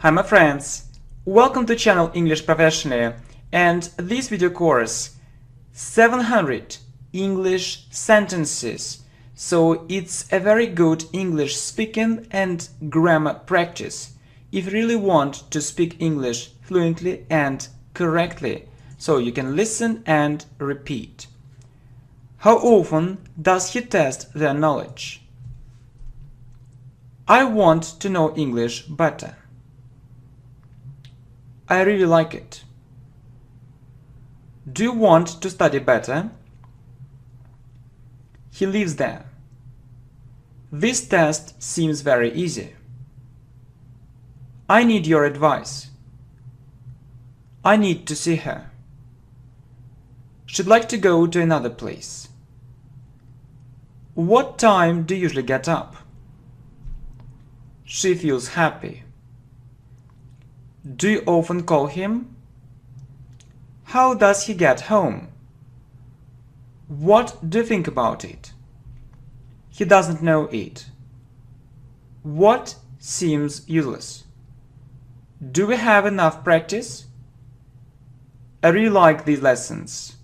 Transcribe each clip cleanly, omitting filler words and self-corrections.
Hi my friends, welcome to channel English Professionally and this video course 700 English sentences. So it's a very good English speaking and grammar practice if you really want to speak English fluently and correctly, so you can listen and repeat. How often does he test their knowledge? I want to know English better. I really like it. Do you want to study better? He lives there. This test seems very easy. I need your advice. I need to see her. She'd like to go to another place. What time do you usually get up? She feels happy. Do you often call him? How does he get home? What do you think about it? He doesn't know it. What seems useless? Do we have enough practice? I really like these lessons.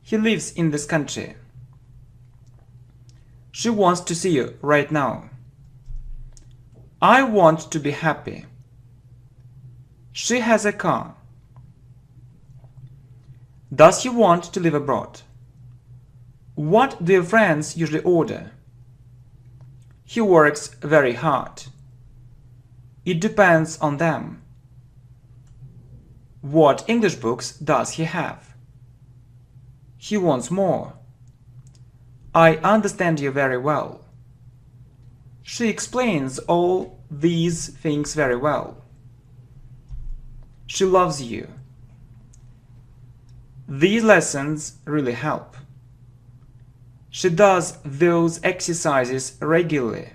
He lives in this country. She wants to see you right now. I want to be happy. She has a car. Does he want to live abroad? What do your friends usually order? He works very hard. It depends on them. What English books does he have? He wants more. I understand you very well. She explains all these things very well. She loves you. These lessons really help. She does those exercises regularly.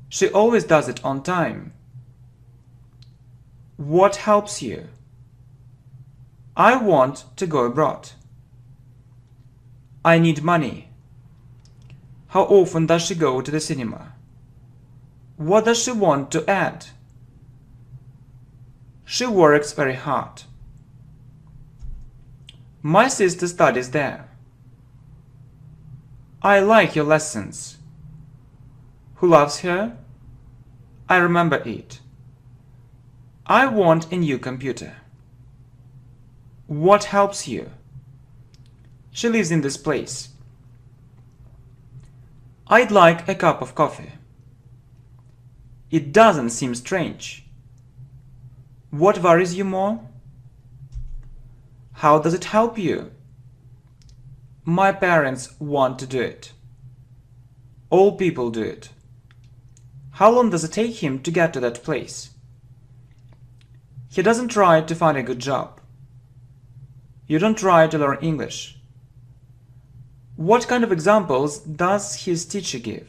She always does it on time. What helps you? I want to go abroad. I need money. How often does she go to the cinema? What does she want to add? She works very hard. My sister studies there. I like your lessons. Who loves her? I remember it. I want a new computer. What helps you? She lives in this place. I'd like a cup of coffee. It doesn't seem strange. What worries you more? How does it help you? My parents want to do it. All people do it. How long does it take him to get to that place? He doesn't try to find a good job. You don't try to learn English. What kind of examples does his teacher give?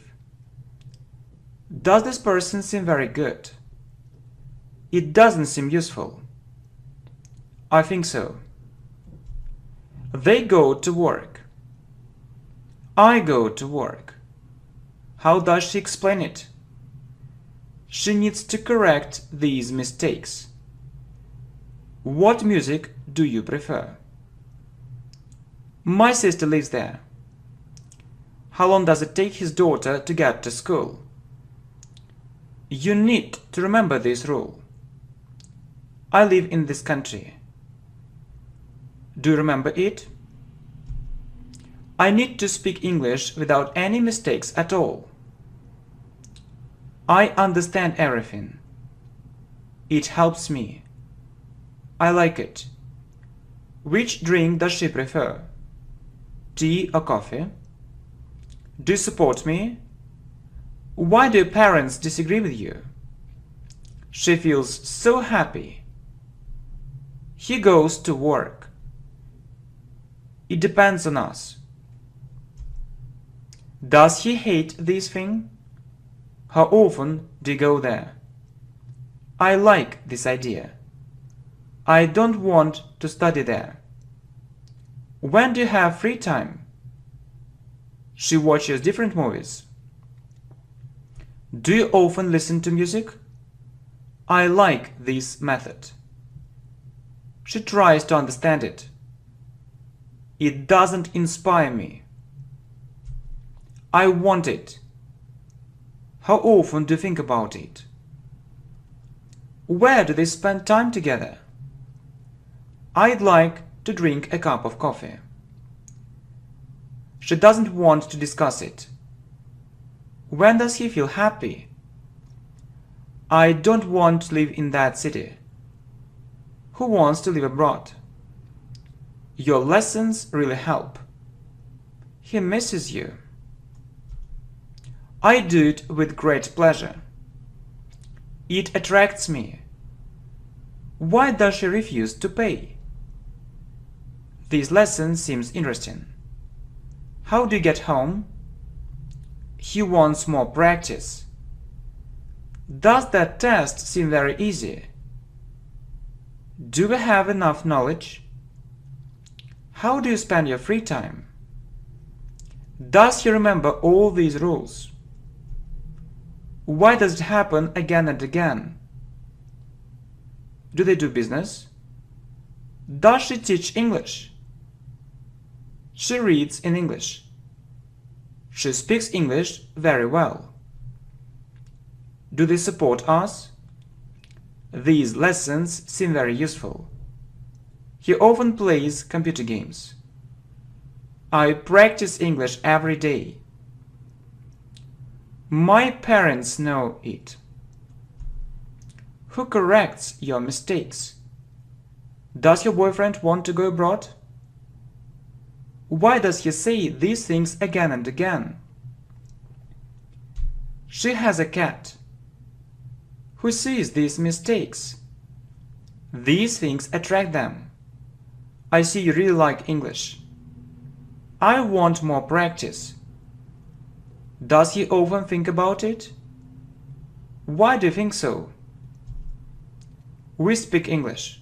Does this person seem very good? It doesn't seem useful. I think so. They go to work. I go to work. How does she explain it? She needs to correct these mistakes. What music do you prefer? My sister lives there. How long does it take his daughter to get to school? You need to remember this rule. I live in this country. Do you remember it? I need to speak English without any mistakes at all. I understand everything. It helps me. I like it. Which drink does she prefer? Tea or coffee? Do you support me? Why do your parents disagree with you? She feels so happy. He goes to work. It depends on us. Does he hate this thing? How often do you go there? I like this idea. I don't want to study there. When do you have free time? She watches different movies. Do you often listen to music? I like this method. She tries to understand it. It doesn't inspire me. I want it. How often do you think about it? Where do they spend time together? I'd like to drink a cup of coffee. She doesn't want to discuss it. When does he feel happy? I don't want to live in that city. Who wants to live abroad? Your lessons really help. He misses you. I do it with great pleasure. It attracts me. Why does she refuse to pay? This lesson seems interesting. How do you get home? He wants more practice. Does that test seem very easy? Do we have enough knowledge? How do you spend your free time? Does he remember all these rules? Why does it happen again and again? Do they do business? Does she teach English? She reads in English. She speaks English very well. Do they support us? These lessons seem very useful. He often plays computer games. I practice English every day. My parents know it. Who corrects your mistakes? Does your boyfriend want to go abroad? Why does he say these things again and again? She has a cat. Who sees these mistakes? These things attract them. I see you really like English. I want more practice. Does he often think about it? Why do you think so? We speak English.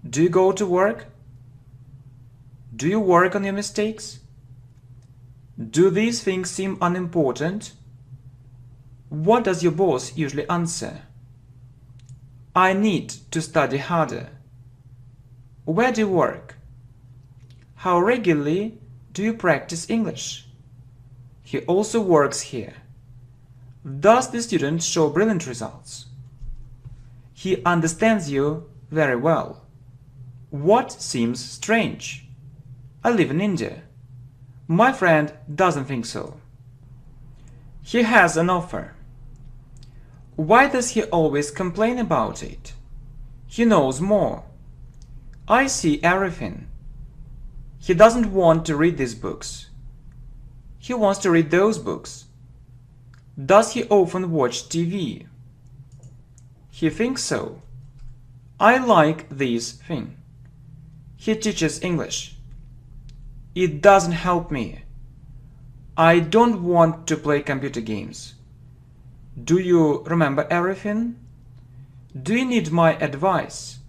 Do you go to work? Do you work on your mistakes? Do these things seem unimportant? What does your boss usually answer? I need to study harder. Where do you work? How regularly do you practice English? He also works here. Does the student show brilliant results? He understands you very well. What seems strange? I live in India. My friend doesn't think so. He has an offer. Why does he always complain about it? He knows more. I see everything. He doesn't want to read these books. He wants to read those books. Does he often watch TV? He thinks so. I like this thing. He teaches English. It doesn't help me. I don't want to play computer games. Do you remember everything? Do you need my advice?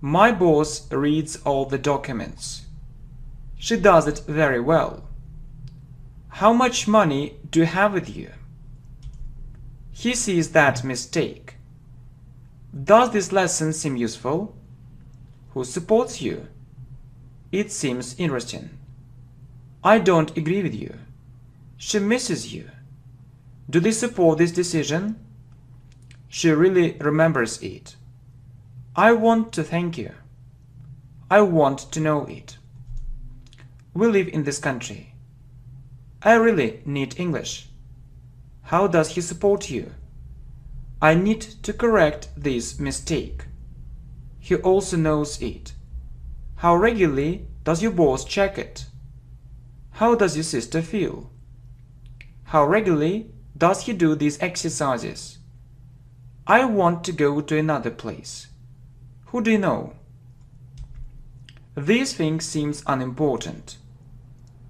My boss reads all the documents. She does it very well. How much money do you have with you? He sees that mistake. Does this lesson seem useful? Who supports you? It seems interesting. I don't agree with you. She misses you. Do they support this decision? She really remembers it. I want to thank you. I want to know it. We live in this country. I really need English. How does he support you? I need to correct this mistake. He also knows it. How regularly does your boss check it? How does your sister feel? How regularly does he do these exercises? I want to go to another place. Who do you know? These things seem unimportant.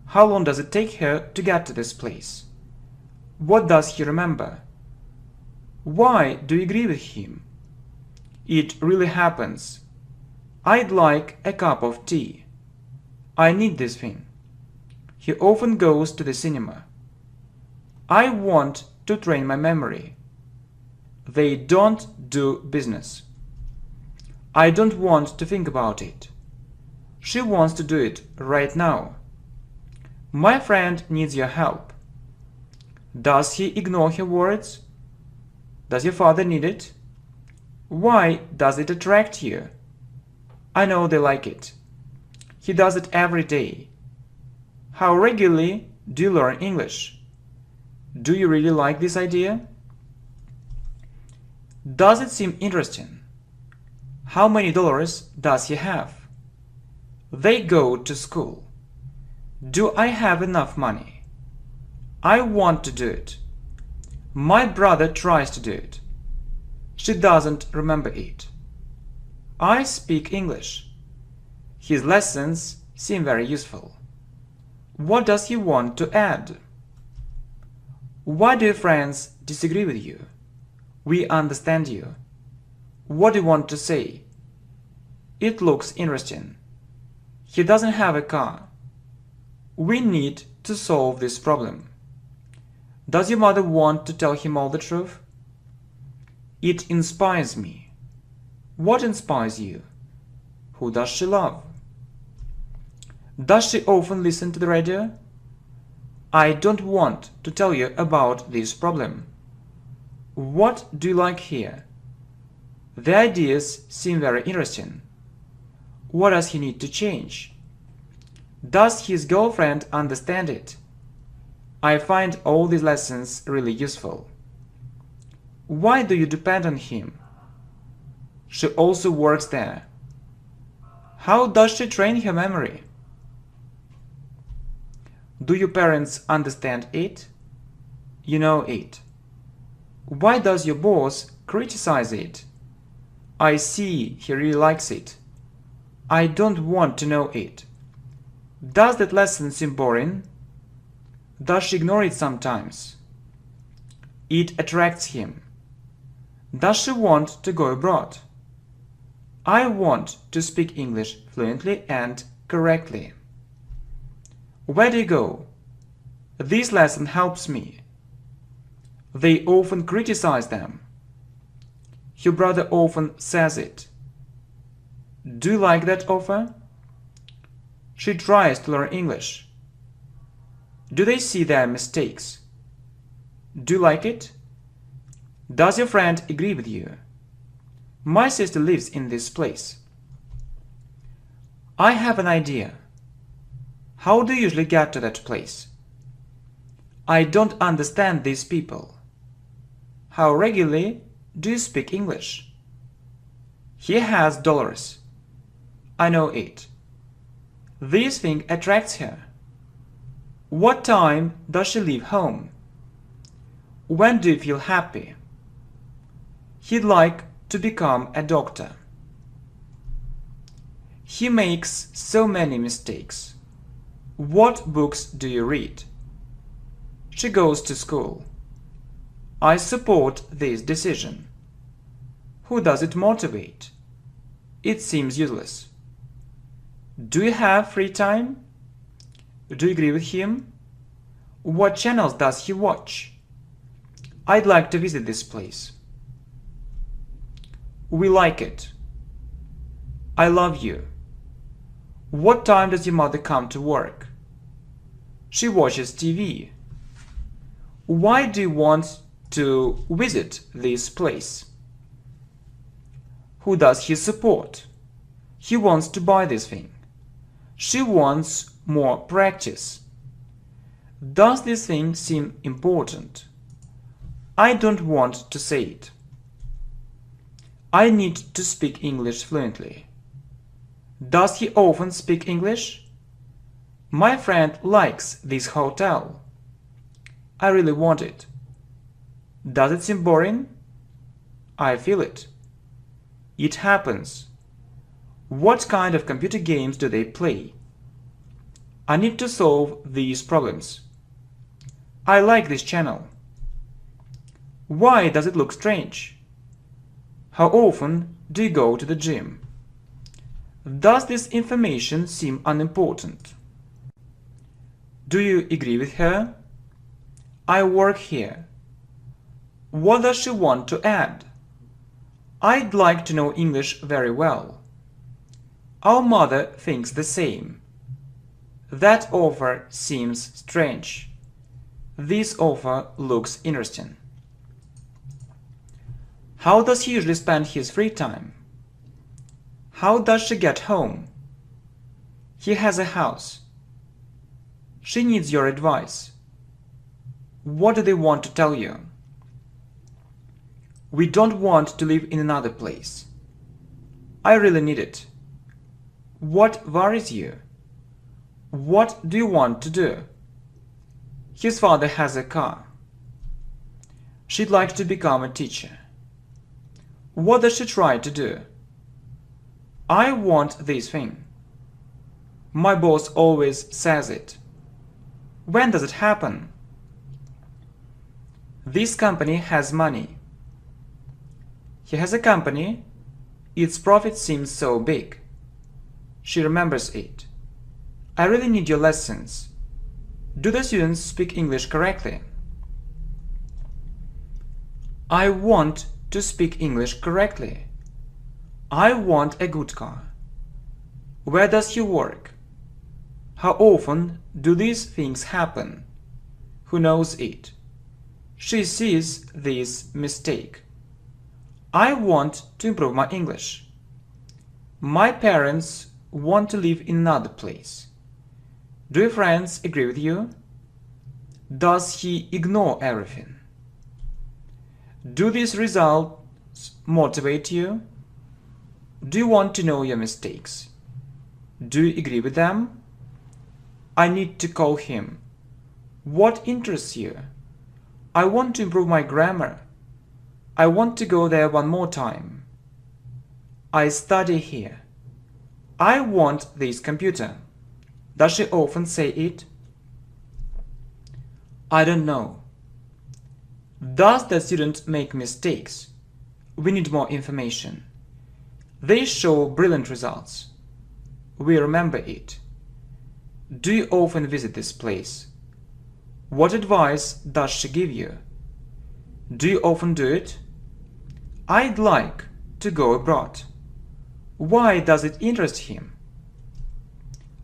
How long does it take her to get to this place? What does he remember? Why do you agree with him? It really happens. I'd like a cup of tea. I need this thing. He often goes to the cinema. I want to train my memory. They don't do business. I don't want to think about it. She wants to do it right now. My friend needs your help. Does he ignore her words? Does your father need it? Why does it attract you? I know they like it. He does it every day. How regularly do you learn English? Do you really like this idea? Does it seem interesting? How many dollars does he have? They go to school. Do I have enough money? I want to do it. My brother tries to do it. She doesn't remember it. I speak English. His lessons seem very useful. What does he want to add? Why do your friends disagree with you? We understand you. What do you want to say? It looks interesting. He doesn't have a car. We need to solve this problem. Does your mother want to tell him all the truth? It inspires me. What inspires you? Who does she love? Does she often listen to the radio? I don't want to tell you about this problem. What do you like here? The ideas seem very interesting. What does he need to change? Does his girlfriend understand it? I find all these lessons really useful. Why do you depend on him? She also works there. How does she train her memory? Do your parents understand it? You know it. Why does your boss criticize it? I see he really likes it. I don't want to know it. Does that lesson seem boring? Does she ignore it sometimes? It attracts him. Does she want to go abroad? I want to speak English fluently and correctly. Where do you go? This lesson helps me. They often criticize them. Your brother often says it. Do you like that offer? She tries to learn English. Do they see their mistakes? Do you like it? Does your friend agree with you? My sister lives in this place. I have an idea. How do you usually get to that place? I don't understand these people. How regularly do you speak English? He has dollars. I know it. This thing attracts her. What time does she leave home? When do you feel happy? He'd like to become a doctor. He makes so many mistakes. What books do you read? She goes to school. I support this decision. Who does it motivate? It seems useless. Do you have free time? Do you agree with him? What channels does he watch? I'd like to visit this place. We like it. I love you. What time does your mother come to work? She watches TV. Why do you want to visit this place? Who does he support? He wants to buy this thing. She wants more practice. Does this thing seem important? I don't want to say it. I need to speak English fluently. Does he often speak English? My friend likes this hotel. I really want it. Does it seem boring? I feel it. It happens. What kind of computer games do they play? I need to solve these problems. I like this channel. Why does it look strange? How often do you go to the gym? Does this information seem unimportant? Do you agree with her? I work here. What does she want to add? I'd like to know English very well. Our mother thinks the same. That offer seems strange. This offer looks interesting. How does he usually spend his free time? How does she get home? He has a house. She needs your advice. What do they want to tell you? We don't want to live in another place. I really need it. What worries you? What do you want to do? His father has a car. She'd like to become a teacher. What does she try to do? I want this thing. My boss always says it. When does it happen? This company has money. He has a company. Its profit seems so big. She remembers it. I really need your lessons. Do the students speak English correctly? I want to speak English correctly. I want a good car. Where does he work? How often do these things happen? Who knows it? She sees this mistake. I want to improve my English. My parents want to live in another place. Do your friends agree with you? Does he ignore everything? Do these results motivate you? Do you want to know your mistakes? Do you agree with them? I need to call him. What interests you? I want to improve my grammar. I want to go there one more time. I study here. I want this computer. Does she often say it? I don't know. Does the student make mistakes? We need more information. They show brilliant results. We remember it. Do you often visit this place? What advice does she give you? Do you often do it? I'd like to go abroad. Why does it interest him?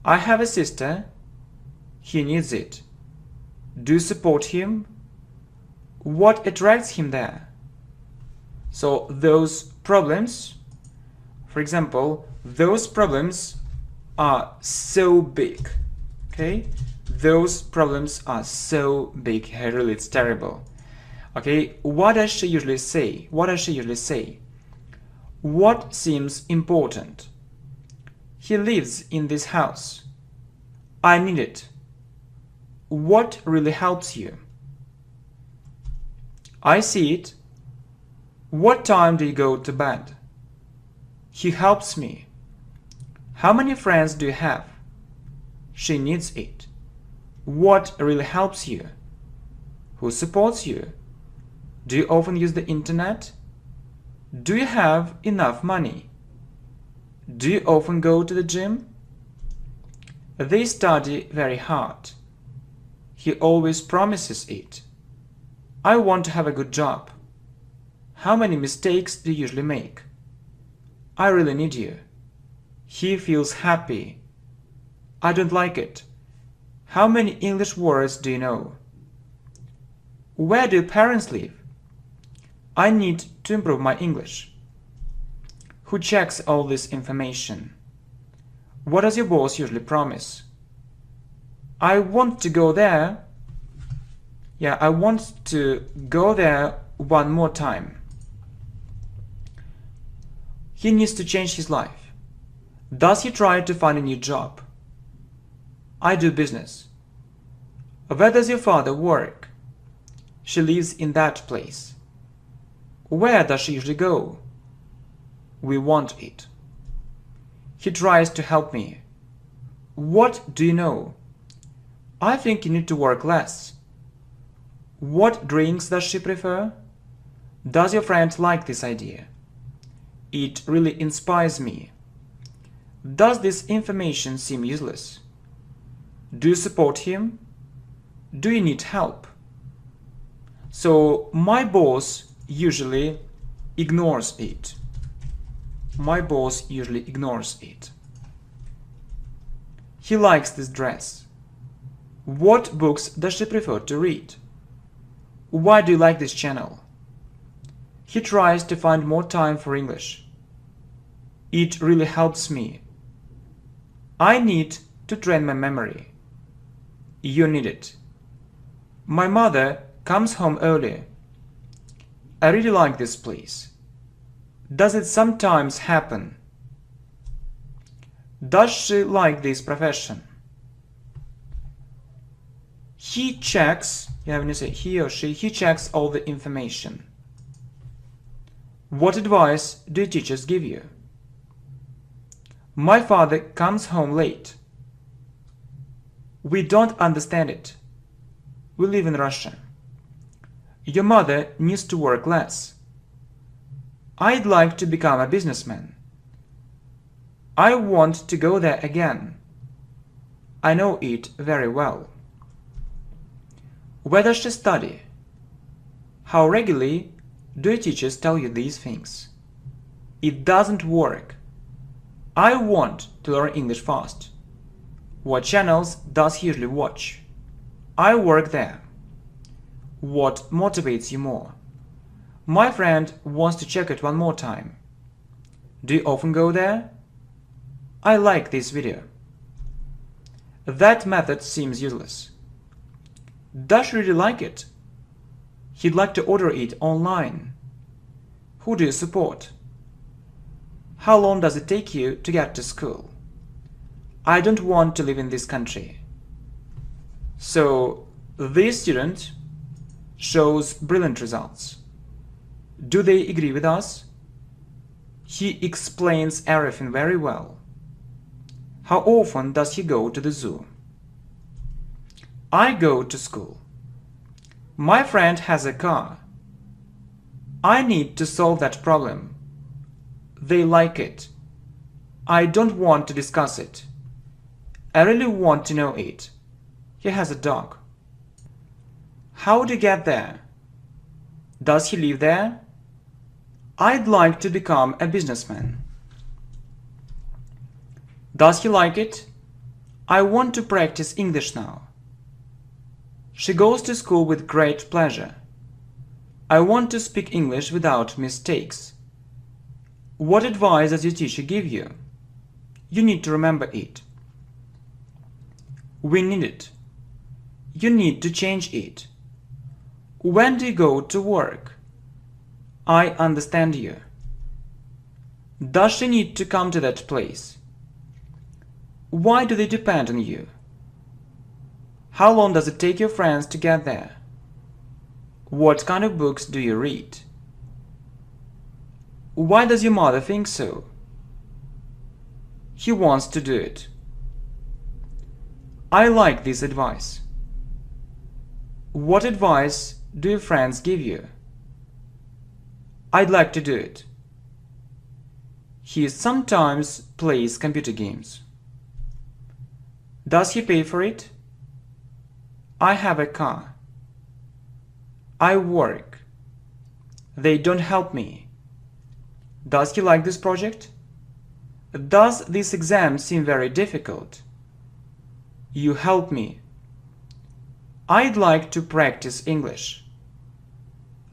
I have a sister. He needs it. Do you support him? What attracts him there? So those problems, for example, those problems are so big. Okay? Those problems are so big. Really, it's terrible. Okay? What does she usually say? What does she usually say? What seems important? He lives in this house. I need it. What really helps you? I see it. What time do you go to bed? He helps me. How many friends do you have? She needs it. What really helps you? Who supports you? Do you often use the internet? Do you have enough money? Do you often go to the gym? They study very hard. He always promises it. I want to have a good job. How many mistakes do you usually make? I really need you. He feels happy. I don't like it. How many English words do you know? Where do your parents live? I need to improve my English. Who checks all this information? What does your boss usually promise? I want to go there. Yeah, I want to go there one more time. He needs to change his life. Does he try to find a new job? I do business. Where does your father work? She lives in that place. Where does she usually go? We want it. He tries to help me. What do you know? I think you need to work less. What drinks does she prefer? Does your friend like this idea? It really inspires me. Does this information seem useless? Do you support him? Do you need help? So my boss usually ignores it. My boss usually ignores it. He likes this dress. What books does she prefer to read? Why do you like this channel? He tries to find more time for English. It really helps me. I need to train my memory. You need it. My mother comes home early. I really like this place. Does it sometimes happen? Does she like this profession? He checks, when you say he or she, he checks all the information. What advice do teachers give you? My father comes home late. We don't understand it. We live in Russia. Your mother needs to work less. I'd like to become a businessman. I want to go there again. I know it very well. Where does she study? How regularly do your teachers tell you these things? It doesn't work. I want to learn English fast. What channels does he usually watch? I work there. What motivates you more? My friend wants to check it one more time. Do you often go there? I like this video. That method seems useless. Does she really like it? He'd like to order it online. Who do you support? How long does it take you to get to school? I don't want to live in this country. So, this student shows brilliant results. Do they agree with us? He explains everything very well. How often does he go to the zoo? I go to school. My friend has a car. I need to solve that problem. They like it. I don't want to discuss it. I really want to know it. He has a dog. How to get there? Does he live there? I'd like to become a businessman. Does he like it? I want to practice English now. She goes to school with great pleasure. I want to speak English without mistakes. What advice does your teacher give you? You need to remember it. We need it. You need to change it. When do you go to work? I understand you. Does she need to come to that place? Why do they depend on you? How long does it take your friends to get there? What kind of books do you read? Why does your mother think so? He wants to do it. I like this advice. What advice do your friends give you? I'd like to do it. He sometimes plays computer games. Does he pay for it? I have a car. I work. They don't help me. Does he like this project? Does this exam seem very difficult? You help me. I'd like to practice English.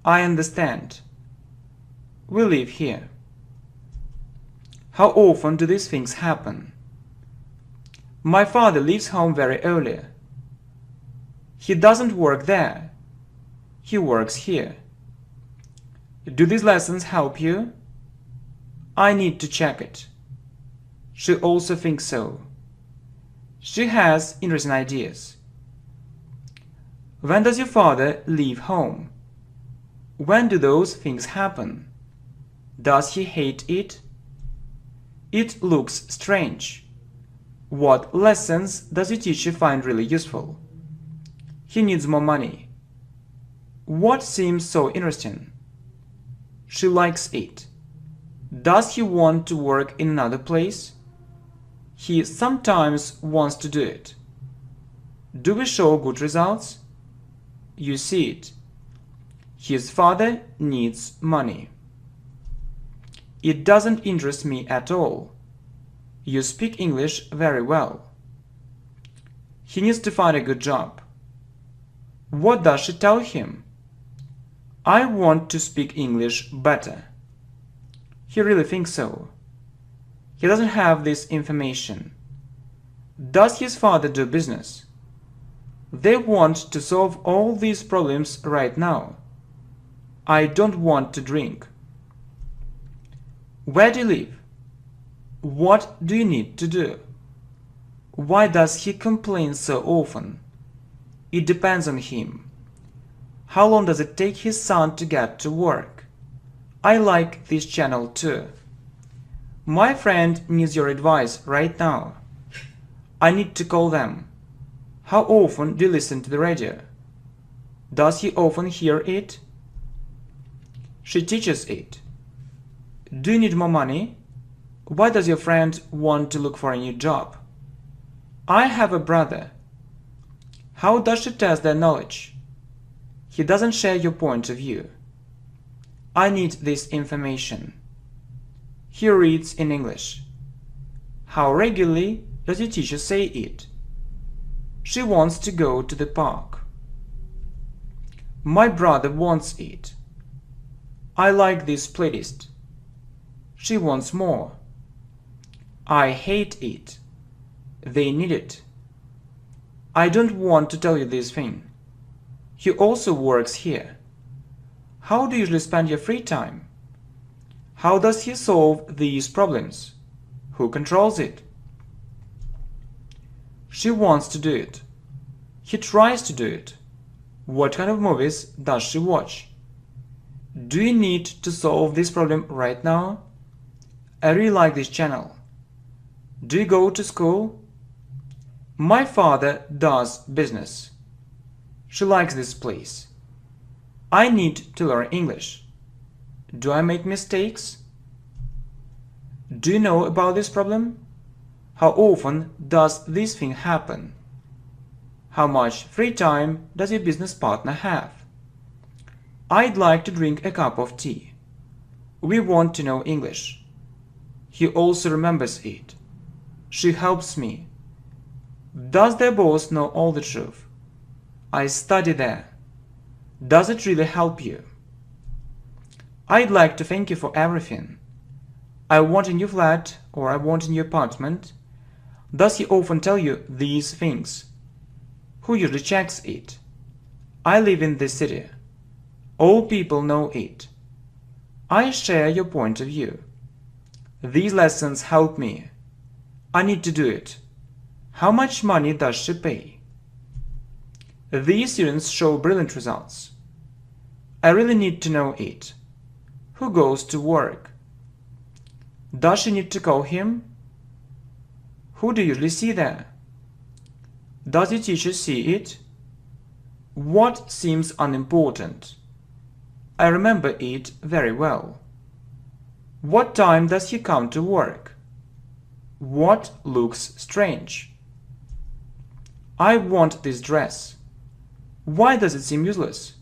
I understand. We live here. How often do these things happen? My father leaves home very early. He doesn't work there. He works here. Do these lessons help you? I need to check it. She also thinks so. She has interesting ideas. When does your father leave home? When do those things happen? Does he hate it? It looks strange. What lessons does your teacher find really useful? He needs more money. What seems so interesting? She likes it. Does he want to work in another place? He sometimes wants to do it. Do we show good results? You see it. His father needs money. It doesn't interest me at all. You speak English very well. He needs to find a good job. What does she tell him? I want to speak English better. He really thinks so. He doesn't have this information. Does his father do business? They want to solve all these problems right now. I don't want to drink. Where do you live? What do you need to do? Why does he complain so often? It depends on him. How long does it take his son to get to work? I like this channel too. My friend needs your advice right now. I need to call them. How often do you listen to the radio? Does he often hear it? She teaches it. Do you need more money? Why does your friend want to look for a new job? I have a brother. How does she test their knowledge? He doesn't share your point of view. I need this information. He reads in English. How regularly does your teacher say it? She wants to go to the park. My brother wants it. I like this playlist. She wants more. I hate it. They need it. I don't want to tell you this thing. He also works here. How do you usually spend your free time? How does he solve these problems? Who controls it? She wants to do it. He tries to do it. What kind of movies does she watch? Do you need to solve this problem right now? I really like this channel. Do you go to school? My father does business. She likes this place. I need to learn English. Do I make mistakes? Do you know about this problem? How often does this thing happen? How much free time does your business partner have? I'd like to drink a cup of tea. We want to know English. He also remembers it. She helps me. Does their boss know all the truth? I study there. Does it really help you? I'd like to thank you for everything. I want a new flat or I want a new apartment. Does he often tell you these things? Who usually checks it? I live in this city. All people know it. I share your point of view. These lessons help me. I need to do it. How much money does she pay? These students show brilliant results. I really need to know it. Who goes to work? Does she need to call him? Who do you usually see there? Does your teacher see it? What seems unimportant? I remember it very well. What time does he come to work? What looks strange? I want this dress. Why does it seem useless?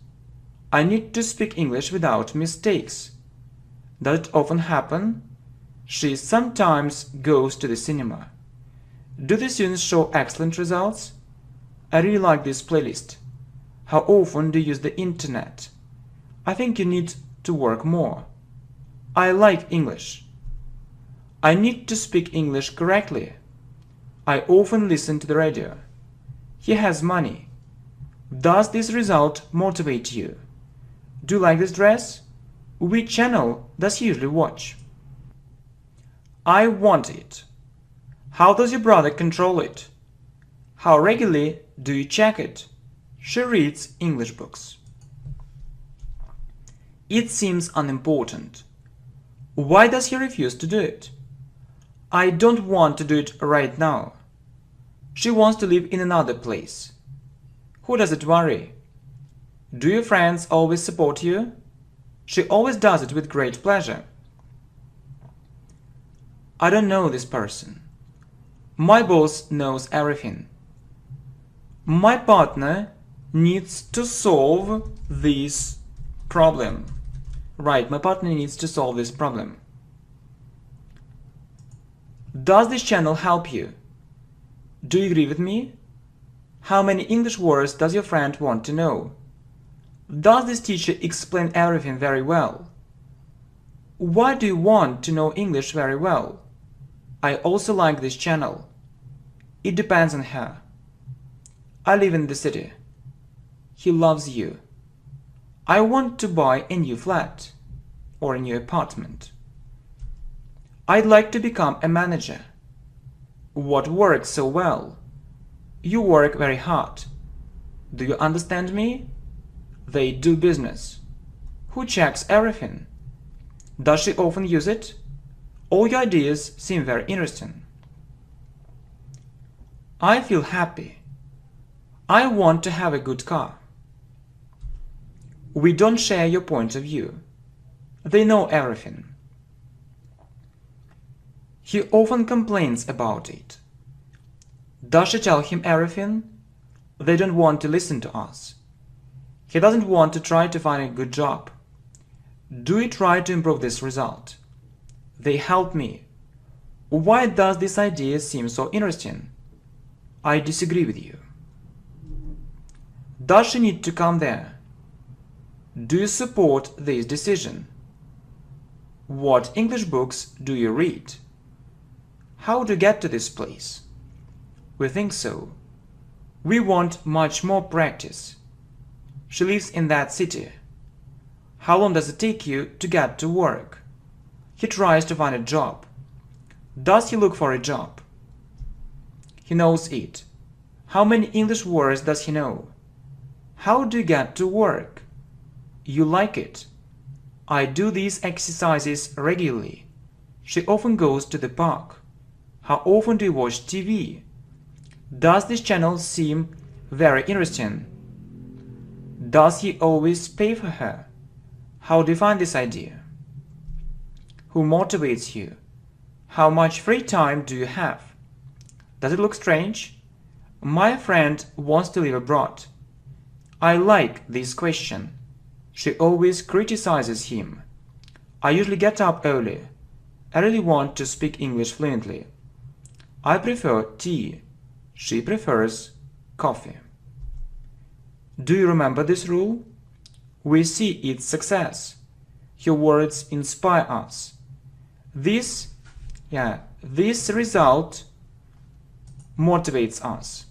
I need to speak English without mistakes. Does it often happen? She sometimes goes to the cinema. Do the students show excellent results? I really like this playlist. How often do you use the internet? I think you need to work more. I like English. I need to speak English correctly. I often listen to the radio. He has money. Does this result motivate you? Do you like this dress? Which channel does he usually watch? I want it. How does your brother control it? How regularly do you check it? She reads English books. It seems unimportant. Why does he refuse to do it? I don't want to do it right now. She wants to live in another place. Who does it worry? Do your friends always support you? She always does it with great pleasure. I don't know this person. My boss knows everything. My partner needs to solve this Problem. Right, my partner needs to solve this problem. Does this channel help you? Do you agree with me? How many English words does your friend want to know? Does this teacher explain everything very well? Why do you want to know English very well? I also like this channel. It depends on her. I live in the city. He loves you. I want to buy a new flat or a new apartment. I'd like to become a manager. What works so well? You work very hard. Do you understand me? They do business. Who checks everything? Does she often use it? All your ideas seem very interesting. I feel happy. I want to have a good car. We don't share your point of view. They know everything. He often complains about it. Does she tell him everything? They don't want to listen to us. He doesn't want to try to find a good job. Do we try to improve this result? They help me. Why does this idea seem so interesting? I disagree with you. Does she need to come there? Do you support this decision? What English books do you read? How to get to this place? We think so. We want much more practice. She lives in that city. How long does it take you to get to work? He tries to find a job. Does he look for a job? He knows it. How many English words does he know? How do you get to work? You like it. I do these exercises regularly. She often goes to the park. How often do you watch TV? Does this channel seem very interesting? Does he always pay for her? How do you find this idea? Who motivates you? How much free time do you have? Does it look strange? My friend wants to live abroad. I like this question. She always criticizes him. I usually get up early. I really want to speak English fluently. I prefer tea. She prefers coffee. Do you remember this rule? We see its success. Your words inspire us. This result motivates us.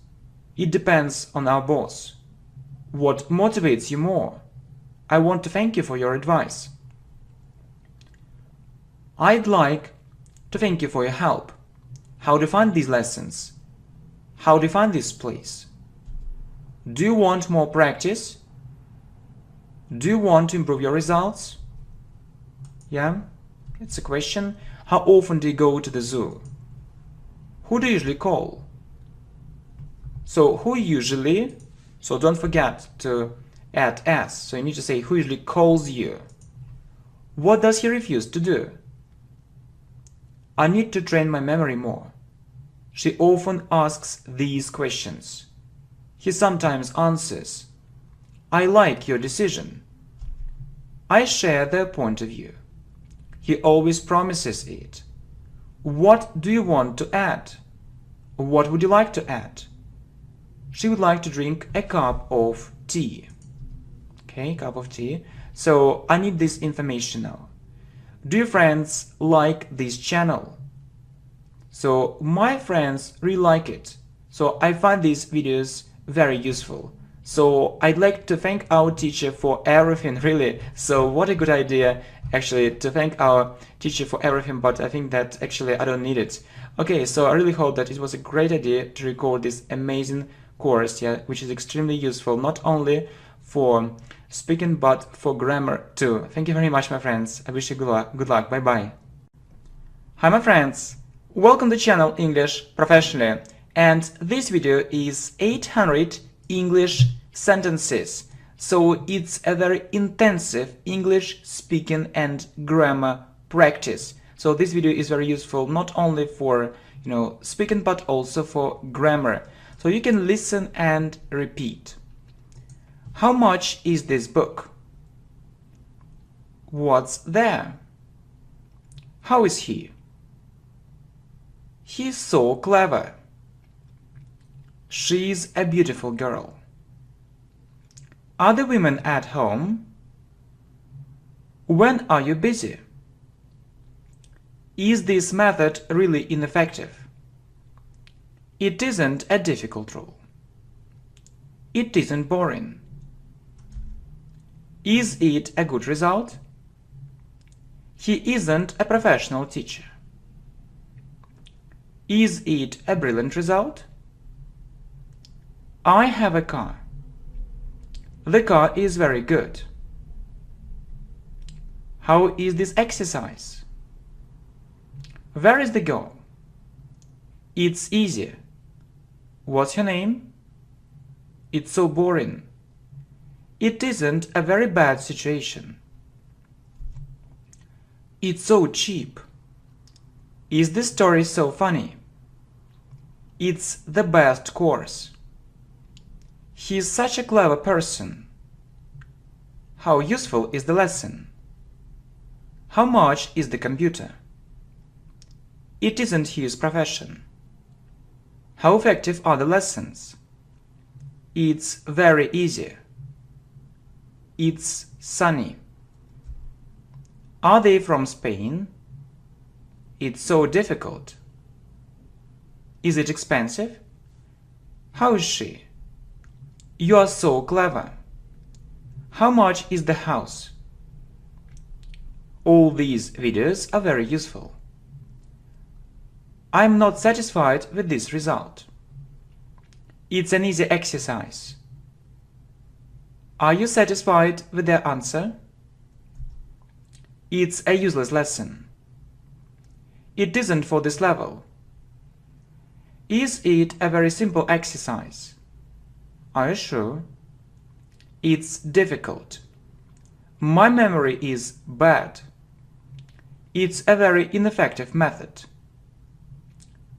It depends on our boss. What motivates you more? I want to thank you for your advice. I'd like to thank you for your help. How to find these lessons? How to find this place? Do you want more practice? Do you want to improve your results? Yeah, it's a question. How often do you go to the zoo? Who do you usually call? So who usually, so don't forget to add s. So you need to say who usually calls you. What does he refuse to do? I need to train my memory more. She often asks these questions. He sometimes answers. I like your decision. I share their point of view. He always promises it. What do you want to add? What would you like to add? She would like to drink a cup of tea. Okay, cup of tea. So I need this information now. Do your friends like this channel? So my friends really like it. So I find these videos very useful. So I'd like to thank our teacher for everything, really. So what a good idea, actually, to thank our teacher for everything, but I think that actually I don't need it. Okay, so I really hope that it was a great idea to record this amazing course, yeah, which is extremely useful, not only for speaking, but for grammar too. Thank you very much, my friends. I wish you good luck. Good luck. Bye-bye. Hi, my friends. Welcome to channel English Professionally. And this video is 800 English sentences. So it's a very intensive English speaking and grammar practice. So this video is very useful not only for, speaking, but also for grammar. So you can listen and repeat. How much is this book? What's there? How is he? He's so clever. She's a beautiful girl. Are the women at home? When are you busy? Is this method really ineffective? It isn't a difficult rule. It isn't boring. Is it a good result? He isn't a professional teacher. Is it a brilliant result? I have a car. The car is very good. How is this exercise? Where is the goal? It's easy. What's your name? It's so boring. It isn't a very bad situation. It's so cheap. Is this story so funny? It's the best course. He's such a clever person. How useful is the lesson? How much is the computer? It isn't his profession. How effective are the lessons? It's very easy. It's sunny. Are they from Spain? It's so difficult. Is it expensive? How is she? You are so clever. How much is the house? All these videos are very useful. I'm not satisfied with this result. It's an easy exercise. Are you satisfied with their answer? It's a useless lesson. It isn't for this level. Is it a very simple exercise? Are you sure? It's difficult. My memory is bad. It's a very ineffective method.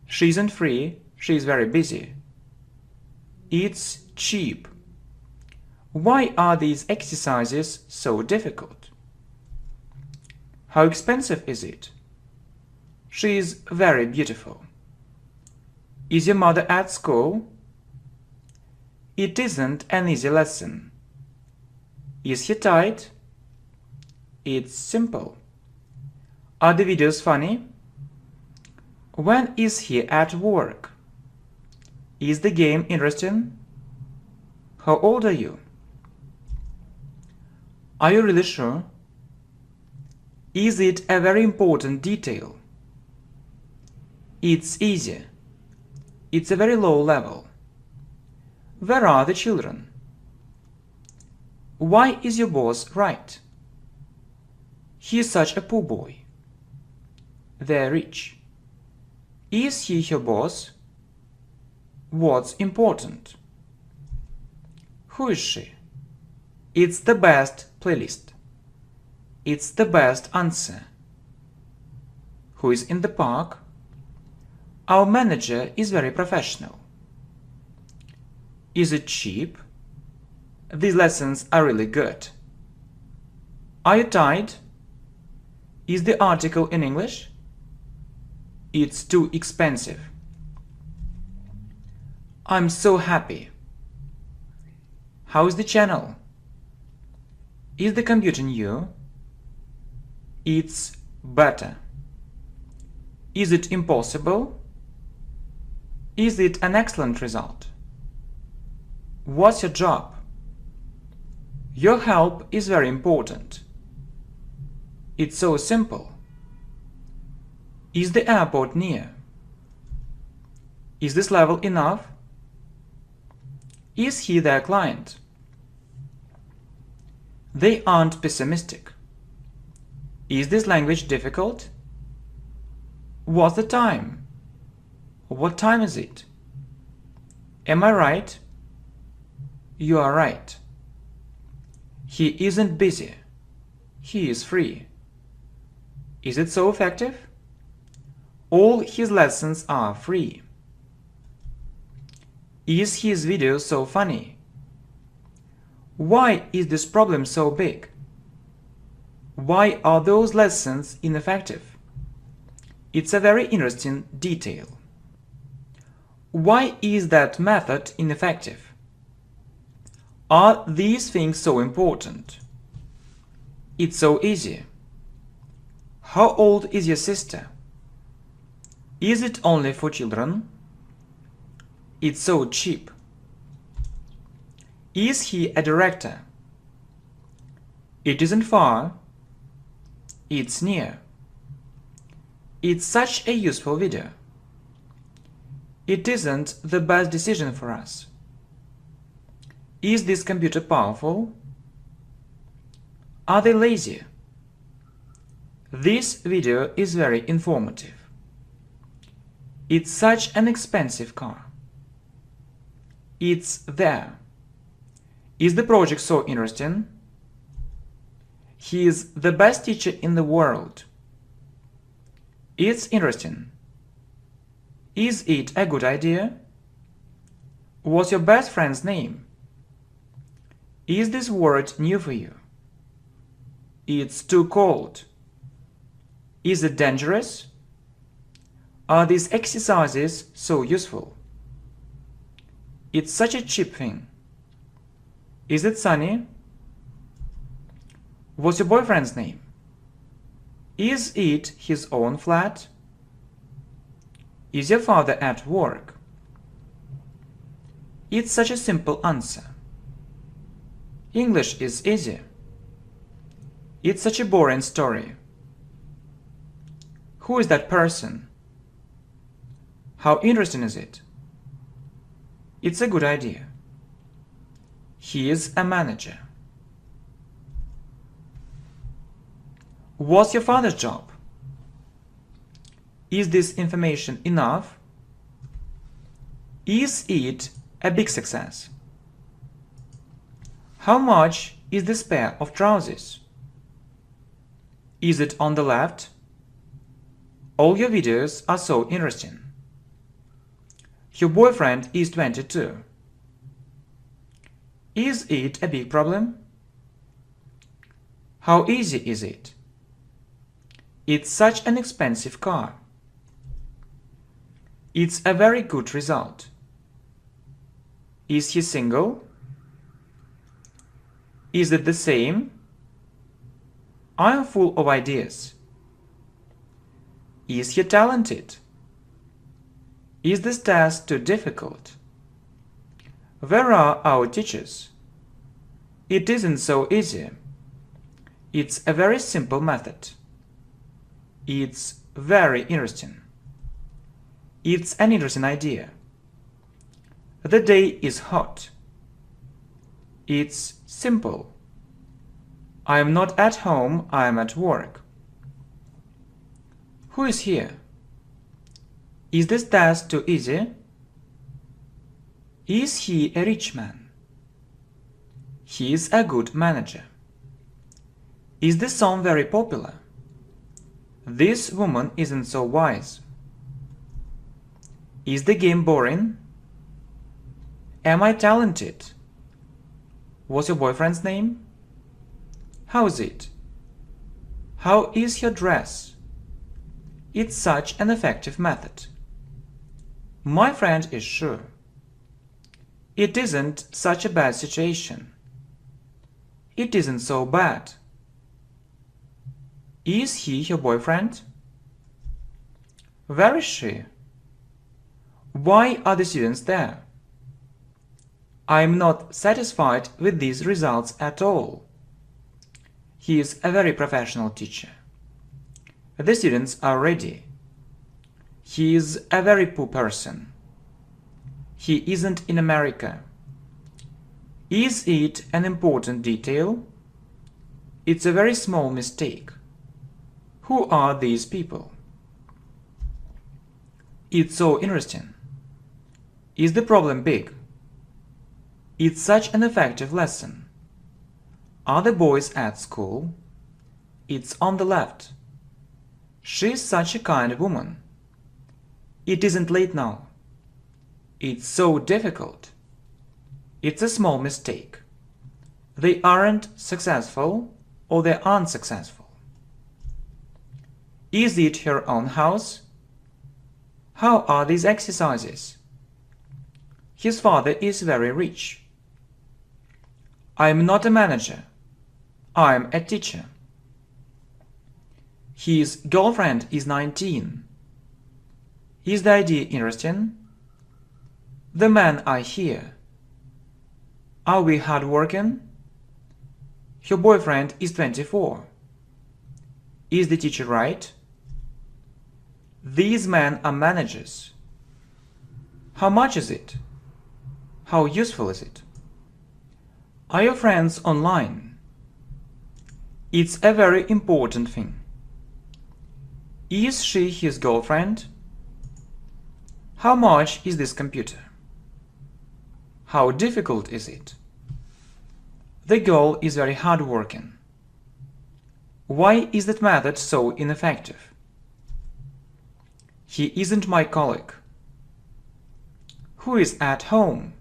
She isn't free, she is very busy. It's cheap. Why are these exercises so difficult? How expensive is it? She is very beautiful. Is your mother at school? It isn't an easy lesson. Is he tired? It's simple. Are the videos funny? When is he at work? Is the game interesting? How old are you? Are you really sure? Is it a very important detail? It's easy. It's a very low level. Where are the children? Why is your boss right? He is such a poor boy. They're rich. Is he your boss? What's important? Who is she? It's the best playlist. It's the best answer. Who is in the park? Our manager is very professional. Is it cheap? These lessons are really good. Are you tired? Is the article in English? It's too expensive. I'm so happy. How is the channel? Is the computer new? It's better. Is it impossible? Is it an excellent result? What's your job? Your help is very important. It's so simple. Is the airport near? Is this level enough? Is he their client? They aren't pessimistic. Is this language difficult? What's the time? What time is it? Am I right? You are right. He isn't busy. He is free. Is it so effective? All his lessons are free. Is his video so funny? Why is this problem so big? Why are those lessons ineffective? It's a very interesting detail. Why is that method ineffective? Are these things so important? It's so easy. How old is your sister? Is it only for children? It's so cheap. Is he a director? It isn't far. It's near. It's such a useful video. It isn't the best decision for us. Is this computer powerful? Are they lazy? This video is very informative. It's such an expensive car. It's there. Is the project so interesting? He is the best teacher in the world. It's interesting. Is it a good idea? What's your best friend's name? Is this word new for you? It's too cold. Is it dangerous? Are these exercises so useful? It's such a cheap thing. Is it sunny? What's your boyfriend's name? Is it his own flat? Is your father at work? It's such a simple answer. English is easy. It's such a boring story. Who is that person? How interesting is it? It's a good idea. He is a manager. What's your father's job? Is this information enough? Is it a big success? How much is this pair of trousers? Is it on the left? All your videos are so interesting. Your boyfriend is 22. Is it a big problem? How easy is it? It's such an expensive car. It's a very good result. Is he single? Is it the same? I am full of ideas. Is he talented? Is this test too difficult? Where are our teachers? It isn't so easy. It's a very simple method. It's very interesting. It's an interesting idea. The day is hot. It's simple. I am not at home, I am at work. Who is here? Is this task too easy? Is he a rich man? He is a good manager. Is this song very popular? This woman isn't so wise. Is the game boring? Am I talented? What's your boyfriend's name? How is it? How is your dress? It's such an effective method. My friend is sure. It isn't such a bad situation. It isn't so bad. Is he your boyfriend? Where is she? Why are the students there? I am not satisfied with these results at all. He is a very professional teacher. The students are ready. He is a very poor person. He isn't in America. Is it an important detail? It's a very small mistake. Who are these people? It's so interesting. Is the problem big? It's such an effective lesson. Are the boys at school? It's on the left. She's such a kind woman. It isn't late now. It's so difficult. It's a small mistake. They aren't successful or they aren't successful. Is it her own house? How are these exercises? His father is very rich. I'm not a manager. I'm a teacher. His girlfriend is 19. Is the idea interesting? The man I hear. Are we hard-working? Her boyfriend is 24. Is the teacher right? These men are managers. How much is it? How useful is it? Are your friends online? It's a very important thing. Is she his girlfriend? How much is this computer? How difficult is it? The girl is very hard-working. Why is that method so ineffective? He isn't my colleague. Who is at home?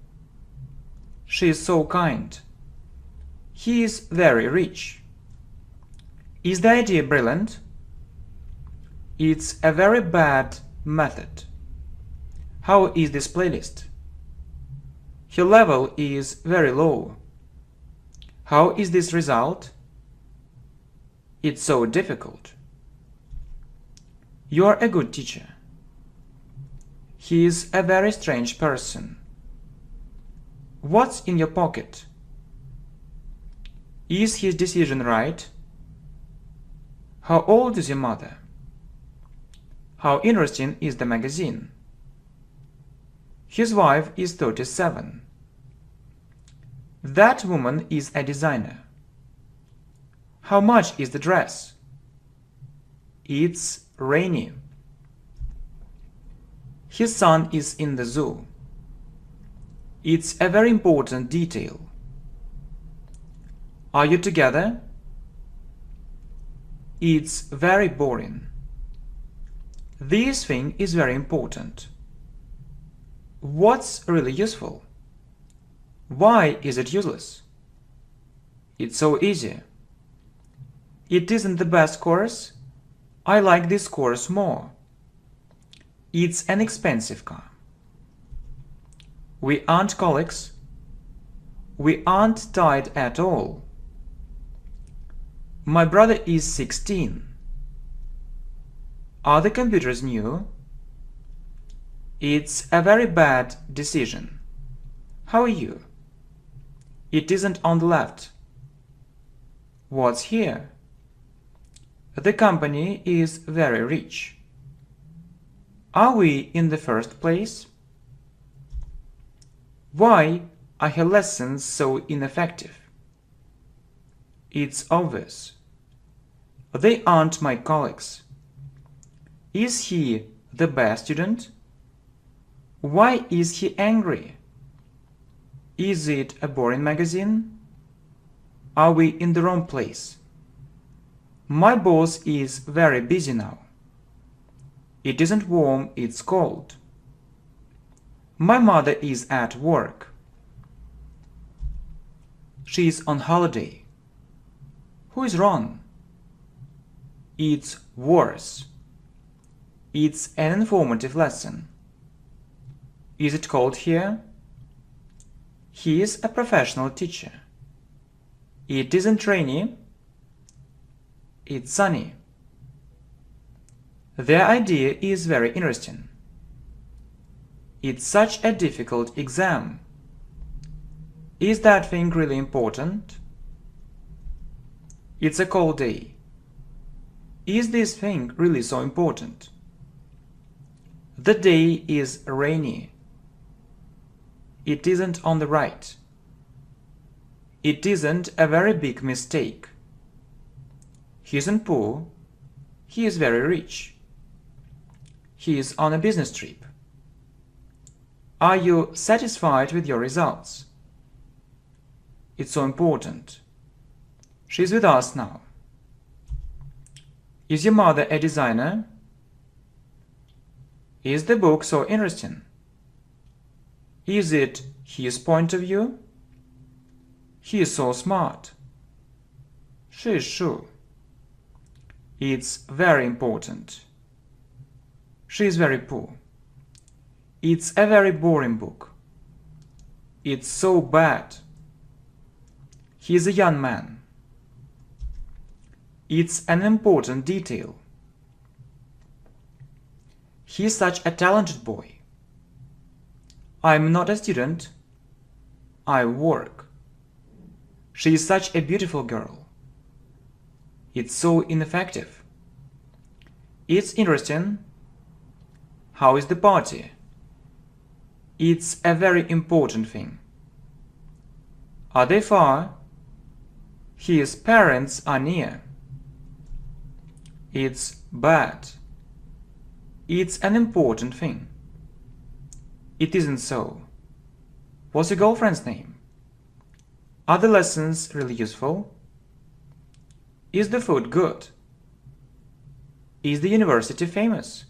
She is so kind. He is very rich. Is the idea brilliant? It's a very bad method. How is this playlist? Her level is very low. How is this result? It's so difficult. You are a good teacher. He is a very strange person. What's in your pocket? Is his decision right? How old is your mother? How interesting is the magazine? His wife is 37. That woman is a designer. How much is the dress? It's rainy. His son is in the zoo. It's a very important detail. Are you together? It's very boring. This thing is very important. What's really useful? Why is it useless? It's so easy. It isn't the best course. I like this course more. It's an expensive car. We aren't colleagues. We aren't tied at all. My brother is 16. Are the computers new? It's a very bad decision. How are you? It isn't on the left. What's here? The company is very rich. Are we in the first place? Why are her lessons so ineffective? It's obvious. They aren't my colleagues. Is he the best student? Why is he angry? Is it a boring magazine? Are we in the wrong place? My boss is very busy now. It isn't warm, it's cold. My mother is at work. She's on holiday. Who is wrong? It's worse. It's an informative lesson. Is it cold here? He is a professional teacher. It isn't rainy. It's sunny. Their idea is very interesting. It's such a difficult exam. Is that thing really important? It's a cold day. Is this thing really so important? The day is rainy. It isn't on the right. It isn't a very big mistake. He isn't poor. He is very rich. He is on a business trip. Are you satisfied with your results? It's so important. She's with us now. Is your mother a designer? Is the book so interesting? Is it his point of view? He is so smart. She is sure. It's very important. She is very poor. It's a very boring book. It's so bad. He is a young man. It's an important detail. He's such a talented boy. I'm not a student. I work. She is such a beautiful girl. It's so ineffective. It's interesting. How is the party? It's a very important thing. Are they far? His parents are near. It's bad. It's an important thing. It isn't so. What's your girlfriend's name? Are the lessons really useful? Is the food good? Is the university famous?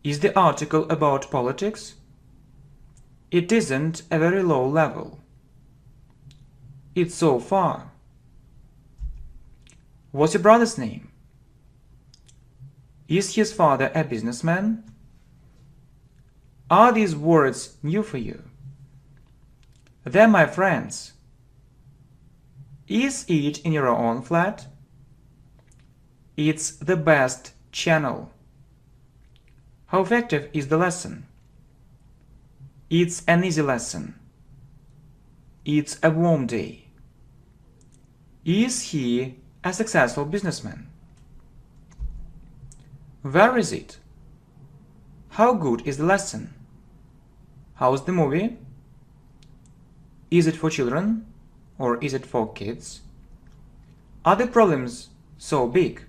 Is the article about politics? It isn't a very low level. It's so far. What's your brother's name? Is his father a businessman? Are these words new for you? They're my friends. Is it in your own flat? It's the best channel. How effective is the lesson? It's an easy lesson. It's a warm day. Is he a successful businessman? Where is it? How good is the lesson? How's the movie? Is it for children or is it for kids? Are the problems so big?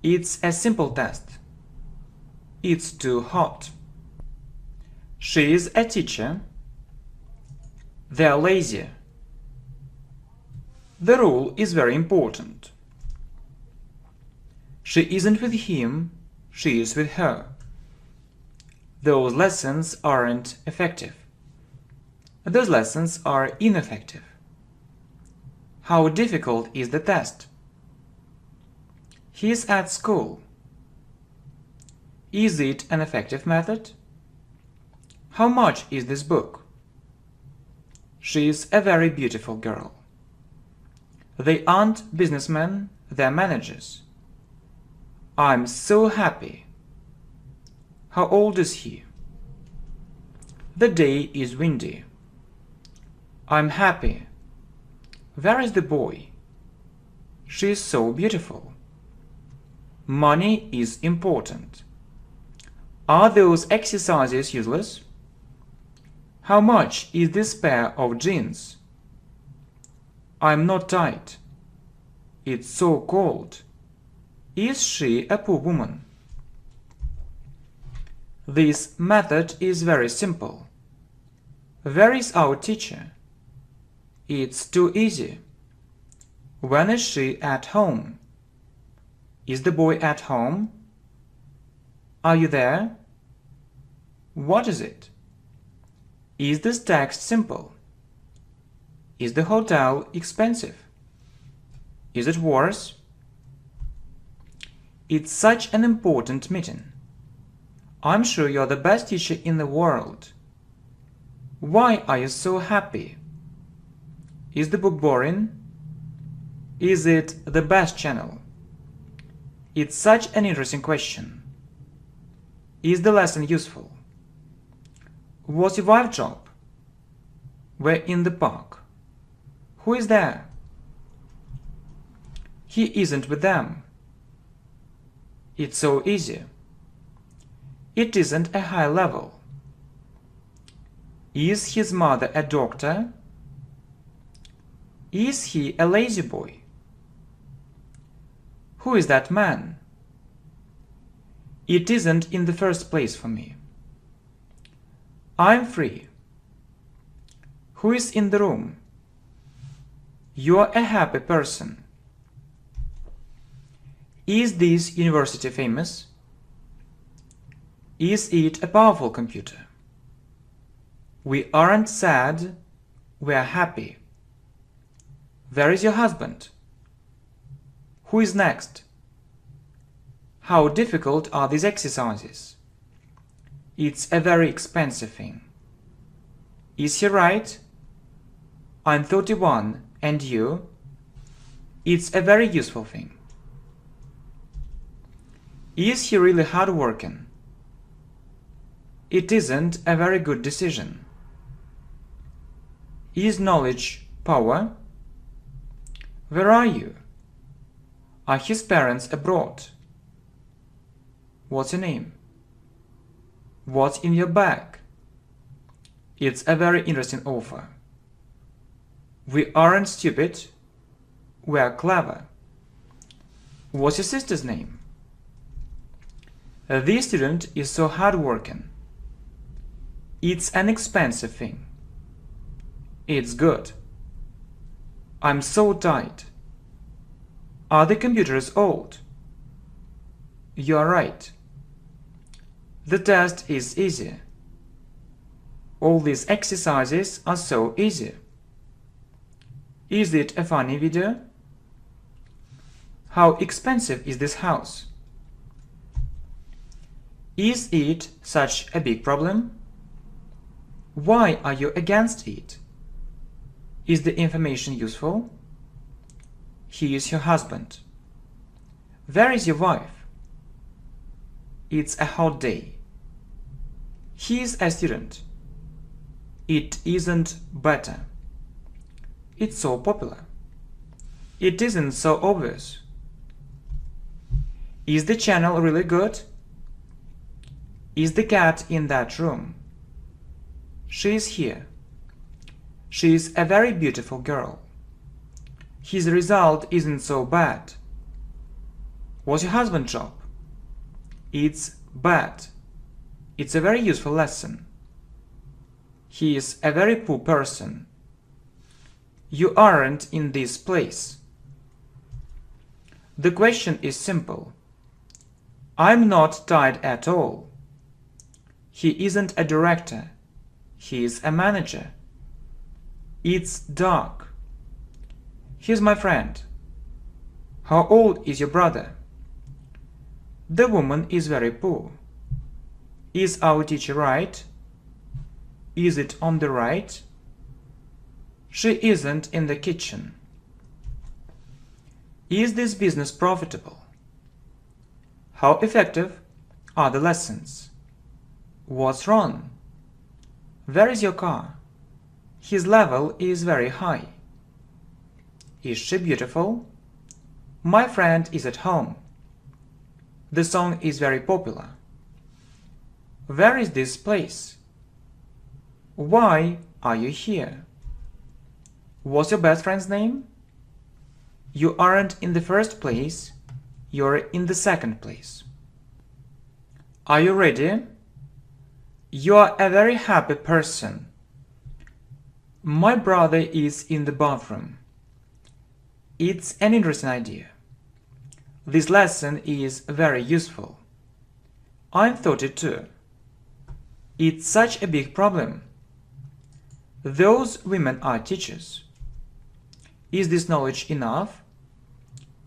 It's a simple test. It's too hot. She is a teacher. They're lazy. The rule is very important. She isn't with him, she is with her. Those lessons aren't effective. Those lessons are ineffective. How difficult is the test? He's at school. Is it an effective method? How much is this book? She's a very beautiful girl. They aren't businessmen, they're managers. I'm so happy. How old is he? The day is windy. I'm happy. Where is the boy? She's so beautiful. Money is important. Are those exercises useless? How much is this pair of jeans? I'm not tight. It's so cold. Is she a poor woman? This method is very simple. Where is our teacher? It's too easy. When is she at home? Is the boy at home? Are you there? What is it? Is this text simple? Is the hotel expensive? Is it worse? It's such an important meeting. I'm sure you're the best teacher in the world. Why are you so happy? Is the book boring? Is it the best channel? It's such an interesting question. Is the lesson useful? What's your wife's job? We're in the park. Who is there? He isn't with them. It's so easy. It isn't a high level. Is his mother a doctor? Is he a lazy boy? Who is that man? It isn't in the first place for me. I'm free. Who is in the room? You're a happy person. Is this university famous? Is it a powerful computer? We aren't sad, we're happy. Where is your husband? Who is next? How difficult are these exercises? It's a very expensive thing. Is he right? I'm 31, and you? It's a very useful thing. Is he really hardworking? It isn't a very good decision. Is knowledge power? Where are you? Are his parents abroad? What's your name? What's in your bag? It's a very interesting offer. We aren't stupid. We're clever. What's your sister's name? This student is so hardworking. It's an expensive thing. It's good. I'm so tired. Are the computers old? You're right. The test is easy. All these exercises are so easy. Is it a funny video? How expensive is this house? Is it such a big problem? Why are you against it? Is the information useful? He is your husband. Where is your wife? It's a hot day. He is a student. It isn't better. It's so popular. It isn't so obvious. Is the channel really good? Is the cat in that room? She is here. She is a very beautiful girl. His result isn't so bad. What's your husband's job? It's bad. It's a very useful lesson. He is a very poor person. You aren't in this place. The question is simple. I'm not tired at all. He isn't a director. He is a manager. It's dark. He's my friend. How old is your brother? The woman is very poor. Is our teacher right? Is it on the right? She isn't in the kitchen. Is this business profitable? How effective are the lessons? What's wrong? Where is your car? His level is very high. Is she beautiful? My friend is at home. The song is very popular. Where is this place? Why are you here? What's your best friend's name? You aren't in the first place, you're in the second place. Are you ready? You are a very happy person. My brother is in the bathroom. It's an interesting idea. This lesson is very useful. I'm 32. It's such a big problem. Those women are teachers. Is this knowledge enough?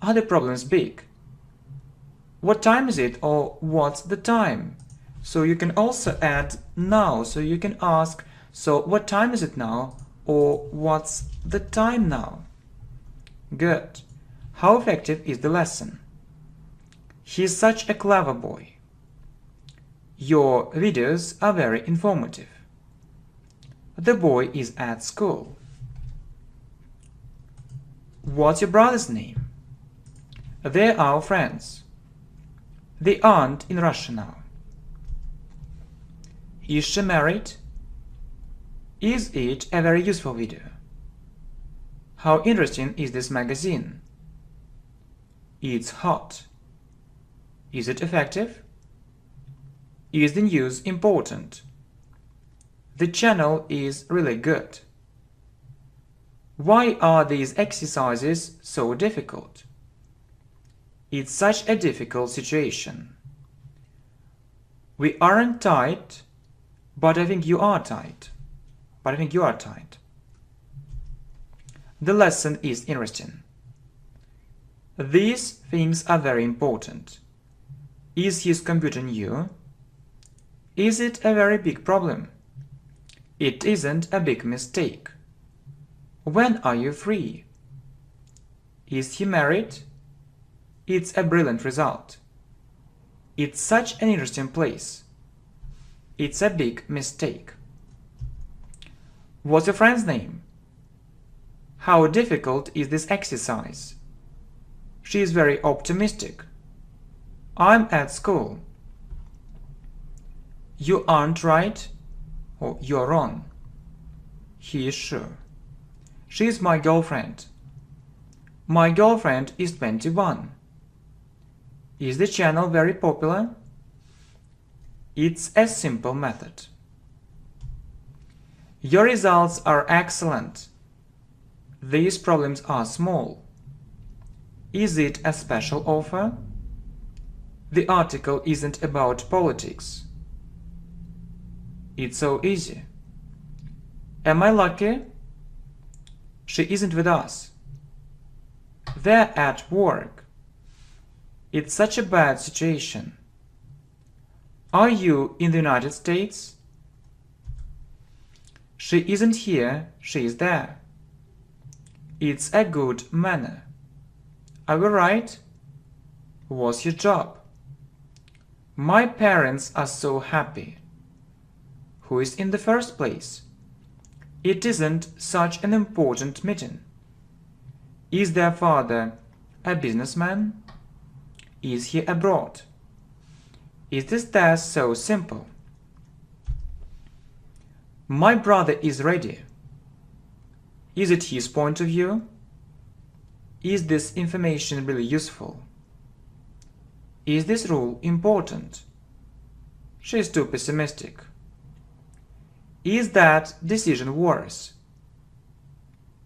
Are the problems big? What time is it, or what's the time? So you can also add now. So you can ask, so what time is it now? Or what's the time now? Good. How effective is the lesson? He's such a clever boy. Your videos are very informative. The boy is at school. What's your brother's name? They're our friends. They aren't in Russia now. Is she married? Is it a very useful video? How interesting is this magazine? It's hot. Is it effective? Is the news important? The channel is really good. Why are these exercises so difficult? It's such a difficult situation. We aren't tight, but I think you are tight. The lesson is interesting. These things are very important. Is his computer new? Is it a very big problem? It isn't a big mistake. When are you free? Is he married? It's a brilliant result. It's such an interesting place. It's a big mistake. What's your friend's name? How difficult is this exercise? She is very optimistic. I'm at school. You aren't right, or you're wrong. He is sure. She is my girlfriend. My girlfriend is 21. Is the channel very popular? It's a simple method. Your results are excellent. These problems are small. Is it a special offer? The article isn't about politics. It's so easy. Am I lucky? She isn't with us. They're at work. It's such a bad situation. Are you in the United States? She isn't here, she is there. It's a good manner. Are we right? What's your job? My parents are so happy. Who is in the first place? It isn't such an important meeting. Is their father a businessman? Is he abroad? Is this test so simple? My brother is ready. Is it his point of view? Is this information really useful? Is this rule important? She is too pessimistic. Is that decision worse?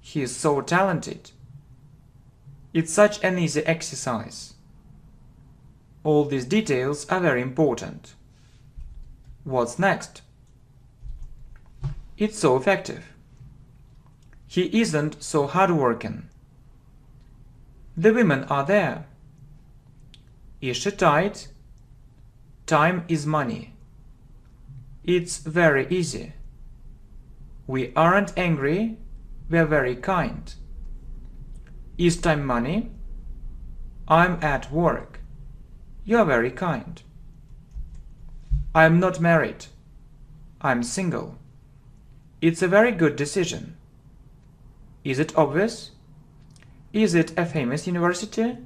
He is so talented. It's such an easy exercise. All these details are very important. What's next? It's so effective. He isn't so hardworking. The women are there. Is she tight? Time is money. It's very easy. We aren't angry, we're very kind. Is time money? I'm at work. You're very kind. I'm not married. I'm single. It's a very good decision. Is it obvious? Is it a famous university?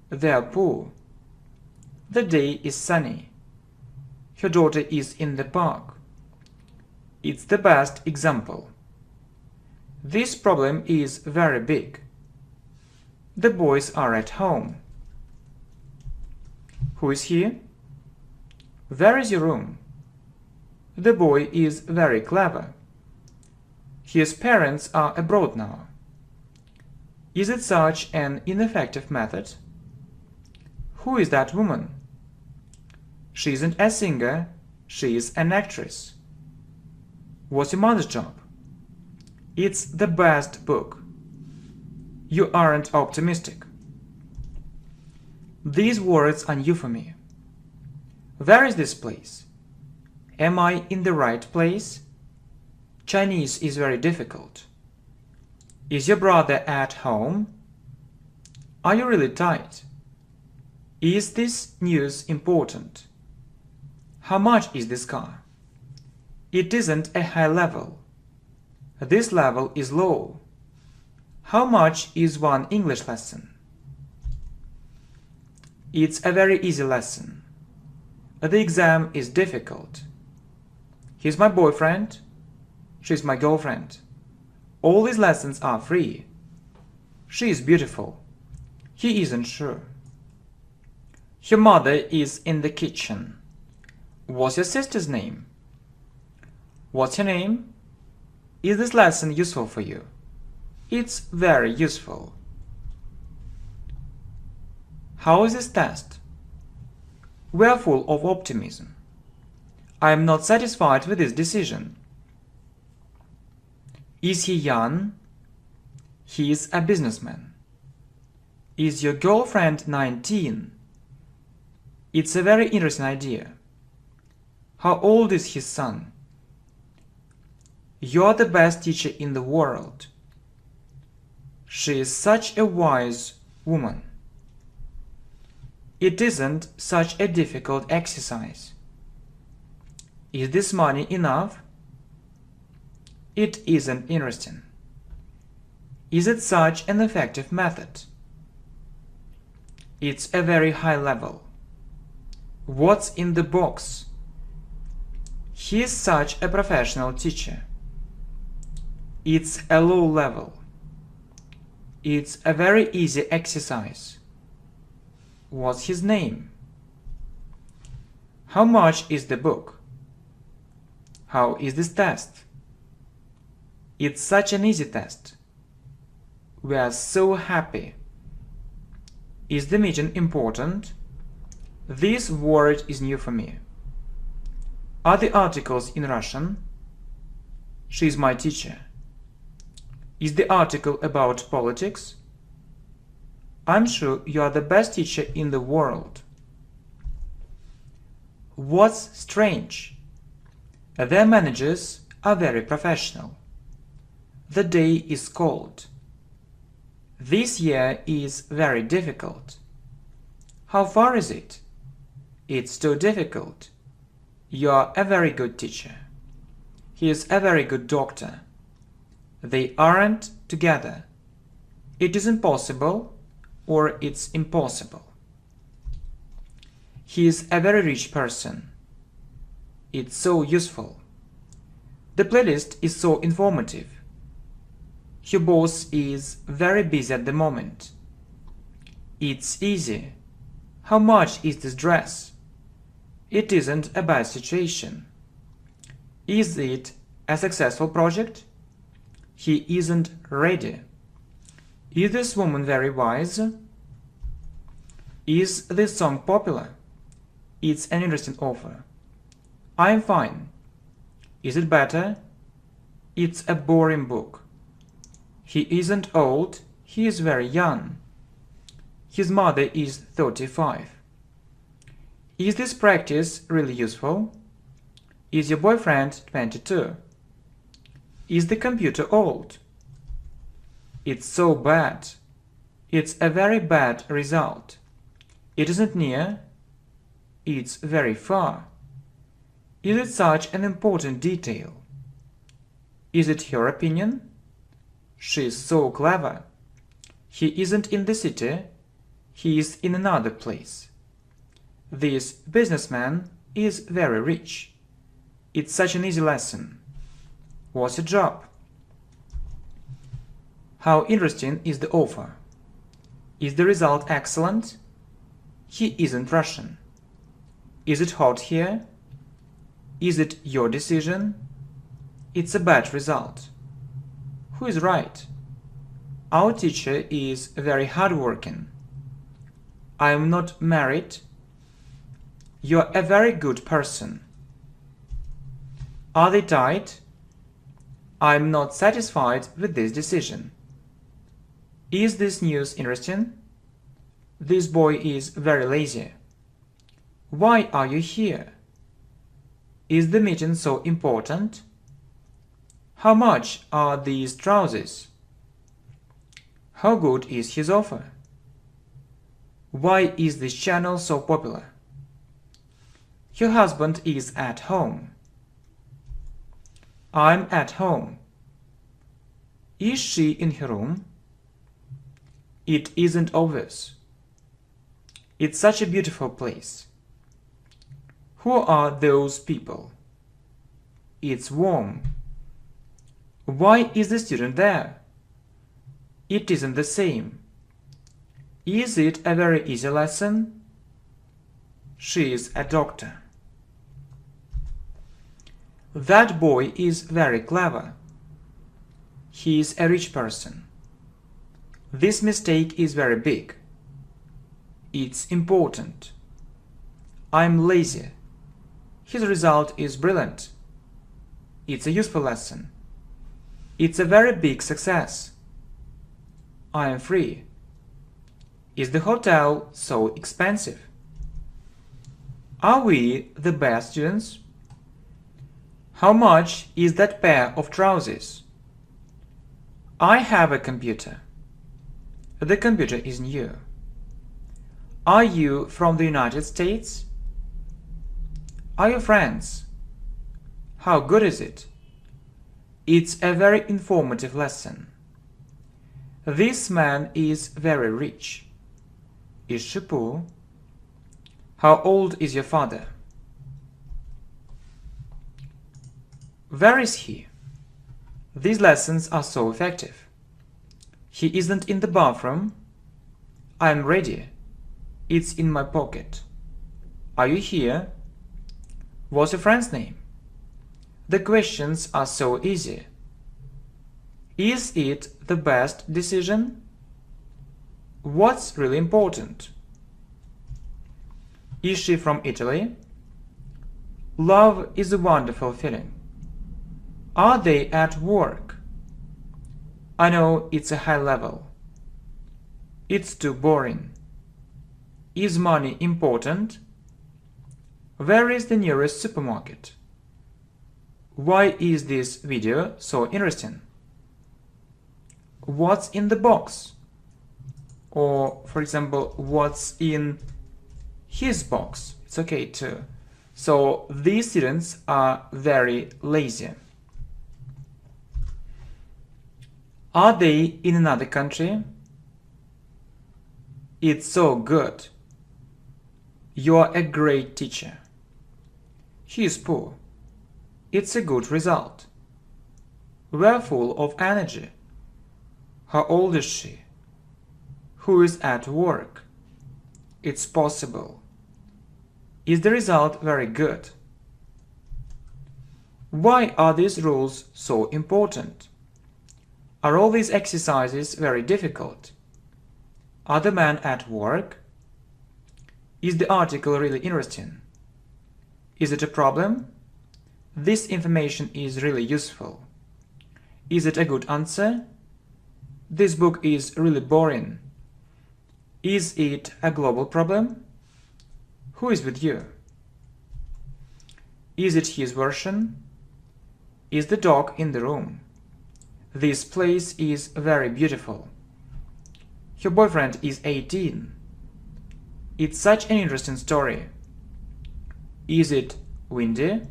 They're poor. The day is sunny. Her daughter is in the park. It's the best example. This problem is very big. The boys are at home. Who is here? Where is your room? The boy is very clever. His parents are abroad now. Is it such an ineffective method? Who is that woman? She isn't a singer, she is an actress. What's your mother's job? It's the best book. You aren't optimistic. These words are new for me. Where is this place? Am I in the right place? Chinese is very difficult. Is your brother at home? Are you really tight? Is this news important? How much is this car? It isn't a high level. This level is low. How much is one English lesson? It's a very easy lesson. The exam is difficult. He's my boyfriend. She's my girlfriend. All these lessons are free. She is beautiful. He isn't sure. Her mother is in the kitchen. What's your sister's name? What's her name? Is this lesson useful for you? It's very useful. How is this test? We are full of optimism. I am not satisfied with this decision. Is he young? He is a businessman. Is your girlfriend 19? It's a very interesting idea. How old is his son? You're the best teacher in the world. She is such a wise woman. It isn't such a difficult exercise. Is this money enough? It isn't interesting. Is it such an effective method? It's a very high level. What's in the box? He is such a professional teacher. It's a low level. It's a very easy exercise. What's his name? How much is the book? How is this test? It's such an easy test. We are so happy. Is the meeting important? This word is new for me. Are the articles in Russian? She's my teacher. Is the article about politics? I'm sure you are the best teacher in the world. What's strange? Their managers are very professional. The day is cold. This year is very difficult. How far is it? It's too difficult. You are a very good teacher. He is a very good doctor. They aren't together. It is impossible, or it's impossible. He is a very rich person. It's so useful. The playlist is so informative. Your boss is very busy at the moment. It's easy. How much is this dress? It isn't a bad situation. Is it a successful project? He isn't ready. Is this woman very wise? Is this song popular? It's an interesting offer. I'm fine. Is it better? It's a boring book. He isn't old, he is very young. His mother is 35. Is this practice really useful? Is your boyfriend 22? Is the computer old? It's so bad. It's a very bad result. It isn't near. It's very far. Is it such an important detail? Is it your opinion? She's so clever. He isn't in the city. He is in another place. This businessman is very rich. It's such an easy lesson. What's your job? How interesting is the offer? Is the result excellent? He isn't Russian. Is it hot here? Is it your decision? It's a bad result. Who is right? Our teacher is very hardworking. I am not married. You're a very good person. Are they tight? I'm not satisfied with this decision. Is this news interesting? This boy is very lazy. Why are you here? Is the meeting so important? How much are these trousers? How good is his offer? Why is this channel so popular? Your husband is at home. I'm at home. Is she in her room? It isn't obvious. It's such a beautiful place. Who are those people? It's warm. Why is the student there? It isn't the same. Is it a very easy lesson? She is a doctor. That boy is very clever. He is a rich person. This mistake is very big. It's important. I'm lazy. His result is brilliant. It's a useful lesson. It's a very big success. I am free. Is the hotel so expensive? Are we the best students? How much is that pair of trousers? I have a computer. The computer is new. Are you from the United States? Are you friends? How good is it? It's a very informative lesson. This man is very rich. Is she poor? How old is your father? Where is he? These lessons are so effective. He isn't in the bathroom. I'm ready. It's in my pocket. Are you here? What's your friend's name? The questions are so easy. Is it the best decision? What's really important? Is she from Italy? Love is a wonderful feeling. Are they at work? I know it's a high level. It's too boring. Is money important? Where is the nearest supermarket? Why is this video so interesting? What's in the box? Or, for example, what's in his box? It's okay too. So these students are very lazy. Are they in another country? It's so good. You're a great teacher. He is poor. It's a good result. We're full of energy. How old is she? Who is at work? It's possible. Is the result very good? Why are these rules so important? Are all these exercises very difficult? Are the men at work? Is the article really interesting? Is it a problem? This information is really useful. Is it a good answer? This book is really boring. Is it a global problem? Who is with you? Is it his version? Is the dog in the room? This place is very beautiful. Your boyfriend is 18. It's such an interesting story. Is it windy?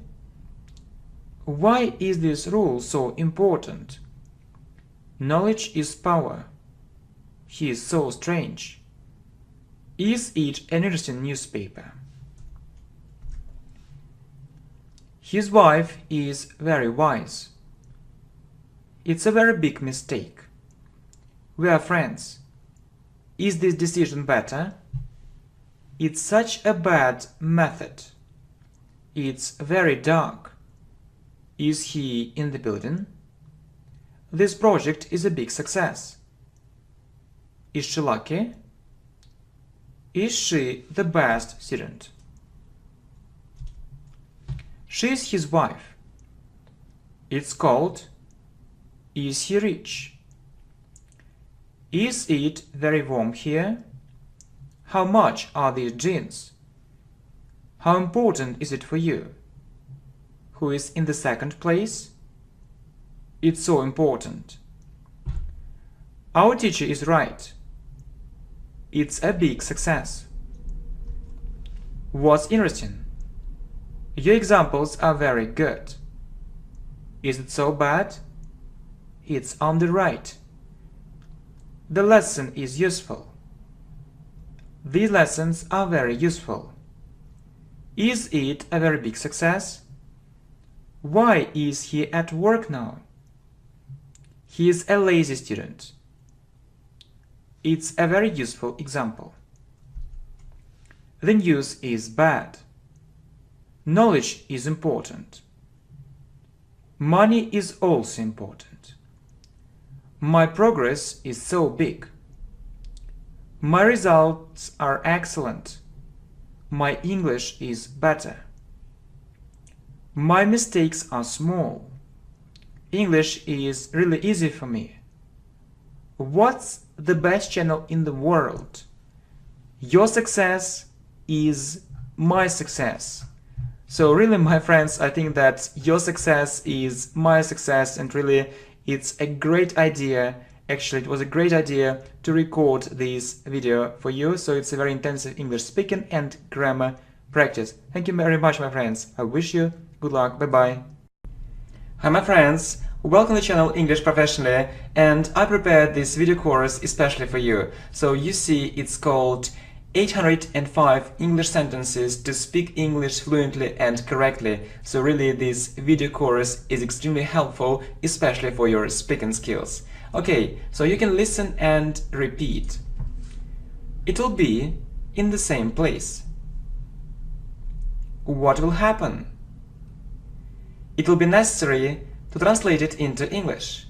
Why is this rule so important? Knowledge is power. He is so strange. Is it an interesting newspaper? His wife is very wise. It's a very big mistake. We are friends. Is this decision better? It's such a bad method. It's very dark. Is he in the building? This project is a big success. Is she lucky? Is she the best student? She is his wife. It's cold. Is he rich? Is it very warm here? How much are these jeans? How important is it for you? Who is in the second place? It's so important. Our teacher is right. It's a big success. What's interesting? Your examples are very good. Is it so bad? It's on the right. The lesson is useful. These lessons are very useful. Is it a very big success? Why is he at work now? He is a lazy student. It's a very useful example. The news is bad. Knowledge is important. Money is also important. My progress is so big. My results are excellent. My English is better. My mistakes are small. English is really easy for me. What's the best channel in the world? Your success is my success. So really, my friends, I think that your success is my success, and really it's a great idea. Actually, it was a great idea to record this video for you. So it's a very intensive English speaking and grammar practice. Thank you very much, my friends. I wish you good luck. Bye-bye. Hi, my friends. Welcome to the channel English Professionally, and I prepared this video course especially for you. So you see, it's called 805 English sentences to speak English fluently and correctly. So really, this video course is extremely helpful, especially for your speaking skills. Okay, so you can listen and repeat. It will be in the same place. What will happen? It will be necessary to translate it into English.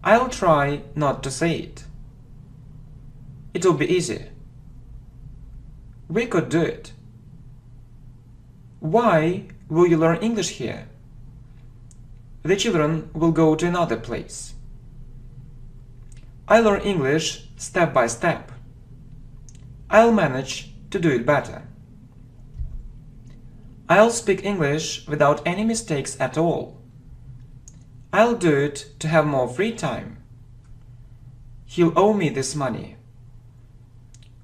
I'll try not to say it. It will be easy. We could do it. Why will you learn English here? The children will go to another place. I learn English step by step. I'll manage to do it better. I'll speak English without any mistakes at all. I'll do it to have more free time. He'll owe me this money.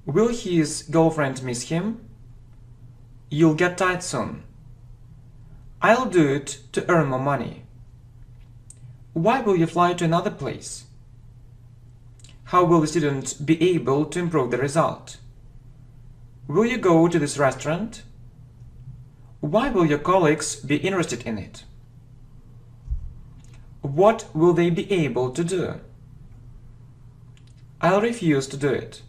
Will his girlfriend miss him? You'll get tired soon. I'll do it to earn more money. Why will you fly to another place? How will the student be able to improve the result? Will you go to this restaurant? Why will your colleagues be interested in it? What will they be able to do? I'll refuse to do it.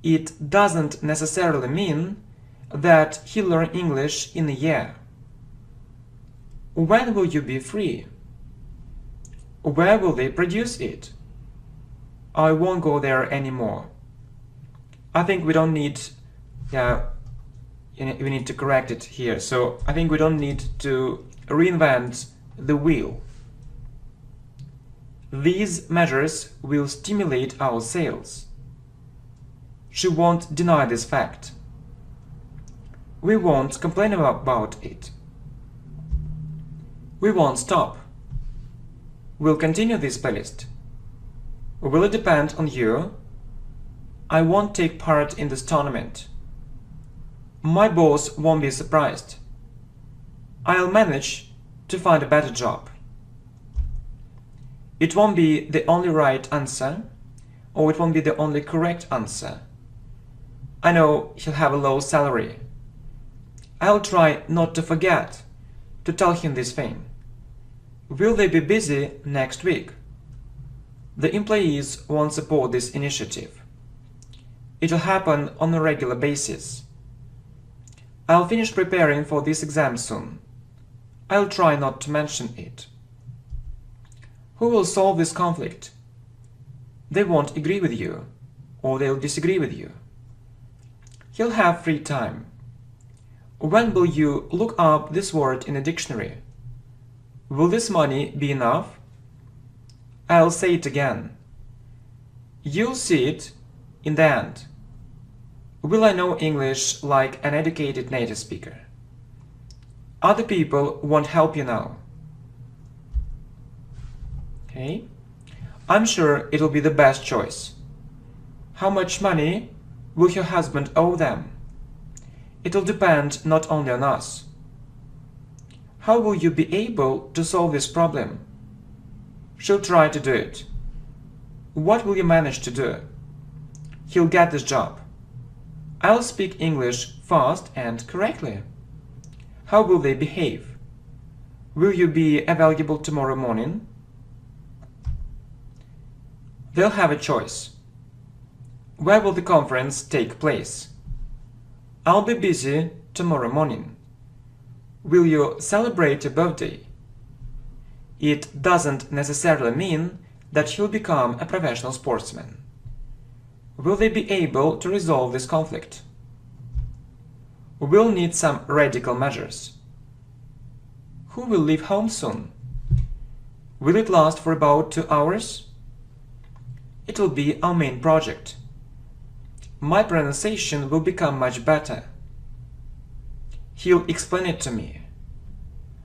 It doesn't necessarily mean that he'll learn English in a year. When will you be free? Where will they produce it? I won't go there anymore. I think we don't need, we need to correct it here. So I think we don't need to reinvent the wheel. These measures will stimulate our sales. She won't deny this fact. We won't complain about it. We won't stop. We'll continue this playlist. Will it depend on you? I won't take part in this tournament. My boss won't be surprised. I'll manage to find a better job. It won't be the only right answer, or it won't be the only correct answer. I know he'll have a low salary. I'll try not to forget to tell him this thing. Will they be busy next week? The employees won't support this initiative. It'll happen on a regular basis. I'll finish preparing for this exam soon. I'll try not to mention it. Who will solve this conflict? They won't agree with you, or they'll disagree with you. He'll have free time. When will you look up this word in a dictionary? Will this money be enough? I'll say it again. You'll see it in the end. Will I know English like an educated native speaker? Other people won't help you now. Okay? I'm sure it'll be the best choice. How much money will your husband owe them? It'll depend not only on us. How will you be able to solve this problem? She'll try to do it. What will you manage to do? He'll get this job. I'll speak English fast and correctly. How will they behave? Will you be available tomorrow morning? They'll have a choice. Where will the conference take place? I'll be busy tomorrow morning. Will you celebrate your birthday? It doesn't necessarily mean that he'll become a professional sportsman. Will they be able to resolve this conflict? We'll need some radical measures. Who will leave home soon? Will it last for about 2 hours? It will be our main project. My pronunciation will become much better. He'll explain it to me.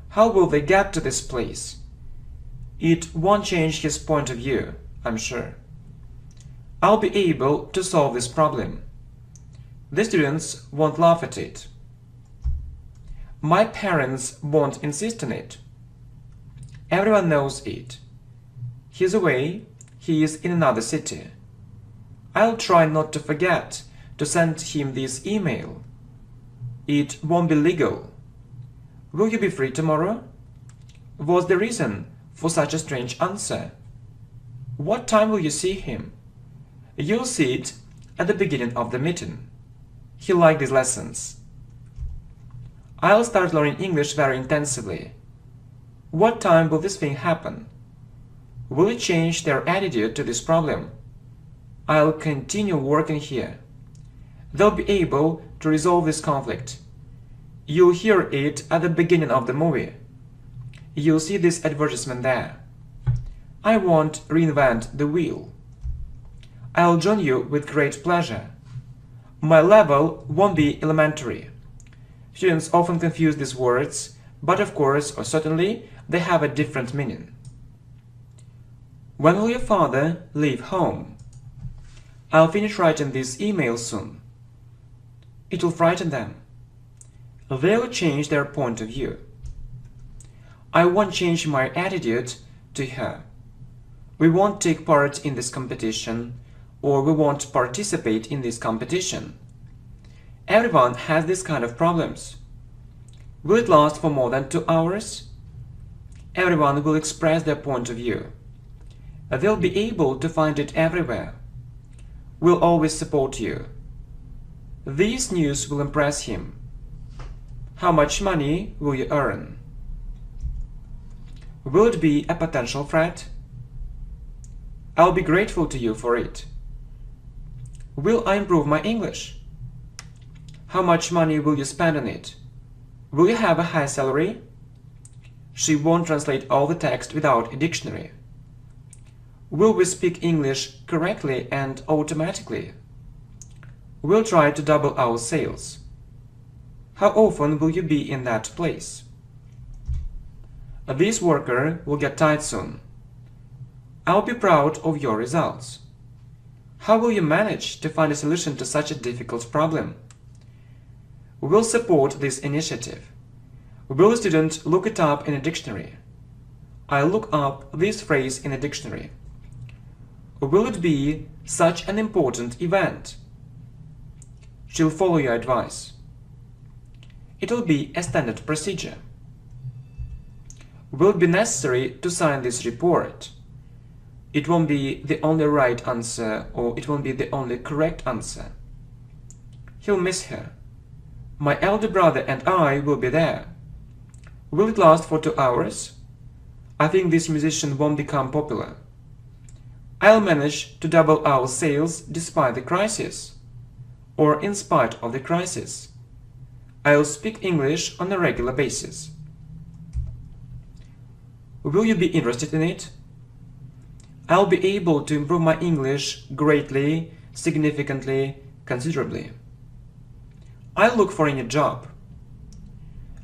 How will they get to this place? It won't change his point of view, I'm sure. I'll be able to solve this problem. The students won't laugh at it. My parents won't insist on it. Everyone knows it. He's away, he is in another city. I'll try not to forget to send him this email. It won't be legal. Will you be free tomorrow? What's the reason for such a strange answer? What time will you see him? You'll see it at the beginning of the meeting. He'll like these lessons. I'll start learning English very intensively. What time will this thing happen? Will it change their attitude to this problem? I'll continue working here. They'll be able to resolve this conflict. You'll hear it at the beginning of the movie. You'll see this advertisement there. I won't reinvent the wheel. I'll join you with great pleasure. My level won't be elementary. Students often confuse these words, but of course, or certainly, they have a different meaning. When will your father leave home? I'll finish writing this email soon. It will frighten them. They'll change their point of view. I won't change my attitude to her. We won't take part in this competition, or we won't participate in this competition. Everyone has this kind of problems. Will it last for more than 2 hours? Everyone will express their point of view. They'll be able to find it everywhere. We'll always support you. This news will impress him. How much money will you earn? Will it be a potential threat? I'll be grateful to you for it. Will I improve my English? How much money will you spend on it? Will you have a high salary? She won't translate all the text without a dictionary. Will we speak English correctly and automatically? We'll try to double our sales. How often will you be in that place? This worker will get tired soon. I'll be proud of your results. How will you manage to find a solution to such a difficult problem? We'll support this initiative. Will the student look it up in a dictionary? I'll look up this phrase in a dictionary. Will it be such an important event? She'll follow your advice. It'll be a standard procedure. Will it be necessary to sign this report? It won't be the only right answer, or it won't be the only correct answer. He'll miss her. My elder brother and I will be there. Will it last for 2 hours? I think this musician won't become popular. I'll manage to double our sales despite the crisis, or in spite of the crisis. I'll speak English on a regular basis. Will you be interested in it? I'll be able to improve my English greatly, significantly, considerably. I'll look for a new job.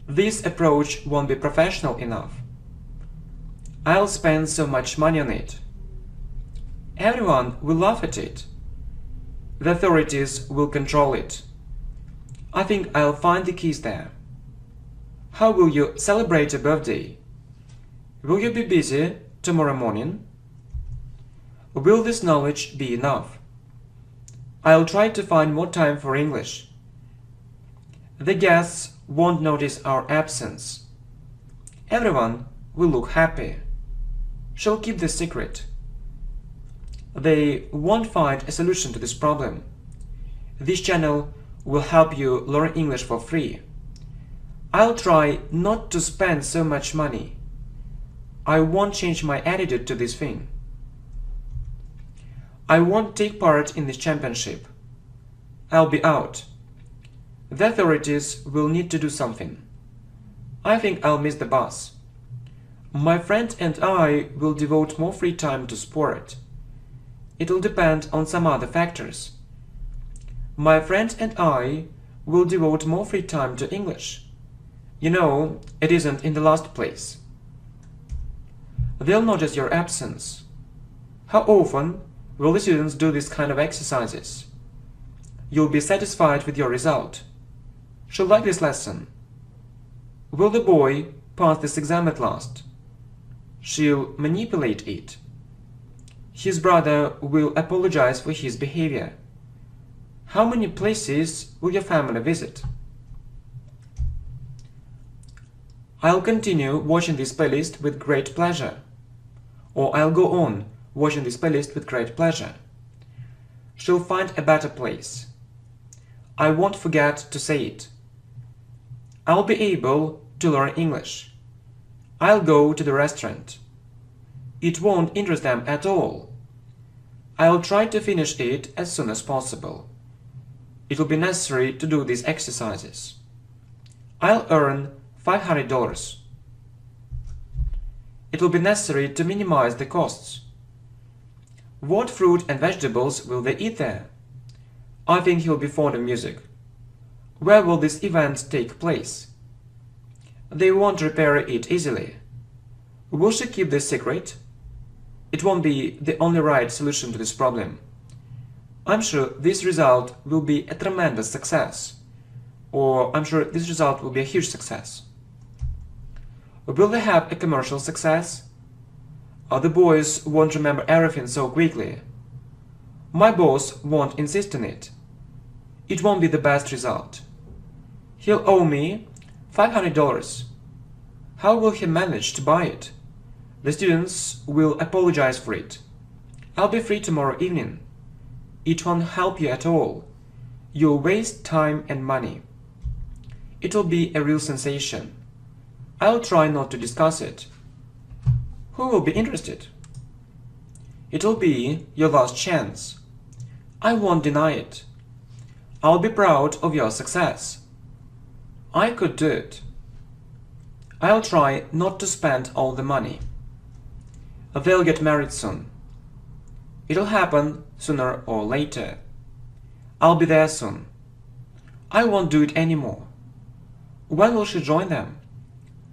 This approach won't be professional enough. I'll spend so much money on it. Everyone will laugh at it. The authorities will control it. I think I'll find the keys there. How will you celebrate a birthday? Will you be busy tomorrow morning? Will this knowledge be enough? I'll try to find more time for English. The guests won't notice our absence. Everyone will look happy. She'll keep the secret. They won't find a solution to this problem. This channel will help you learn English for free. I'll try not to spend so much money. I won't change my attitude to this thing. I won't take part in this championship. I'll be out. The authorities will need to do something. I think I'll miss the bus. My friend and I will devote more free time to sport. It'll depend on some other factors. My friend and I will devote more free time to English. You know, it isn't in the last place. They'll notice your absence. How often will the students do this kind of exercises? You'll be satisfied with your result. She'll like this lesson. Will the boy pass this exam at last? She'll manipulate it. His brother will apologize for his behavior. How many places will your family visit? I'll continue watching this playlist with great pleasure. Or I'll go on watching this playlist with great pleasure. She'll find a better place. I won't forget to say it. I'll be able to learn English. I'll go to the restaurant. It won't interest them at all. I'll try to finish it as soon as possible. It will be necessary to do these exercises. I'll earn $500. It will be necessary to minimize the costs. What fruit and vegetables will they eat there? I think he'll be fond of music. Where will this event take place? They won't repair it easily. Will she keep this secret? It won't be the only right solution to this problem. I'm sure this result will be a tremendous success. Or I'm sure this result will be a huge success. Will they have a commercial success? The boys won't remember everything so quickly. My boss won't insist on it. It won't be the best result. He'll owe me $500. How will he manage to buy it? The students will apologize for it. I'll be free tomorrow evening. It won't help you at all. You'll waste time and money. It'll be a real sensation. I'll try not to discuss it. Who will be interested? It'll be your last chance. I won't deny it. I'll be proud of your success. I could do it. I'll try not to spend all the money. They'll get married soon. It'll happen sooner or later. I'll be there soon. I won't do it anymore. When will she join them?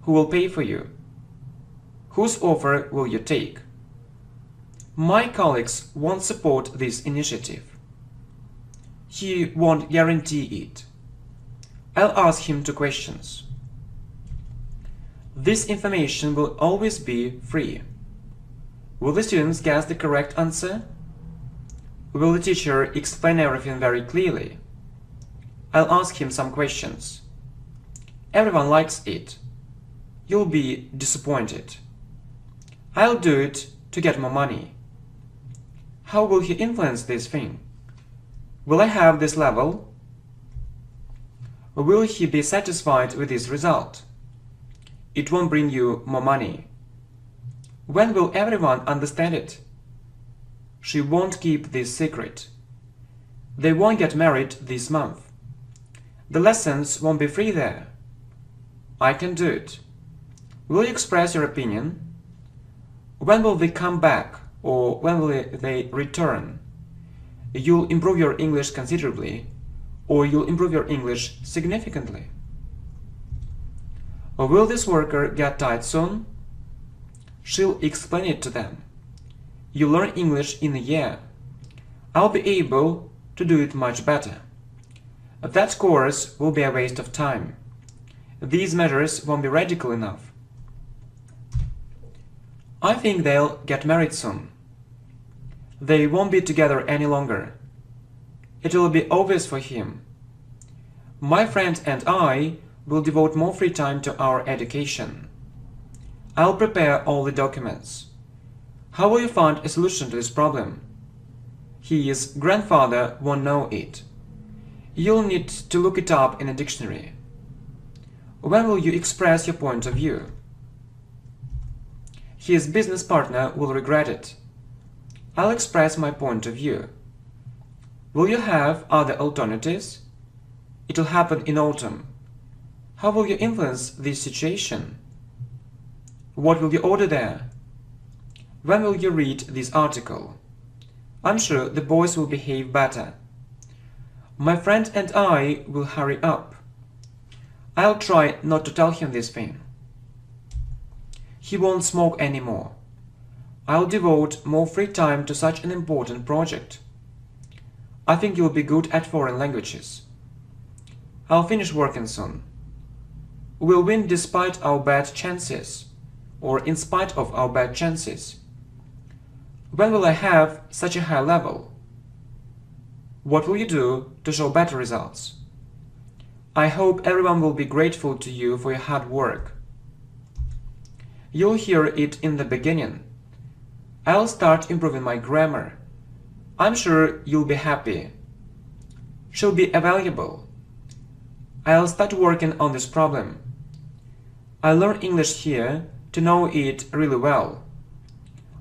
Who will pay for you? Whose offer will you take? My colleagues won't support this initiative. He won't guarantee it. I'll ask him 2 questions. This information will always be free. Will the students guess the correct answer? Will the teacher explain everything very clearly? I'll ask him some questions. Everyone likes it. You'll be disappointed. I'll do it to get more money. How will he influence this thing? Will I have this level? Will he be satisfied with this result? It won't bring you more money. When will everyone understand it? She won't keep this secret. They won't get married this month. The lessons won't be free there. I can do it. Will you express your opinion? When will they come back, or when will they return? You'll improve your English considerably, or you'll improve your English significantly. Or will this worker get tired soon? She'll explain it to them. You learn English in a year. I'll be able to do it much better. That course will be a waste of time. These measures won't be radical enough. I think they'll get married soon. They won't be together any longer. It will be obvious for him. My friend and I will devote more free time to our education. I'll prepare all the documents. How will you find a solution to this problem? His grandfather won't know it. You'll need to look it up in a dictionary. When will you express your point of view? His business partner will regret it. I'll express my point of view. Will you have other alternatives? It'll happen in autumn. How will you influence this situation? What will you order there? When will you read this article? I'm sure the boys will behave better. My friend and I will hurry up. I'll try not to tell him this thing. He won't smoke anymore. I'll devote more free time to such an important project. I think you'll be good at foreign languages. I'll finish working soon. We'll win despite our bad chances, or in spite of our bad chances. When will I have such a high level? What will you do to show better results? I hope everyone will be grateful to you for your hard work. You'll hear it in the beginning. I'll start improving my grammar. I'm sure you'll be happy. She'll be available. I'll start working on this problem. I learn English here to know it really well.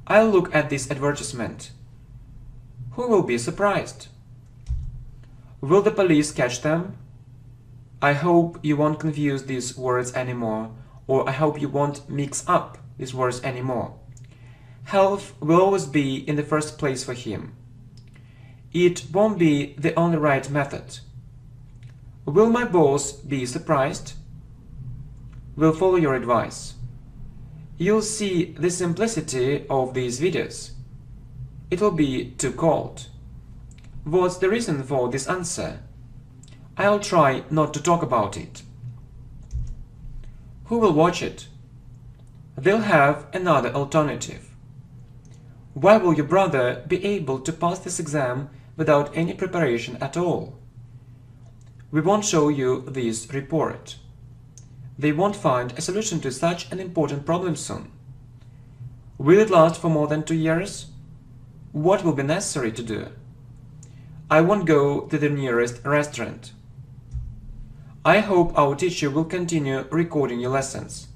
I'll look at this advertisement. Who will be surprised? Will the police catch them? I hope you won't confuse these words anymore, or I hope you won't mix up these words anymore. Health will always be in the first place for him. It won't be the only right method. Will my boss be surprised? We'll follow your advice. You'll see the simplicity of these videos. It will be too cold. What's the reason for this answer? I'll try not to talk about it. Who will watch it? They'll have another alternative. Why will your brother be able to pass this exam without any preparation at all? We won't show you this report. They won't find a solution to such an important problem soon. Will it last for more than 2 years? What will be necessary to do? I won't go to the nearest restaurant. I hope our teacher will continue recording your lessons.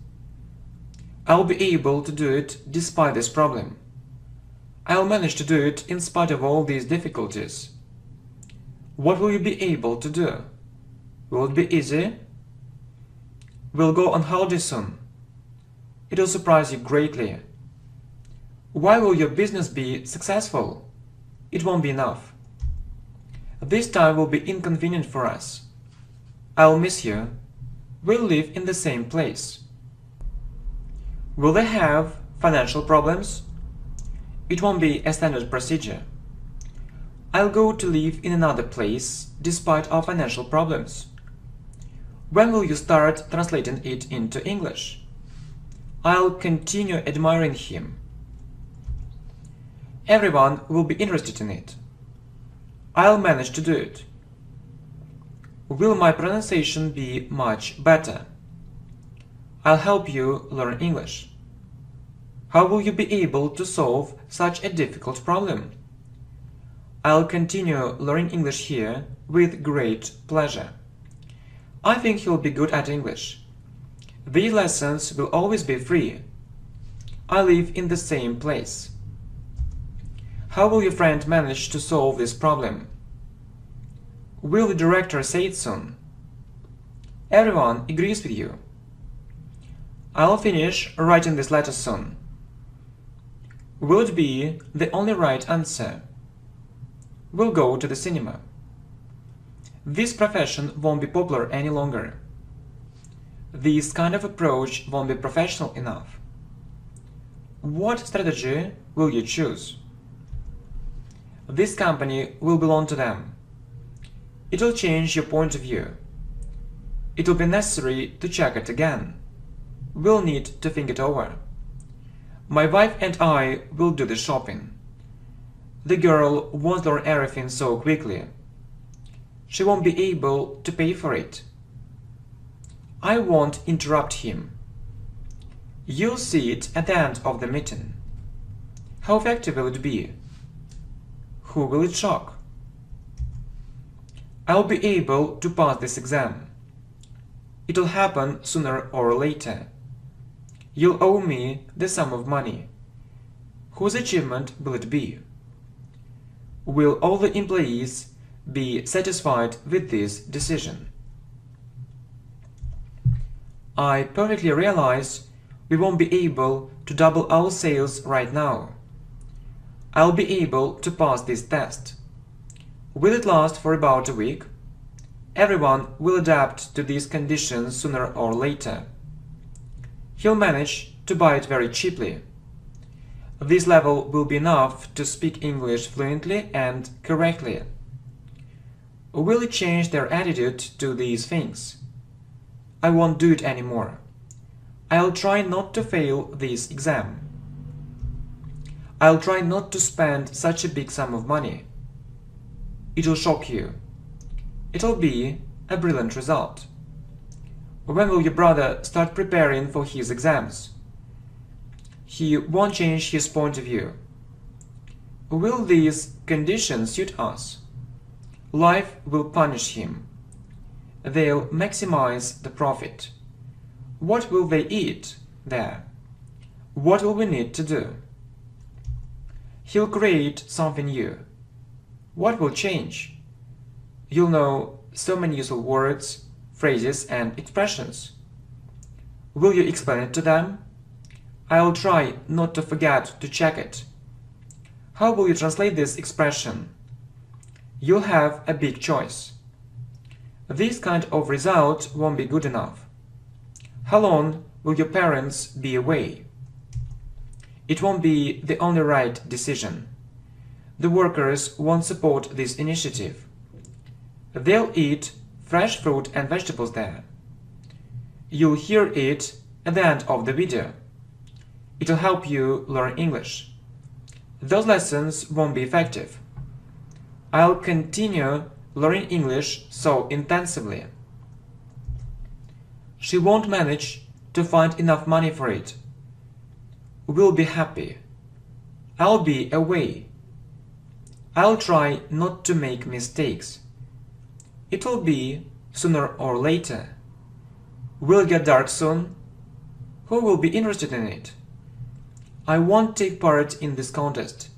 I'll be able to do it despite this problem. I'll manage to do it in spite of all these difficulties. What will you be able to do? Will it be easy? We'll go on holiday soon. It'll surprise you greatly. Why will your business be successful? It won't be enough. This time will be inconvenient for us. I'll miss you. We'll live in the same place. Will they have financial problems? It won't be a standard procedure. I'll go to live in another place despite our financial problems. When will you start translating it into English? I'll continue admiring him. Everyone will be interested in it. I'll manage to do it. Will my pronunciation be much better? I'll help you learn English. How will you be able to solve such a difficult problem? I'll continue learning English here with great pleasure. I think he'll be good at English. These lessons will always be free. I live in the same place. How will your friend manage to solve this problem? Will the director say it soon? Everyone agrees with you. I'll finish writing this letter soon. Will it be the only right answer? We'll go to the cinema. This profession won't be popular any longer. This kind of approach won't be professional enough. What strategy will you choose? This company will belong to them. It will change your point of view. It will be necessary to check it again. We'll need to think it over. My wife and I will do the shopping. The girl won't learn everything so quickly. She won't be able to pay for it. I won't interrupt him. You'll see it at the end of the meeting. How effective will it be? Who will it shock? I'll be able to pass this exam. It'll happen sooner or later. You'll owe me the sum of money. Whose achievement will it be? Will all the employees be satisfied with this decision? I perfectly realize we won't be able to double our sales right now. I'll be able to pass this test. Will it last for about a week? Everyone will adapt to these conditions sooner or later. He'll manage to buy it very cheaply. This level will be enough to speak English fluently and correctly. Will it change their attitude to these things? I won't do it anymore. I'll try not to fail this exam. I'll try not to spend such a big sum of money. It'll shock you. It'll be a brilliant result. When will your brother start preparing for his exams? He won't change his point of view. Will these conditions suit us? Life will punish him. They'll maximize the profit. What will they eat there? What will we need to do? He'll create something new. What will change? You'll know so many useful words, phrases, and expressions. Will you explain it to them? I'll try not to forget to check it. How will you translate this expression? You'll have a big choice. This kind of result won't be good enough. How long will your parents be away? It won't be the only right decision. The workers won't support this initiative. They'll eat fresh fruit and vegetables there. You'll hear it at the end of the video. It'll help you learn English. Those lessons won't be effective. I'll continue learning English so intensively. She won't manage to find enough money for it. We'll be happy. I'll be away. I'll try not to make mistakes. It'll be sooner or later. Will get dark soon. Who will be interested in it? I won't take part in this contest.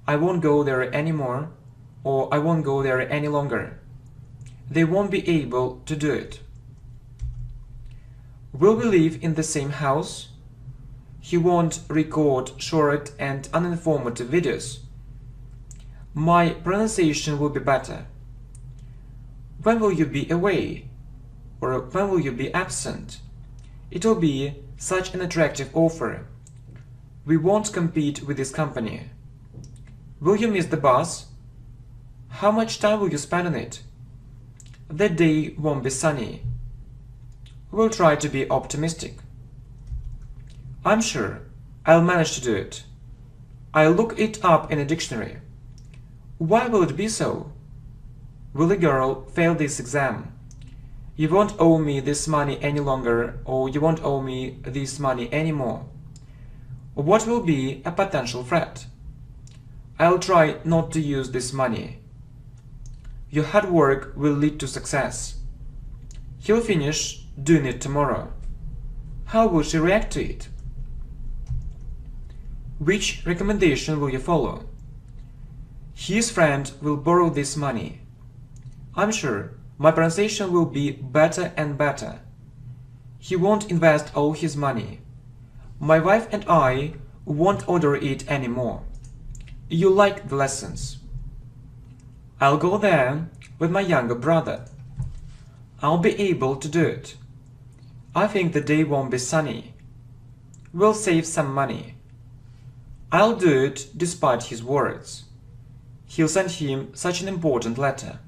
I won't go there anymore, or I won't go there any longer. They won't be able to do it. Will we live in the same house? He won't record short and uninformative videos. My pronunciation will be better. When will you be away? Or when will you be absent? It will be such an attractive offer. We won't compete with this company. Will you miss the bus? How much time will you spend on it? That day won't be sunny. We'll try to be optimistic. I'm sure I'll manage to do it. I'll look it up in a dictionary. Why will it be so? Will a girl fail this exam? You won't owe me this money any longer, or you won't owe me this money anymore. What will be a potential threat? I'll try not to use this money. Your hard work will lead to success. He'll finish doing it tomorrow. How will she react to it? Which recommendation will you follow? His friend will borrow this money. I'm sure my pronunciation will be better and better. He won't invest all his money. My wife and I won't order it anymore. You like the lessons. I'll go there with my younger brother. I'll be able to do it. I think the day won't be sunny. We'll save some money. I'll do it despite his words. He'll send him such an important letter.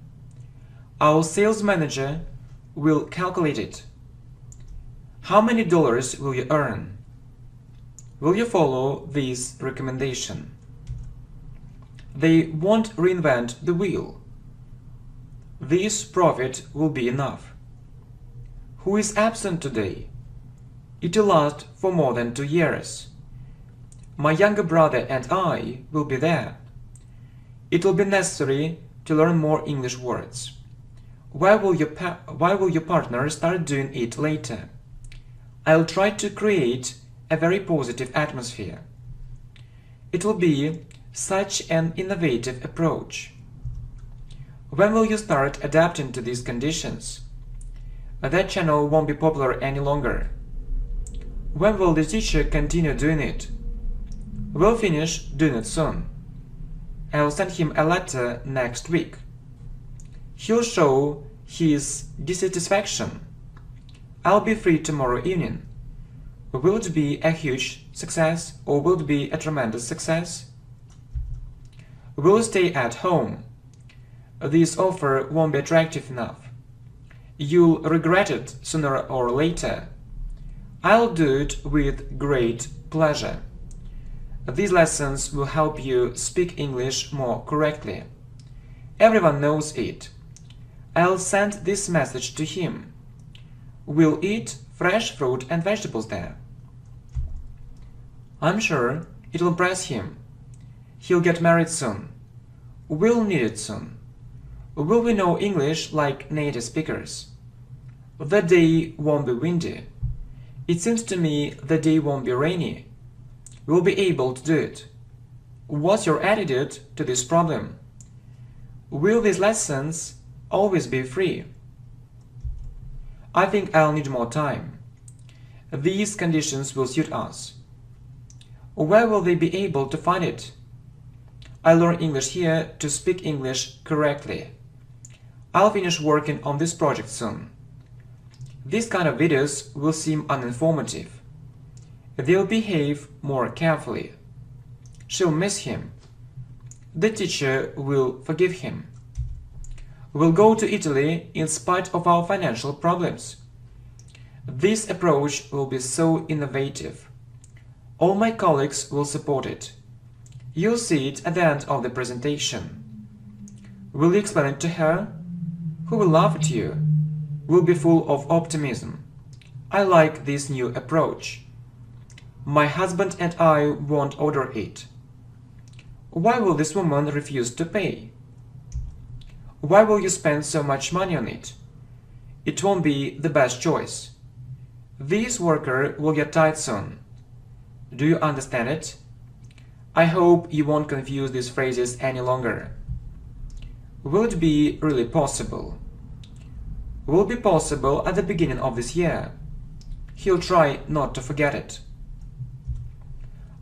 Our sales manager will calculate it. How many dollars will you earn? Will you follow this recommendation? They won't reinvent the wheel. This profit will be enough. Who is absent today? It will last for more than 2 years. My younger brother and I will be there. It will be necessary to learn more English words. Why will your partner start doing it later? I'll try to create a very positive atmosphere. It will be such an innovative approach. When will you start adapting to these conditions? That channel won't be popular any longer. When will the teacher continue doing it? We'll finish doing it soon. I'll send him a letter next week. He'll show his dissatisfaction. I'll be free tomorrow evening. Will it be a huge success or will it be a tremendous success? Will you stay at home? This offer won't be attractive enough. You'll regret it sooner or later. I'll do it with great pleasure. These lessons will help you speak English more correctly. Everyone knows it. I'll send this message to him. We'll eat fresh fruit and vegetables there. I'm sure it'll impress him. He'll get married soon. We'll need it soon. Will we know English like native speakers? The day won't be windy. It seems to me the day won't be rainy. We'll be able to do it. What's your attitude to this problem? Will these lessons always be free? I think I'll need more time. These conditions will suit us. Where will they be able to find it? I learn English here to speak English correctly. I'll finish working on this project soon. These kind of videos will seem uninformative. They'll behave more carefully. She'll miss him. The teacher will forgive him. We'll go to Italy in spite of our financial problems. This approach will be so innovative. All my colleagues will support it. You'll see it at the end of the presentation. Will you explain it to her? Who will laugh at you? Will be full of optimism. I like this new approach. My husband and I won't order it. Why will this woman refuse to pay? Why will you spend so much money on it? It won't be the best choice. This worker will get tired soon. Do you understand it? I hope you won't confuse these phrases any longer. Will it be really possible? Will be possible at the beginning of this year. He'll try not to forget it.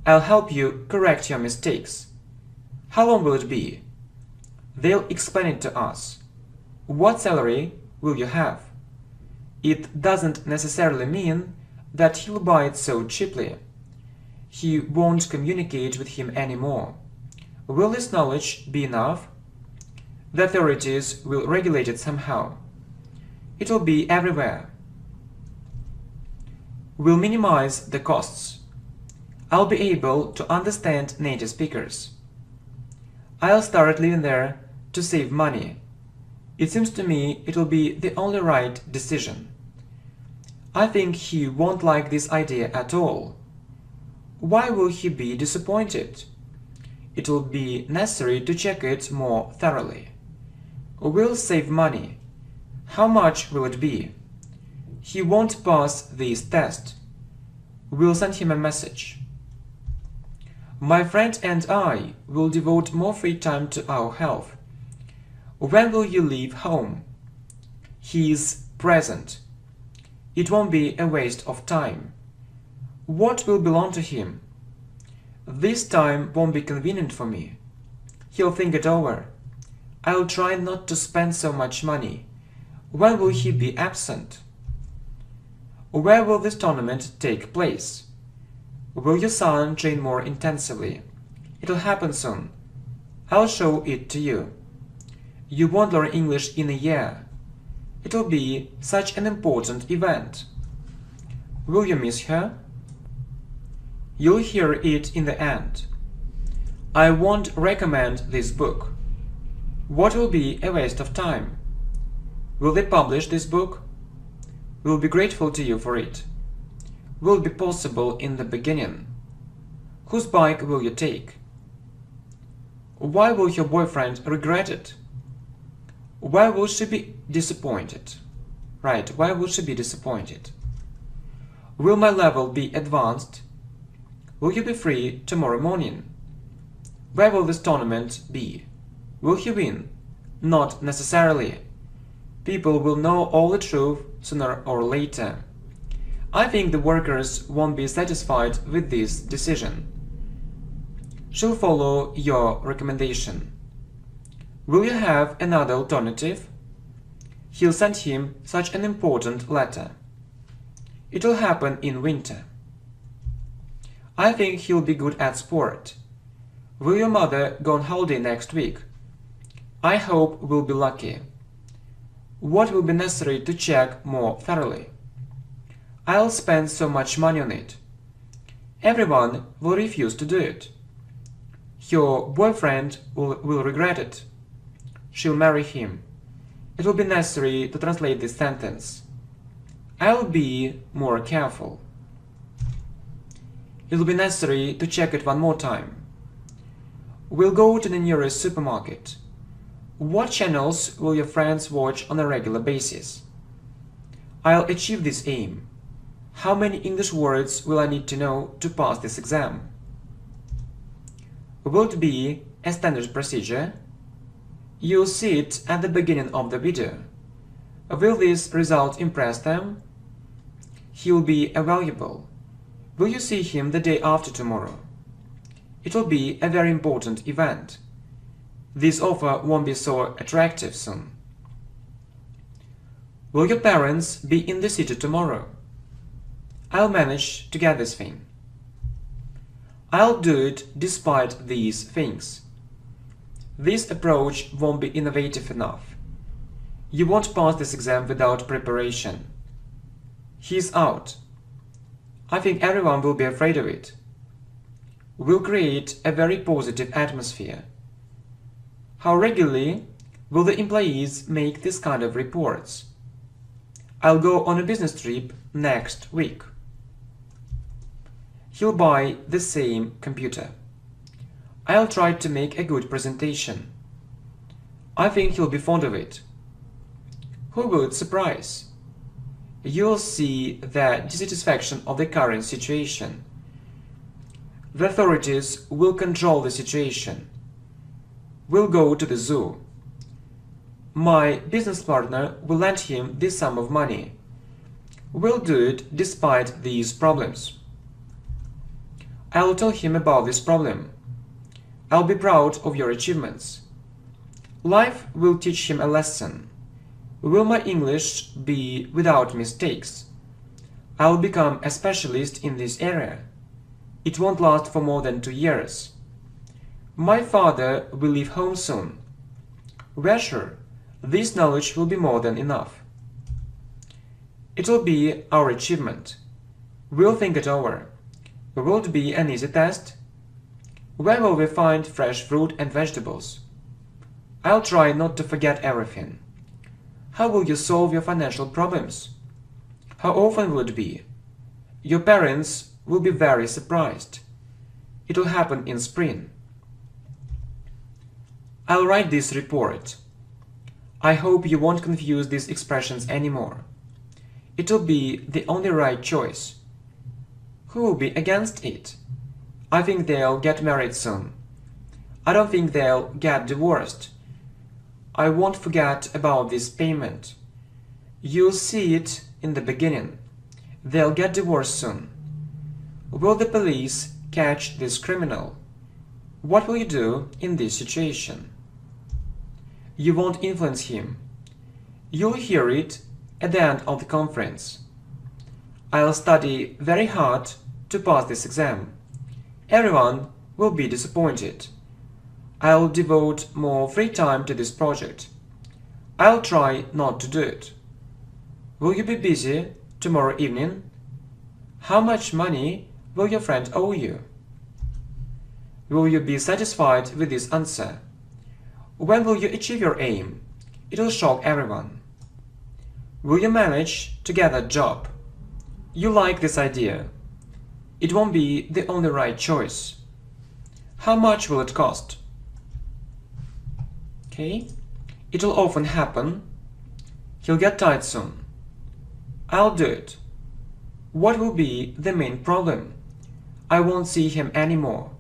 I'll help you correct your mistakes. How long will it be? They'll explain it to us. What salary will you have? It doesn't necessarily mean that he'll buy it so cheaply. He won't communicate with him anymore. Will this knowledge be enough? The authorities will regulate it somehow. It will be everywhere. We'll minimize the costs. I'll be able to understand native speakers. I'll start living there to save money. It seems to me it will be the only right decision. I think he won't like this idea at all. Why will he be disappointed? It will be necessary to check it more thoroughly. We'll save money. How much will it be? He won't pass this test. We'll send him a message. My friend and I will devote more free time to our health. When will you leave home? He's present. It won't be a waste of time. What will belong to him? This time won't be convenient for me. He'll think it over. I'll try not to spend so much money. When will he be absent? Where will this tournament take place? Will your son train more intensively? It'll happen soon. I'll show it to you. You won't learn English in a year. It'll be such an important event. Will you miss her? You'll hear it in the end. I won't recommend this book. What will be a waste of time? Will they publish this book? We'll be grateful to you for it. Will be possible in the beginning. Whose bike will you take? Why will your boyfriend regret it? Why will she be disappointed? Right, why will she be disappointed? Will my level be advanced? Will you be free tomorrow morning? Where will this tournament be? Will he win? Not necessarily. People will know all the truth sooner or later. I think the workers won't be satisfied with this decision. She'll follow your recommendation. Will you have another alternative? He'll send him such an important letter. It'll happen in winter. I think he'll be good at sport. Will your mother go on holiday next week? I hope we'll be lucky. What will be necessary to check more thoroughly? I'll spend so much money on it. Everyone will refuse to do it. Your boyfriend will regret it. She'll marry him. It will be necessary to translate this sentence. I'll be more careful. It will be necessary to check it one more time. We'll go to the nearest supermarket. What channels will your friends watch on a regular basis? I'll achieve this aim. How many English words will I need to know to pass this exam? Will it be a standard procedure? You'll see it at the beginning of the video. Will this result impress them? He'll be valuable. Will you see him the day after tomorrow? It will be a very important event. This offer won't be so attractive soon. Will your parents be in the city tomorrow? I'll manage to get this thing. I'll do it despite these things. This approach won't be innovative enough. You won't pass this exam without preparation. He's out. I think everyone will be afraid of it. We'll create a very positive atmosphere. How regularly will the employees make this kind of reports? I'll go on a business trip next week. He'll buy the same computer. I'll try to make a good presentation. I think he'll be fond of it. Who will it surprise? You'll see the dissatisfaction of the current situation. The authorities will control the situation. We'll go to the zoo. My business partner will lend him this sum of money. We'll do it despite these problems. I'll tell him about this problem. I'll be proud of your achievements. Life will teach him a lesson. Will my English be without mistakes? I'll become a specialist in this area. It won't last for more than 2 years. My father will leave home soon. We're sure this knowledge will be more than enough. It'll be our achievement. We'll think it over. Will it be an easy test? Where will we find fresh fruit and vegetables? I'll try not to forget everything. How will you solve your financial problems? How often will it be? Your parents will be very surprised. It will happen in spring. I'll write this report. I hope you won't confuse these expressions anymore. It'll be the only right choice. Who will be against it? I think they'll get married soon. I don't think they'll get divorced. I won't forget about this payment. You'll see it in the beginning. They'll get divorced soon. Will the police catch this criminal? What will you do in this situation? You won't influence him. You'll hear it at the end of the conference. I'll study very hard to pass this exam. Everyone will be disappointed. I'll devote more free time to this project. I'll try not to do it. Will you be busy tomorrow evening? How much money will your friend owe you? Will you be satisfied with this answer? When will you achieve your aim? It will shock everyone. Will you manage to get a job? You like this idea. It won't be the only right choice. How much will it cost? Okay. It'll often happen. He'll get tired soon. I'll do it. What will be the main problem? I won't see him anymore.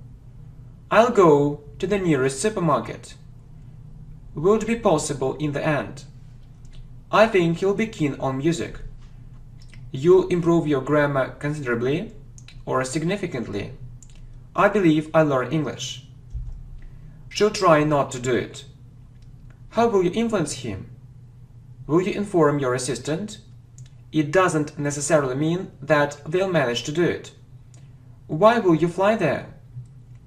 I'll go to the nearest supermarket. Will it be possible in the end? I think he'll be keen on music. You'll improve your grammar considerably or significantly. I believe I'll learn English. She'll try not to do it. How will you influence him? Will you inform your assistant? It doesn't necessarily mean that they'll manage to do it. Why will you fly there?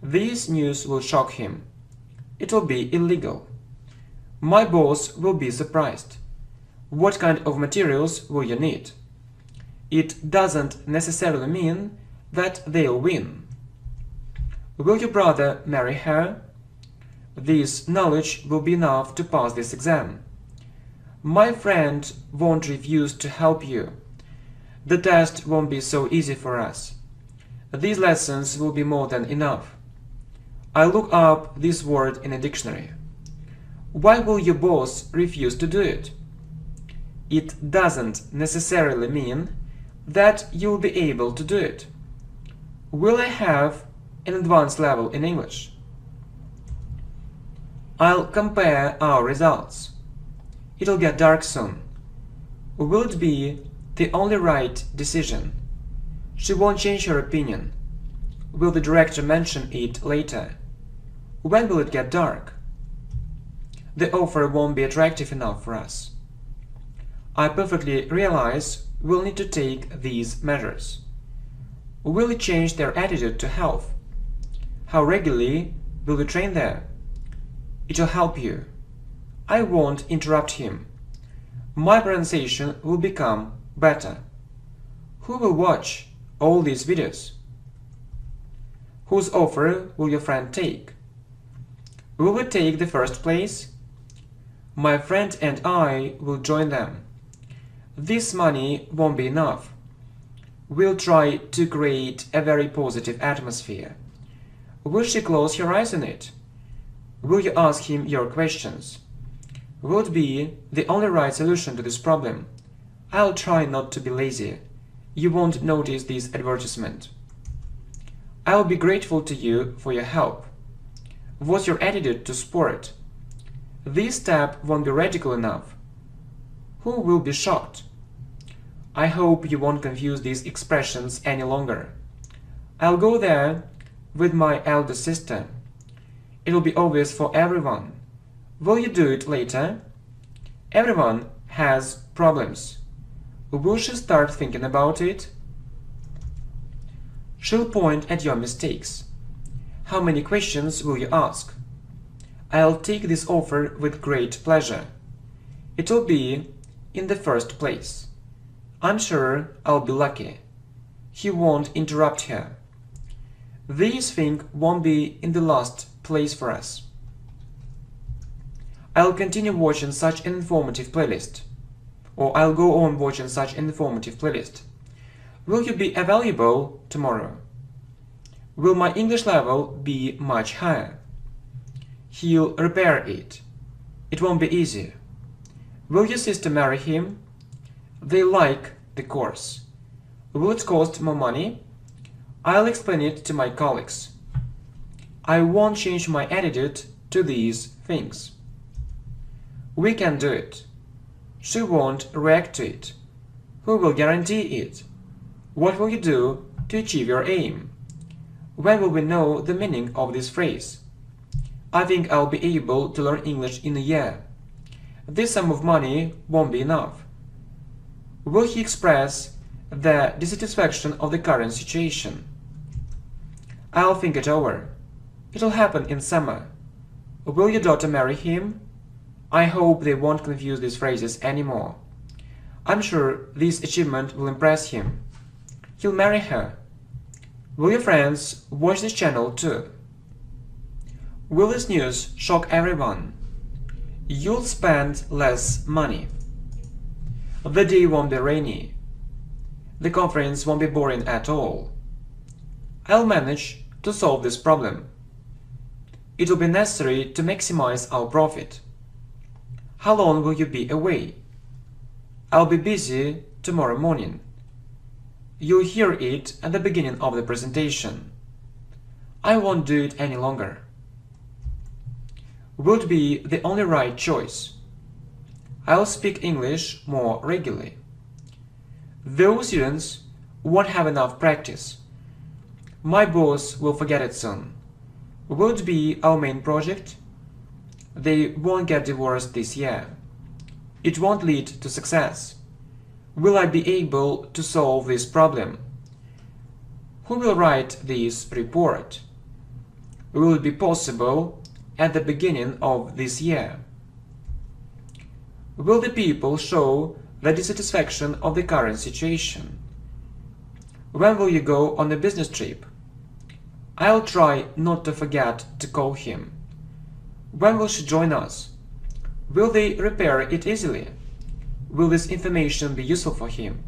This news will shock him. It will be illegal. My boss will be surprised. What kind of materials will you need? It doesn't necessarily mean that they'll win. Will your brother marry her? This knowledge will be enough to pass this exam. My friend won't refuse to help you. The test won't be so easy for us. These lessons will be more than enough. I look up this word in a dictionary. Why will your boss refuse to do it? It doesn't necessarily mean that you'll be able to do it. Will I have an advanced level in English? I'll compare our results. It'll get dark soon. Will it be the only right decision? She won't change her opinion. Will the director mention it later? When will it get dark? The offer won't be attractive enough for us. I perfectly realize we'll need to take these measures. Will it change their attitude to health? How regularly will you train there? It'll help you. I won't interrupt him. My pronunciation will become better. Who will watch all these videos? Whose offer will your friend take? Will we take the first place? My friend and I will join them. This money won't be enough. We'll try to create a very positive atmosphere. Will she close her eyes on it? Will you ask him your questions? Will it be the only right solution to this problem? I'll try not to be lazy. You won't notice this advertisement. I'll be grateful to you for your help. What's your attitude to sport? This step won't be radical enough. Who will be shocked? I hope you won't confuse these expressions any longer. I'll go there with my elder sister. It'll be obvious for everyone. Will you do it later? Everyone has problems. Will she start thinking about it? She'll point at your mistakes. How many questions will you ask? I'll take this offer with great pleasure. It'll be in the first place. I'm sure I'll be lucky. He won't interrupt her. This thing won't be in the last place for us. I'll continue watching such an informative playlist. Or I'll go on watching such an informative playlist. Will you be available tomorrow? Will my English level be much higher? He'll repair it. It won't be easy. Will your sister marry him? They like the course. Will it cost more money? I'll explain it to my colleagues. I won't change my attitude to these things. We can do it. She won't react to it. Who will guarantee it? What will you do to achieve your aim? When will we know the meaning of this phrase? I think I'll be able to learn English in a year. This sum of money won't be enough. Will he express the dissatisfaction of the current situation? I'll think it over. It'll happen in summer. Will your daughter marry him? I hope they won't confuse these phrases anymore. I'm sure this achievement will impress him. He'll marry her. Will your friends watch this channel too? Will this news shock everyone? You'll spend less money. The day won't be rainy. The conference won't be boring at all. I'll manage to solve this problem. It will be necessary to maximize our profit. How long will you be away? I'll be busy tomorrow morning. You'll hear it at the beginning of the presentation. I won't do it any longer. Will it be the only right choice? I'll speak English more regularly. Those students won't have enough practice. My boss will forget it soon. Will it be our main project? They won't get divorced this year. It won't lead to success. Will I be able to solve this problem? Who will write this report? Will it be possible at the beginning of this year? Will the people show the dissatisfaction of the current situation? When will you go on a business trip? I'll try not to forget to call him. When will she join us? Will they repair it easily? Will this information be useful for him?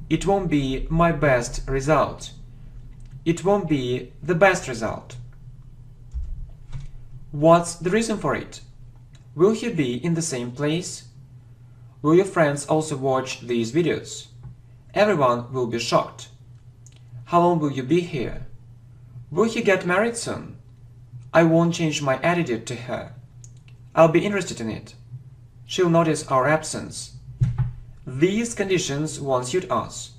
It won't be my best result. It won't be the best result. What's the reason for it? Will he be in the same place? Will your friends also watch these videos? Everyone will be shocked. How long will you be here? Will he get married soon? I won't change my attitude to her. I'll be interested in it. She'll notice our absence. These conditions won't suit us.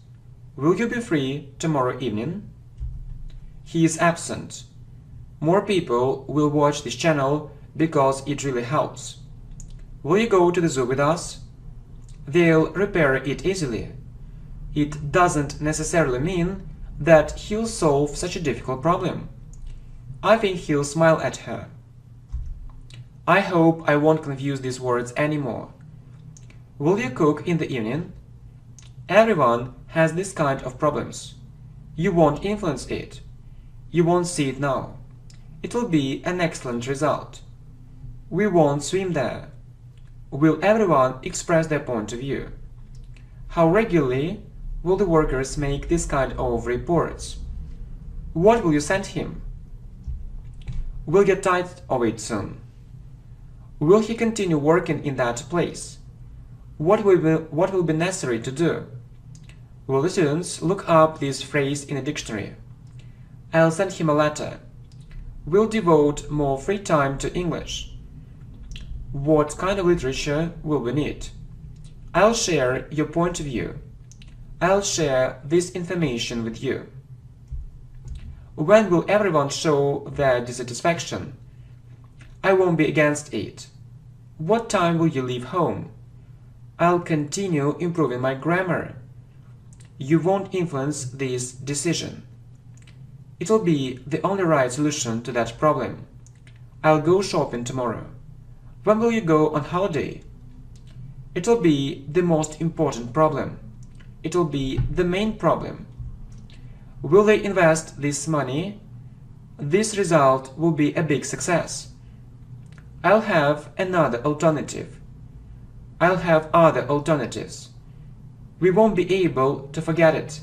Will you be free tomorrow evening? He is absent. More people will watch this channel because it really helps. Will you go to the zoo with us? They'll repair it easily. It doesn't necessarily mean that he'll solve such a difficult problem. I think he'll smile at her. I hope I won't confuse these words anymore. Will you cook in the evening? Everyone has this kind of problems. You won't influence it. You won't see it now. It will be an excellent result. We won't swim there. Will everyone express their point of view? How regularly will the workers make this kind of reports? What will you send him? We'll get tired of it soon. Will he continue working in that place? What will be necessary to do? Will the students look up this phrase in a dictionary? I'll send him a letter. We'll devote more free time to English. What kind of literature will we need? I'll share your point of view. I'll share this information with you. When will everyone show their dissatisfaction? I won't be against it. What time will you leave home? I'll continue improving my grammar. You won't influence this decision. It'll be the only right solution to that problem. I'll go shopping tomorrow. When will you go on holiday? It'll be the most important problem. It'll be the main problem. Will they invest this money? This result will be a big success. I'll have another alternative. I'll have other alternatives. We won't be able to forget it.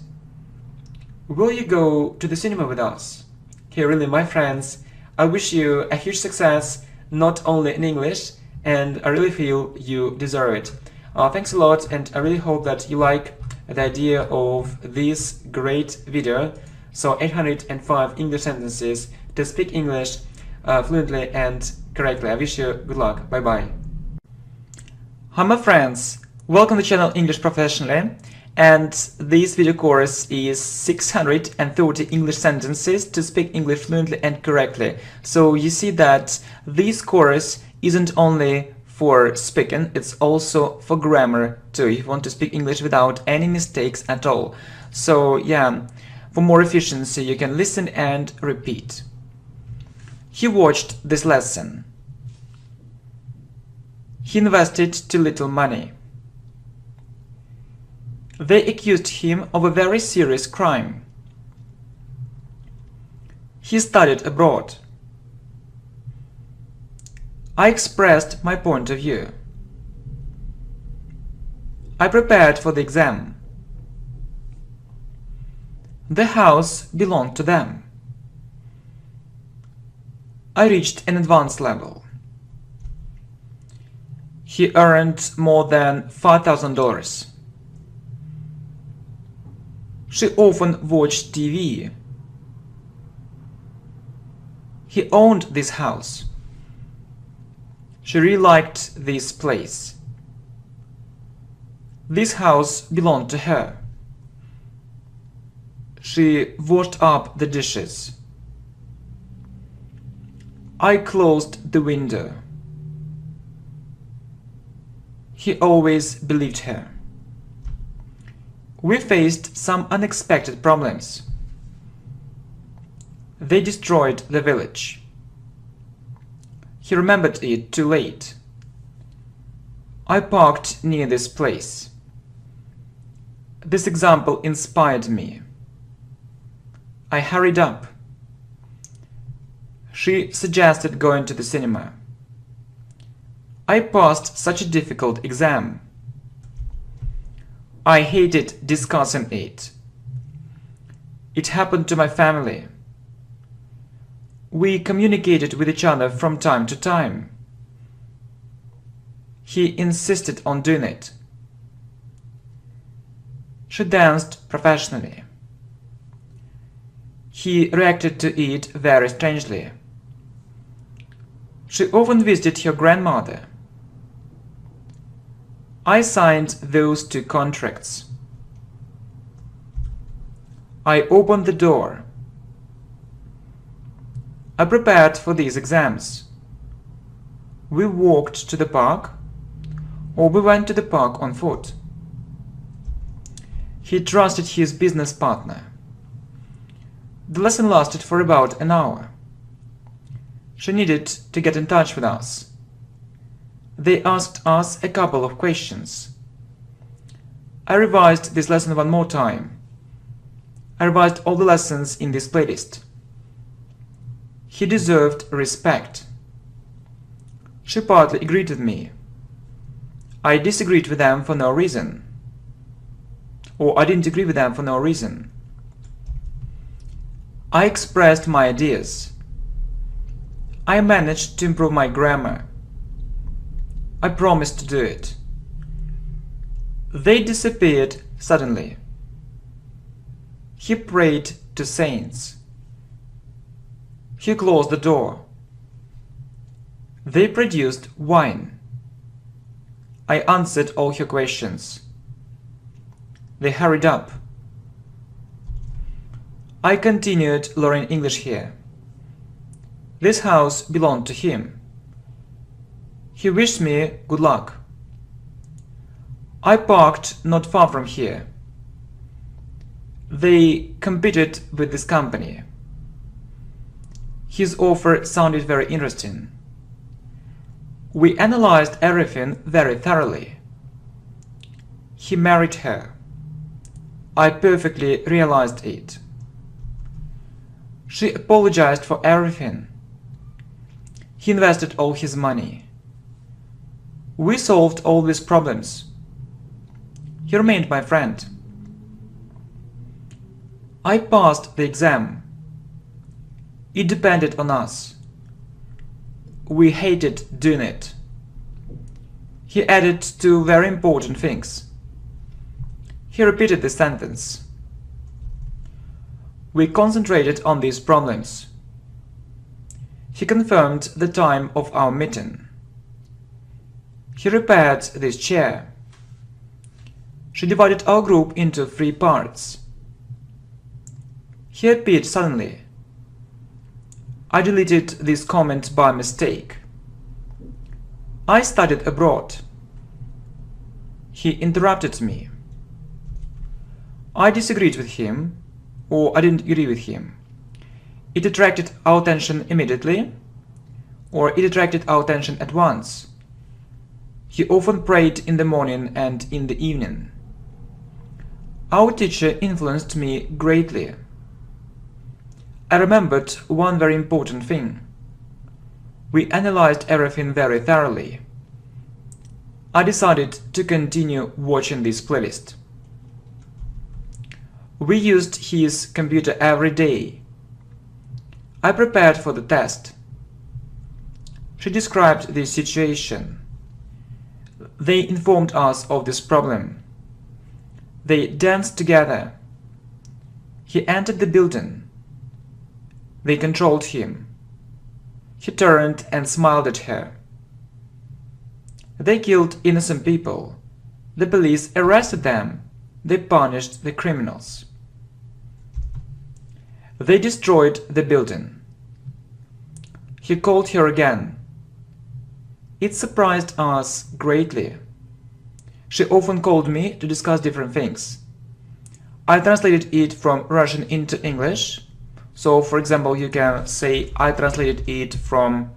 Will you go to the cinema with us? Okay, really, my friends, I wish you a huge success, not only in English, and I really feel you deserve it. Thanks a lot, and I really hope that you like the idea of this great video. So 805 English sentences to speak English fluently and correctly. I wish you good luck. Bye bye. Hi my friends, welcome to the channel English Professionally, and this video course is 630 English sentences to speak English fluently and correctly. So you see that this course isn't only for speaking, it's also for grammar too, if you want to speak English without any mistakes at all. So yeah, for more efficiency you can listen and repeat. He watched this lesson. He invested too little money. They accused him of a very serious crime. He studied abroad. I expressed my point of view. I prepared for the exam. The house belonged to them. I reached an advanced level. He earned more than $5,000. She often watched TV. He owned this house. She really liked this place. This house belonged to her. She washed up the dishes. I closed the window. He always believed her. We faced some unexpected problems. They destroyed the village. He remembered it too late. I parked near this place. This example inspired me. I hurried up. She suggested going to the cinema. I passed such a difficult exam. I hated discussing it. It happened to my family. We communicated with each other from time to time. He insisted on doing it. She danced professionally. He reacted to it very strangely. She often visited her grandmother. I signed those two contracts. I opened the door. I prepared for these exams. We walked to the park, or we went to the park on foot. He trusted his business partner. The lesson lasted for about an hour. She needed to get in touch with us. They asked us a couple of questions. I revised this lesson one more time. I revised all the lessons in this playlist. He deserved respect. She partly agreed with me. I disagreed with them for no reason. Or I didn't agree with them for no reason. I expressed my ideas. I managed to improve my grammar. I promised to do it. They disappeared suddenly. He prayed to saints. He closed the door. They produced wine. I answered all her questions. They hurried up. I continued learning English here. This house belonged to him. He wished me good luck. I parked not far from here. They competed with this company. His offer sounded very interesting. We analyzed everything very thoroughly. He married her. I perfectly realized it. She apologized for everything. He invested all his money. We solved all these problems. He remained my friend. I passed the exam. It depended on us. We hated doing it. He added two very important things. He repeated the sentence. We concentrated on these problems. He confirmed the time of our meeting. He repaired this chair. She divided our group into 3 parts. He appeared suddenly. I deleted this comment by mistake. I studied abroad. He interrupted me. I disagreed with him, or I didn't agree with him. It attracted our attention immediately, or it attracted our attention at once. He often prayed in the morning and in the evening. Our teacher influenced me greatly. I remembered one very important thing. We analyzed everything very thoroughly. I decided to continue watching this playlist. We used his computer every day. I prepared for the test. She described the situation. They informed us of this problem. They danced together. He entered the building. They controlled him. He turned and smiled at her. They killed innocent people. The police arrested them. They punished the criminals. They destroyed the building. He called her again. It surprised us greatly. She often called me to discuss different things. I translated it from Russian into English. So, for example, you can say I translated it from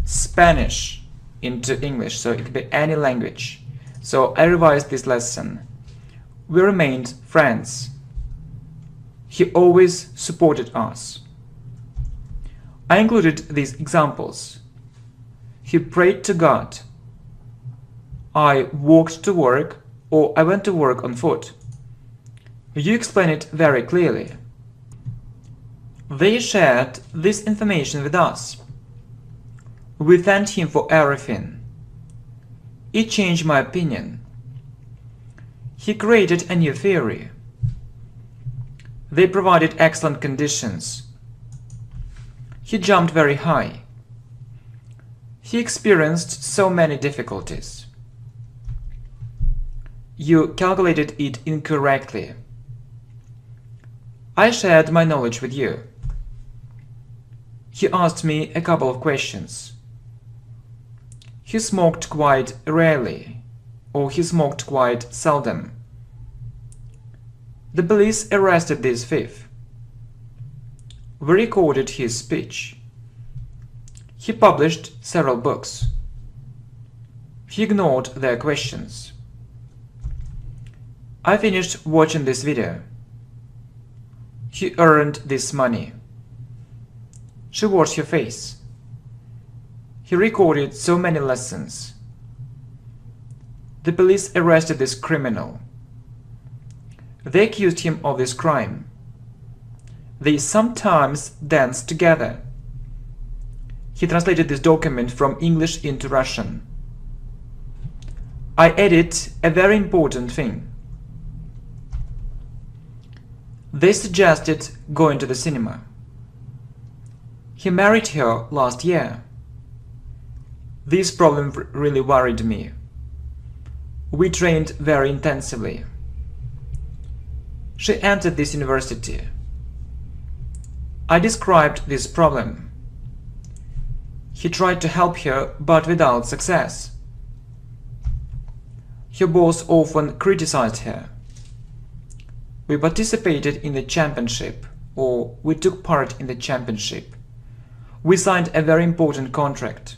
Spanish into English. So it could be any language. So I revised this lesson. We remained friends. He always supported us. I included these examples. He prayed to God. I walked to work, or I went to work on foot. You explain it very clearly. They shared this information with us. We thanked him for everything. It changed my opinion. He created a new theory. They provided excellent conditions. He jumped very high. He experienced so many difficulties. You calculated it incorrectly. I shared my knowledge with you. He asked me a couple of questions. He smoked quite rarely, or he smoked quite seldom. The police arrested this thief. We recorded his speech. He published several books. He ignored their questions. I finished watching this video. He earned this money. She washed her face. He recorded so many lessons. The police arrested this criminal. They accused him of this crime. They sometimes danced together. He translated this document from English into Russian. I added a very important thing. They suggested going to the cinema. He married her last year. This problem really worried me. We trained very intensively. She entered this university. I described this problem. He tried to help her, but without success. Her boss often criticized her. We participated in the championship, or we took part in the championship. We signed a very important contract.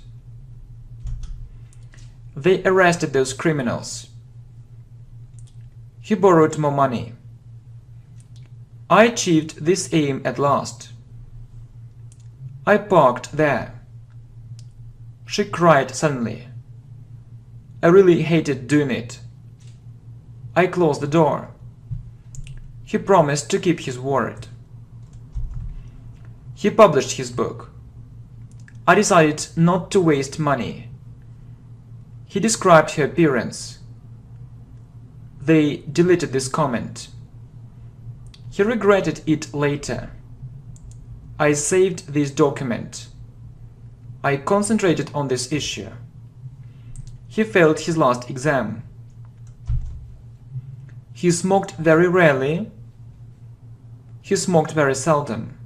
They arrested those criminals. He borrowed more money. I achieved this aim at last. I parked there. She cried suddenly. I really hated doing it. I closed the door. He promised to keep his word. He published his book. I decided not to waste money. He described her appearance. They deleted this comment. He regretted it later. I saved this document. I concentrated on this issue. He failed his last exam. He smoked very rarely. He smoked very seldom.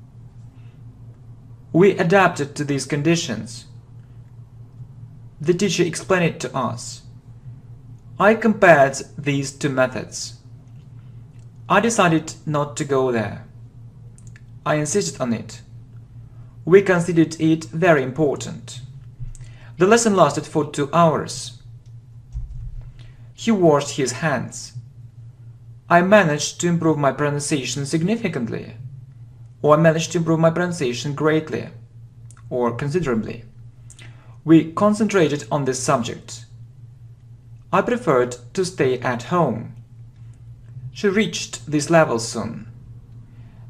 We adapted to these conditions. The teacher explained it to us. I compared these two methods. I decided not to go there. I insisted on it. We considered it very important. The lesson lasted for 2 hours. He washed his hands. I managed to improve my pronunciation significantly, or I managed to improve my pronunciation greatly, or considerably. We concentrated on this subject. I preferred to stay at home. She reached this level soon.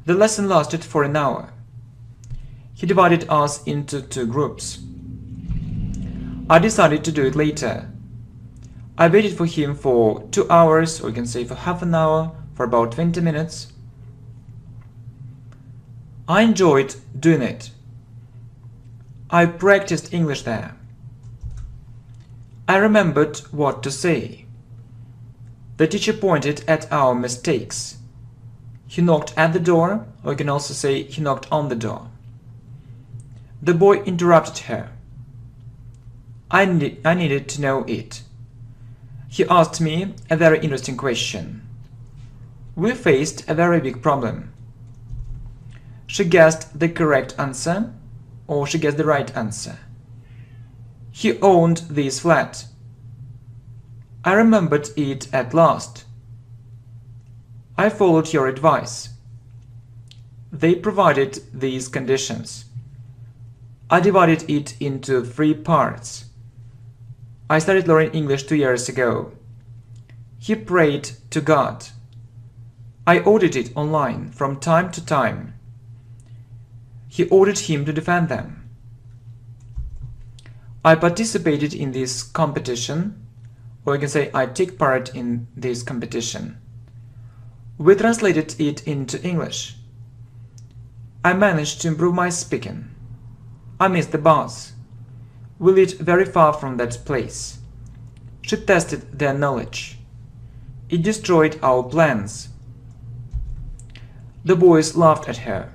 The lesson lasted for an hour. He divided us into 2 groups. I decided to do it later. I waited for him for 2 hours, or you can say for half an hour, for about 20 minutes. I enjoyed doing it. I practiced English there. I remembered what to say. The teacher pointed at our mistakes. He knocked at the door, or you can also say he knocked on the door. The boy interrupted her. I needed to know it. He asked me a very interesting question. We faced a very big problem. She guessed the correct answer, or she guessed the right answer. He owned this flat. I remembered it at last. I followed your advice. They provided these conditions. I divided it into 3 parts. I started learning English 2 years ago. He prayed to God. I audited online from time to time. He ordered him to defend them. I participated in this competition, or you can say I took part in this competition. We translated it into English. I managed to improve my speaking. I missed the bus. We lived very far from that place. She tested their knowledge. It destroyed our plans. The boys laughed at her.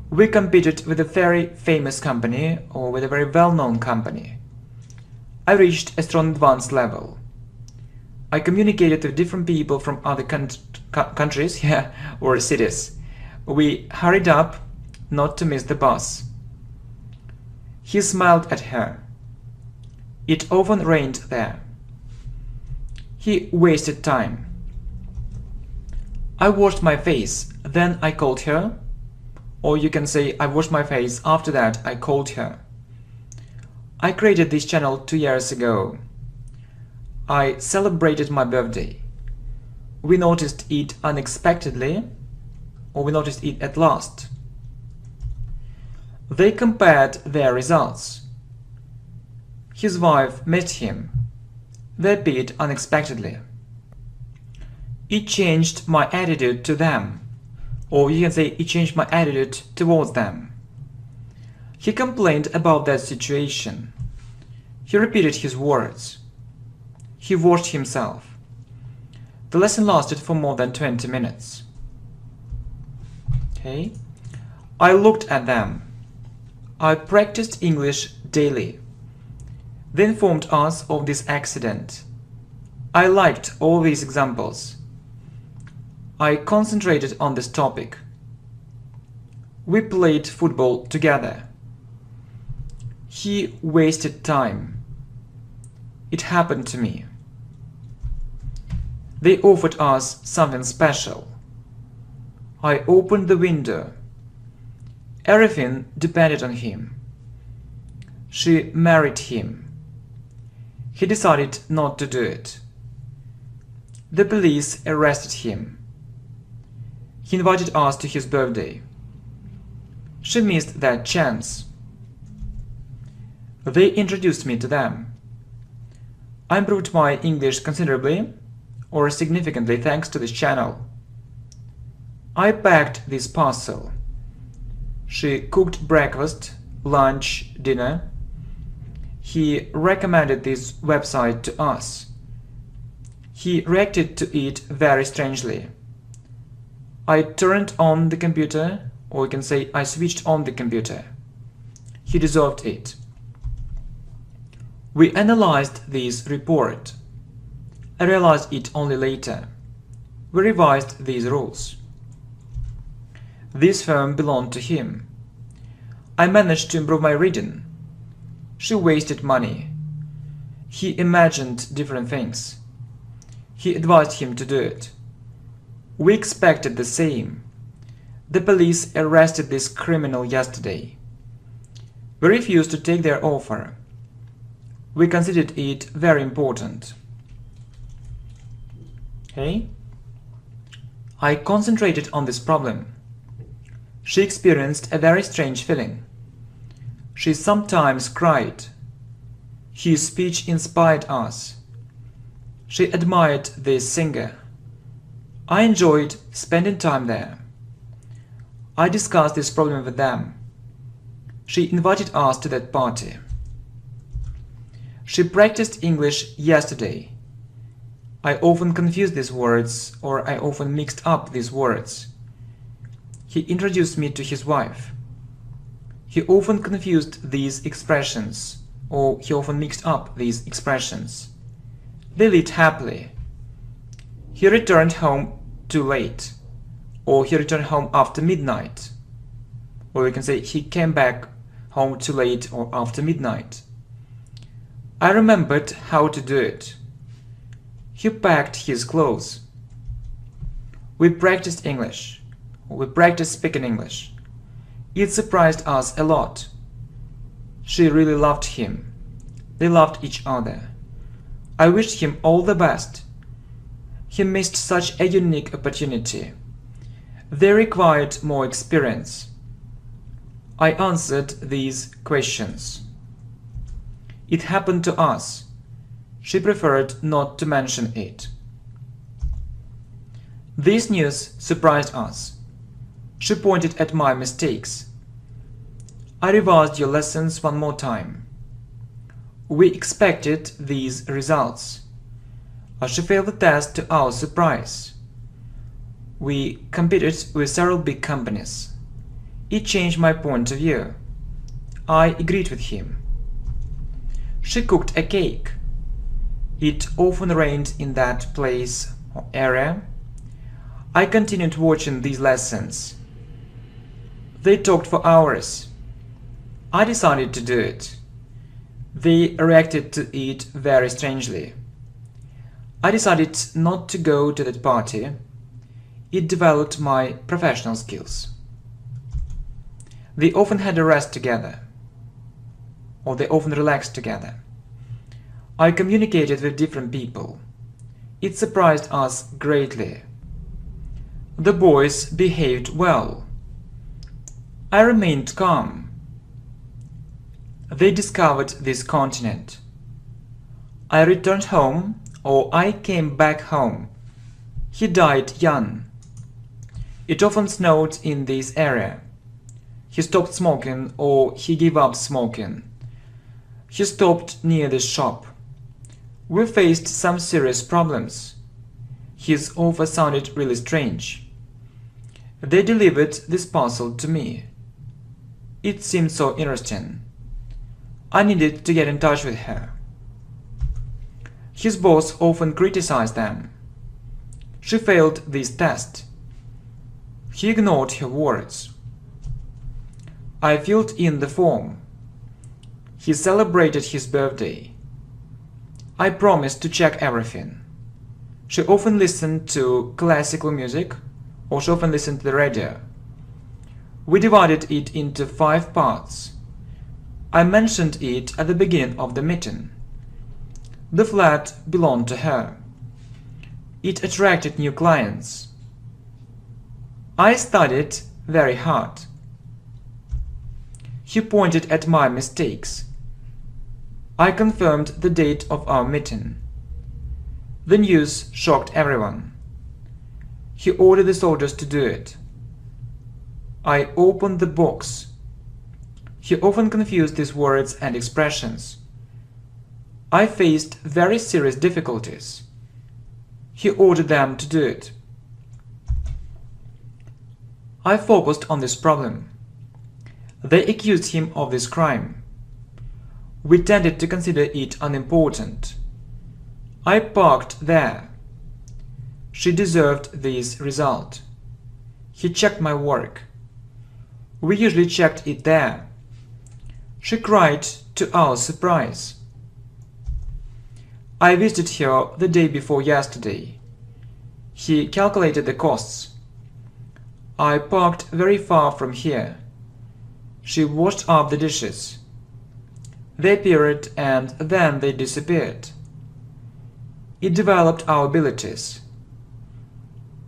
We competed with a very famous company, or with a very well-known company. I reached a strong advanced level. I communicated with different people from other countries or cities. We hurried up not to miss the bus. He smiled at her. It often rained there. He wasted time. I washed my face, then I called her. Or you can say I washed my face, after that I called her. I created this channel 2 years ago. I celebrated my birthday. We noticed it unexpectedly, or we noticed it at last. They compared their results. His wife met him. They appeared unexpectedly. It changed my attitude to them. Or you can say it changed my attitude towards them. He complained about that situation. He repeated his words. He washed himself. The lesson lasted for more than 20 minutes. Okay. I looked at them. I practiced English daily. They informed us of this accident. I liked all these examples. I concentrated on this topic. We played football together. He wasted time. It happened to me. They offered us something special. I opened the window. Everything depended on him. She married him. He decided not to do it. The police arrested him. He invited us to his birthday. She missed that chance. They introduced me to them. I improved my English considerably, or significantly, thanks to this channel. I packed this parcel. She cooked breakfast, lunch, dinner. He recommended this website to us. He reacted to it very strangely. I turned on the computer, or you can say I switched on the computer. He deserved it. We analyzed this report. I realized it only later. We revised these rules. This firm belonged to him. I managed to improve my reading. She wasted money. He imagined different things. He advised him to do it. We expected the same. The police arrested this criminal yesterday. We refused to take their offer. We considered it very important. Okay? I concentrated on this problem. She experienced a very strange feeling. She sometimes cried. His speech inspired us. She admired this singer. I enjoyed spending time there. I discussed this problem with them. She invited us to that party. She practiced English yesterday. I often confused these words, or I often mixed up these words. He introduced me to his wife. He often confused these expressions, or he often mixed up these expressions. They lived happily. He returned home too late, or he returned home after midnight, or we can say he came back home too late or after midnight. I remembered how to do it. He packed his clothes. We practiced English. We practiced speaking English. It surprised us a lot. She really loved him. They loved each other. I wished him all the best. He missed such a unique opportunity. They required more experience. I answered these questions. It happened to us. She preferred not to mention it. This news surprised us. She pointed at my mistakes. I revised your lessons one more time. We expected these results. She failed the test to our surprise. We competed with several big companies. It changed my point of view. I agreed with him. She cooked a cake. It often rained in that place or area. I continued watching these lessons. They talked for hours. I decided to do it. They reacted to it very strangely. I decided not to go to that party. It developed my professional skills. They often had a rest together, or they often relaxed together. I communicated with different people. It surprised us greatly. The boys behaved well. I remained calm. They discovered this continent. I returned home, or I came back home. He died young. It often snowed in this area. He stopped smoking, or he gave up smoking. He stopped near the shop. We faced some serious problems. His offer sounded really strange. They delivered this parcel to me. It seemed so interesting. I needed to get in touch with her. His boss often criticized them. She failed this test. He ignored her words. I filled in the form. He celebrated his birthday. I promised to check everything. She often listened to classical music, or she often listened to the radio. We divided it into 5 parts. I mentioned it at the beginning of the meeting. The flat belonged to her. It attracted new clients. I studied very hard. He pointed at my mistakes. I confirmed the date of our meeting. The news shocked everyone. He ordered the soldiers to do it. I opened the box. He often confused these words and expressions. I faced very serious difficulties. He ordered them to do it. I focused on this problem. They accused him of this crime. We tended to consider it unimportant. I parked there. She deserved this result. He checked my work. We usually checked it there. She cried to our surprise. I visited her the day before yesterday. He calculated the costs. I parked very far from here. She washed up the dishes. They appeared and then they disappeared. It developed our abilities.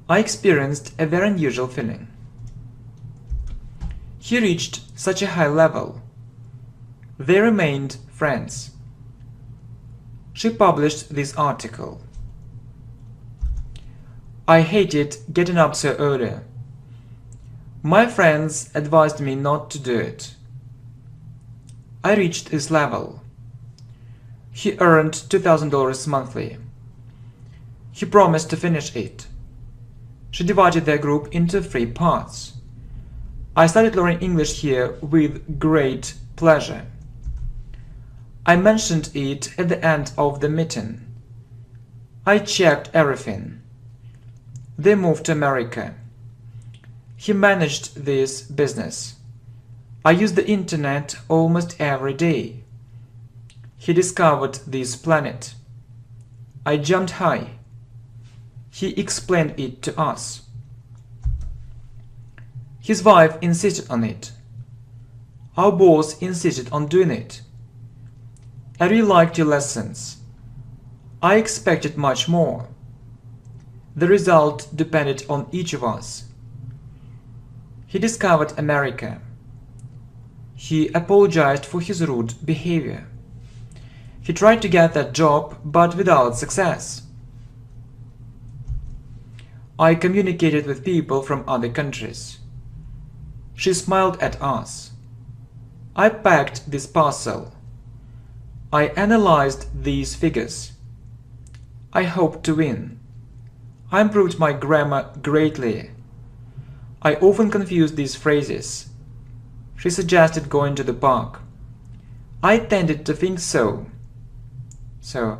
I experienced a very unusual feeling. He reached such a high level. They remained friends. She published this article. I hated getting up so early. My friends advised me not to do it. I reached this level. He earned $2,000 monthly. He promised to finish it. She divided their group into 3 parts. I started learning English here with great pleasure. I mentioned it at the end of the meeting. I checked everything. They moved to America. He managed this business. I use the internet almost every day. He discovered this planet. I jumped high. He explained it to us. His wife insisted on it. Our boss insisted on doing it. I really liked your lessons. I expected much more. The result depended on each of us. He discovered America. He apologized for his rude behavior. He tried to get that job, but without success. I communicated with people from other countries. She smiled at us. I packed this parcel. I analyzed these figures. I hoped to win. I improved my grammar greatly. I often confused these phrases. She suggested going to the park. I tended to think so. So,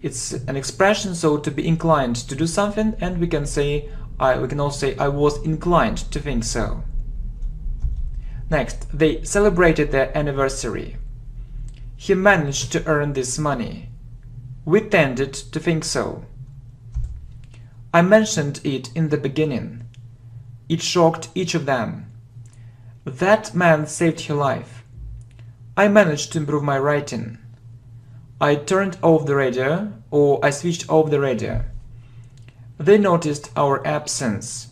it's an expression, so to be inclined to do something, and we can also say I was inclined to think so. Next, they celebrated their anniversary. He managed to earn this money. We tended to think so. I mentioned it in the beginning. It shocked each of them. That man saved her life. I managed to improve my writing. I turned off the radio, or I switched off the radio. They noticed our absence.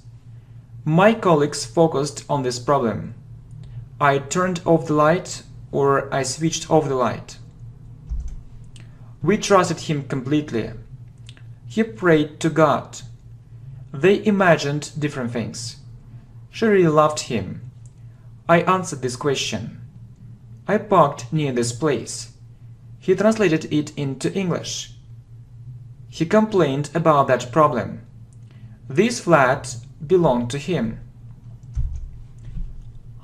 My colleagues focused on this problem. I turned off the light, or I switched off the light. We trusted him completely. He prayed to God. They imagined different things. She really loved him. I answered this question. I parked near this place. He translated it into English. He complained about that problem. This flat belonged to him.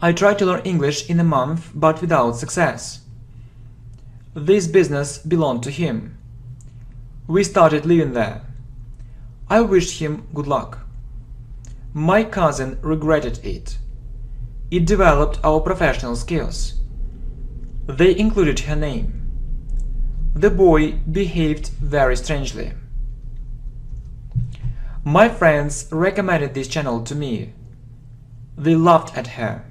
I tried to learn English in a month, but without success. This business belonged to him. We started living there. I wished him good luck. My cousin regretted it. It developed our professional skills. They included her name. The boy behaved very strangely. My friends recommended this channel to me. They laughed at her.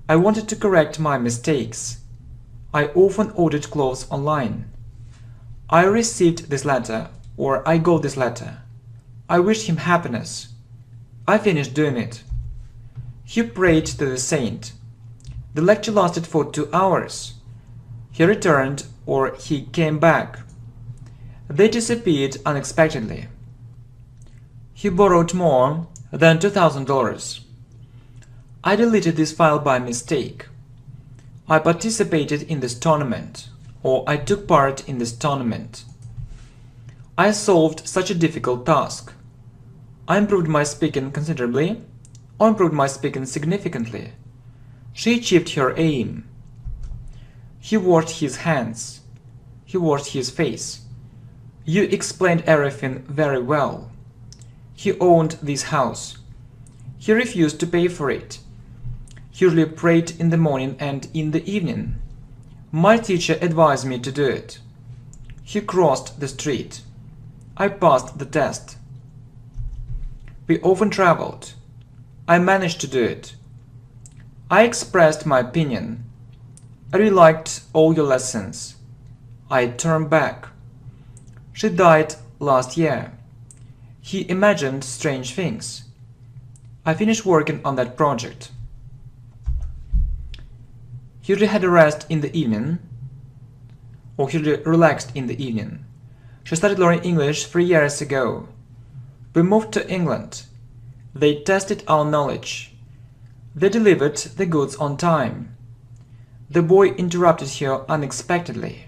I wanted to correct my mistakes. I often ordered clothes online. I received this letter, or I got this letter. I wished him happiness. I finished doing it. He prayed to the saint. The lecture lasted for 2 hours. He returned, or he came back. They disappeared unexpectedly. He borrowed more than $2,000. I deleted this file by mistake. I participated in this tournament, or I took part in this tournament. I solved such a difficult task. I improved my speaking considerably, or improved my speaking significantly. She achieved her aim. He washed his hands. He washed his face. You explained everything very well. He owned this house. He refused to pay for it. He usually prayed in the morning and in the evening. My teacher advised me to do it. He crossed the street. I passed the test. We often traveled. I managed to do it. I expressed my opinion. I really liked all your lessons. I turned back. She died last year. He imagined strange things. I finished working on that project. He really had a rest in the evening, or he really relaxed in the evening. She started learning English 3 years ago. We moved to England. They tested our knowledge. They delivered the goods on time. The boy interrupted her unexpectedly.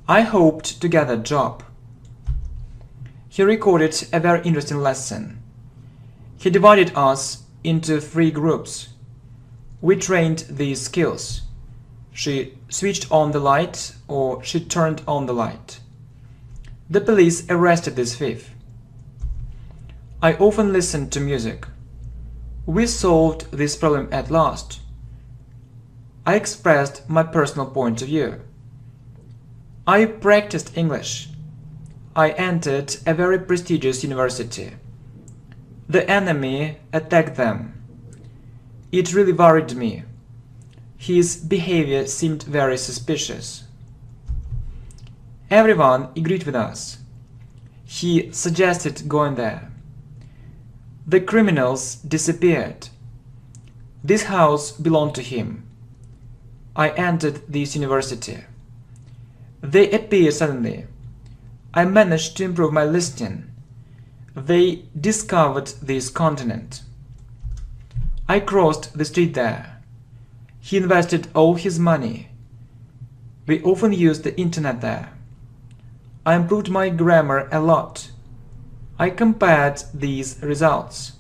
I hoped to get a job. He recorded a very interesting lesson. He divided us into 3 groups. We trained these skills. She switched on the light, or she turned on the light. The police arrested this thief. I often listened to music. We solved this problem at last. I expressed my personal point of view. I practiced English. I entered a very prestigious university. The enemy attacked them. It really worried me. His behavior seemed very suspicious. Everyone agreed with us. He suggested going there. The criminals disappeared. This house belonged to him. I entered this university. They appeared suddenly. I managed to improve my listening. They discovered this continent. I crossed the street there. He invested all his money. We often used the internet there. I improved my grammar a lot. I compared these results.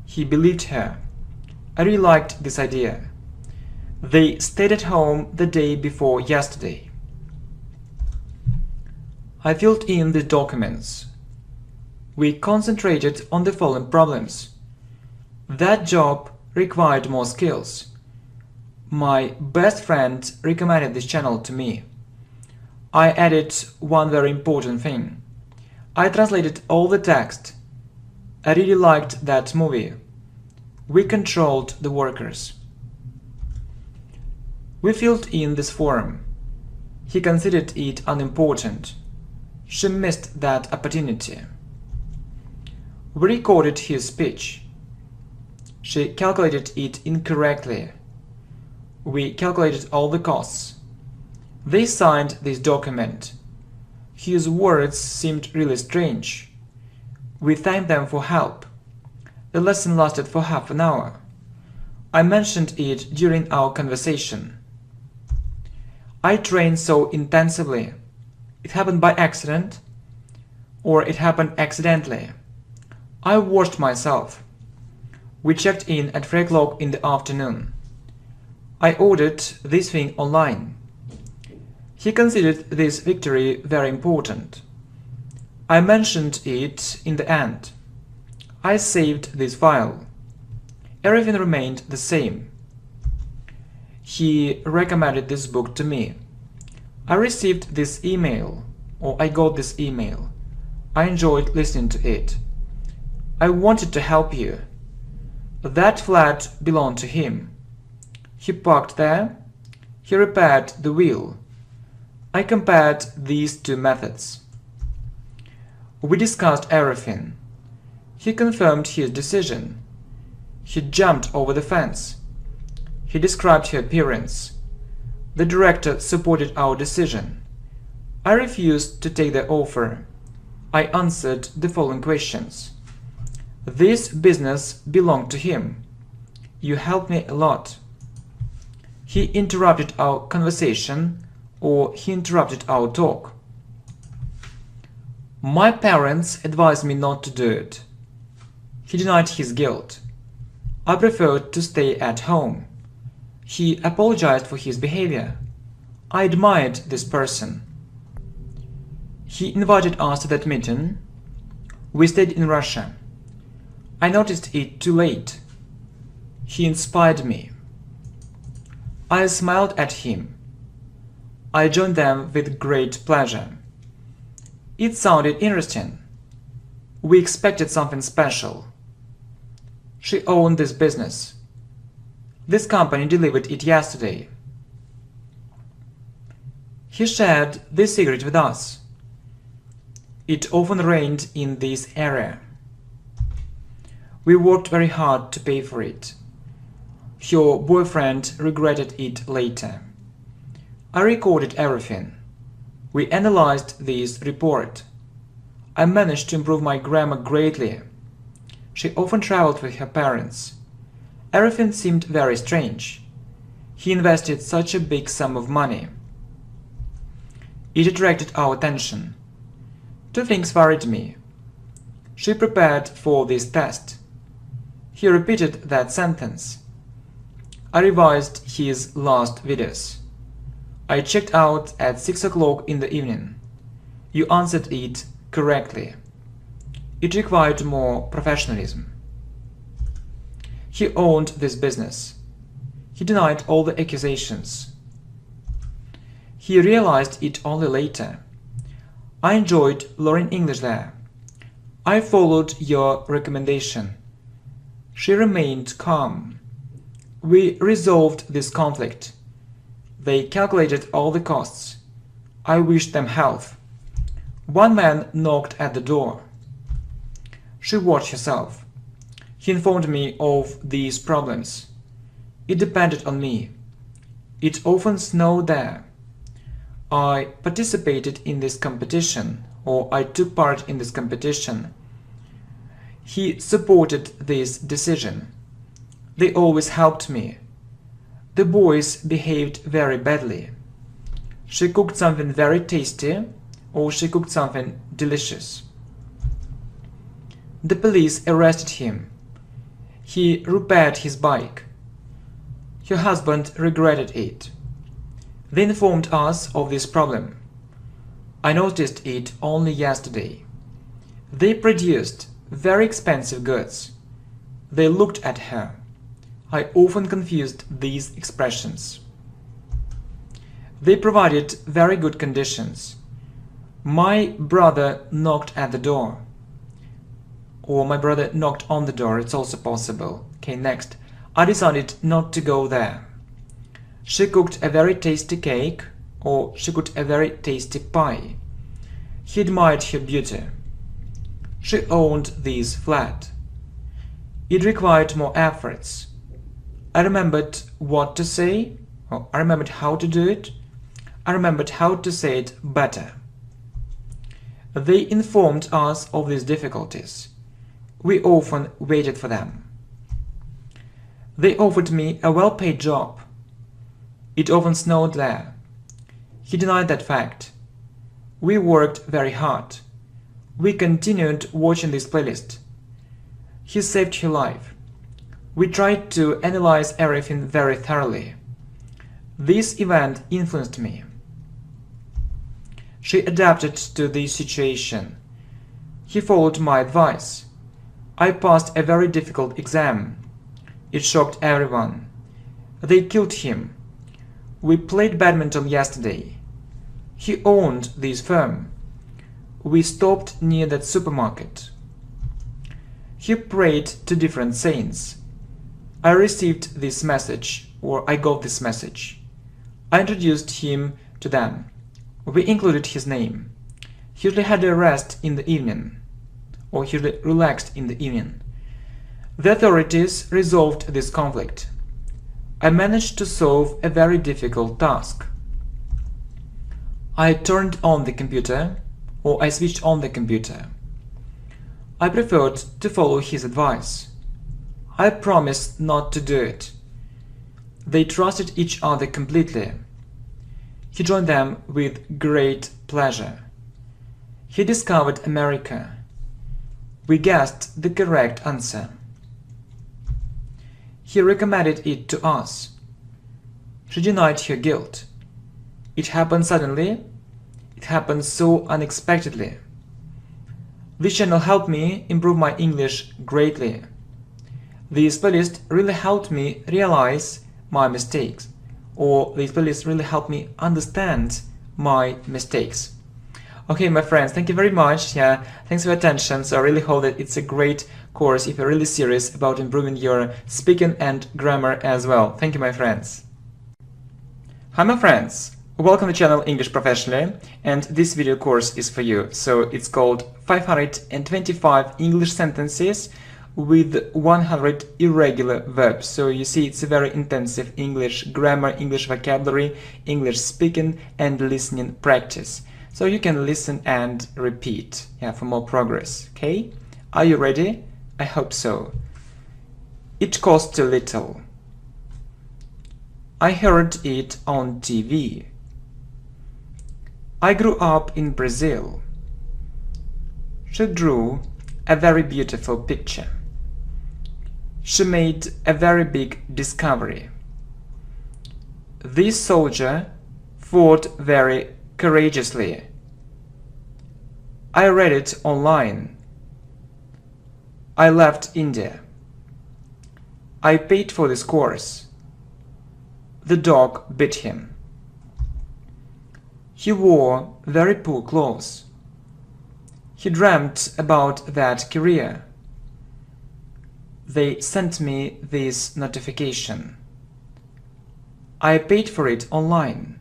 He believed her. I really liked this idea. They stayed at home the day before yesterday. I filled in the documents. We concentrated on the following problems. That job required more skills. My best friend recommended this channel to me. I added one very important thing. I translated all the text. I really liked that movie. We controlled the workers. We filled in this form. He considered it unimportant. She missed that opportunity. We recorded his speech. She calculated it incorrectly. We calculated all the costs. They signed this document. His words seemed really strange. We thanked them for help. The lesson lasted for half an hour. I mentioned it during our conversation. I trained so intensively. It happened by accident, or it happened accidentally. I washed myself. We checked in at 3 o'clock in the afternoon. I ordered this thing online. He considered this victory very important. I mentioned it in the end. I saved this file. Everything remained the same. He recommended this book to me. I received this email, or I got this email. I enjoyed listening to it. I wanted to help you. That flat belonged to him. He parked there. He repaired the wheel. I compared these two methods. We discussed everything. He confirmed his decision. He jumped over the fence. He described her appearance. The director supported our decision. I refused to take the offer. I answered the following questions. This business belonged to him. You helped me a lot. He interrupted our conversation, or he interrupted our talk. My parents advised me not to do it. He denied his guilt. I preferred to stay at home. He apologized for his behavior. I admired this person. He invited us to that meeting. We stayed in Russia. I noticed it too late. He inspired me. I smiled at him. I joined them with great pleasure. It sounded interesting. We expected something special. She owned this business. This company delivered it yesterday. He shared this secret with us. It often rained in this area. We worked very hard to pay for it. Your boyfriend regretted it later. I recorded everything. We analyzed this report. I managed to improve my grammar greatly. She often traveled with her parents. Everything seemed very strange. He invested such a big sum of money. It attracted our attention. Two things worried me. She prepared for this test. He repeated that sentence. I revised his last videos. I checked out at 6 o'clock in the evening. You answered it correctly. It required more professionalism. He owned this business. He denied all the accusations. He realized it only later. I enjoyed learning English there. I followed your recommendation. She remained calm. We resolved this conflict. They calculated all the costs. I wished them health. One man knocked at the door. She watched herself. He informed me of these problems. It depended on me. It often snowed there. I participated in this competition, or I took part in this competition. He supported this decision. They always helped me. The boys behaved very badly. She cooked something very tasty, or she cooked something delicious. The police arrested him. He repaired his bike. Her husband regretted it. They informed us of this problem. I noticed it only yesterday. They produced very expensive goods. They looked at her. I often confused these expressions. They provided very good conditions. My brother knocked at the door. Or my brother knocked on the door, it's also possible. Okay, next. I decided not to go there. She cooked a very tasty cake, or she cooked a very tasty pie. He admired her beauty. She owned this flat. It required more efforts. I remembered what to say, or I remembered how to do it. I remembered how to say it better. They informed us of these difficulties. We often waited for them. They offered me a well-paid job. It often snowed there. He denied that fact. We worked very hard. We continued watching this playlist. He saved her life. We tried to analyze everything very thoroughly. This event influenced me. She adapted to the situation. He followed my advice. I passed a very difficult exam. It shocked everyone. They killed him. We played badminton yesterday. He owned this firm. We stopped near that supermarket. He prayed to different saints. I received this message, or I got this message. I introduced him to them. We included his name. He usually had a rest in the evening, or he usually relaxed in the evening. The authorities resolved this conflict. I managed to solve a very difficult task. I turned on the computer, or I switched on the computer. I preferred to follow his advice. I promised not to do it. They trusted each other completely. He joined them with great pleasure. He discovered America. We guessed the correct answer. He recommended it to us. She denied her guilt. It happened suddenly. It happened so unexpectedly. This channel helped me improve my English greatly. This playlist really helped me realize my mistakes, or this playlist really helped me understand my mistakes. Okay, my friends, thank you very much. Yeah, thanks for your attention. So I really hope that it's a great course if you're really serious about improving your speaking and grammar as well. Thank you, my friends. Hi, my friends. Welcome to the channel English Professionally, and this video course is for you. So it's called 525 English sentences with 100 irregular verbs. So you see, it's a very intensive English grammar, English vocabulary, English speaking and listening practice. So you can listen and repeat, yeah, for more progress. Okay, are you ready? I hope so. It costs a little. I heard it on TV. I grew up in Brazil. She drew a very beautiful picture. She made a very big discovery. This soldier fought very courageously. I read it online. I left India. I paid for this course. The dog bit him. He wore very poor clothes. He dreamt about that career. They sent me this notification. I paid for it online.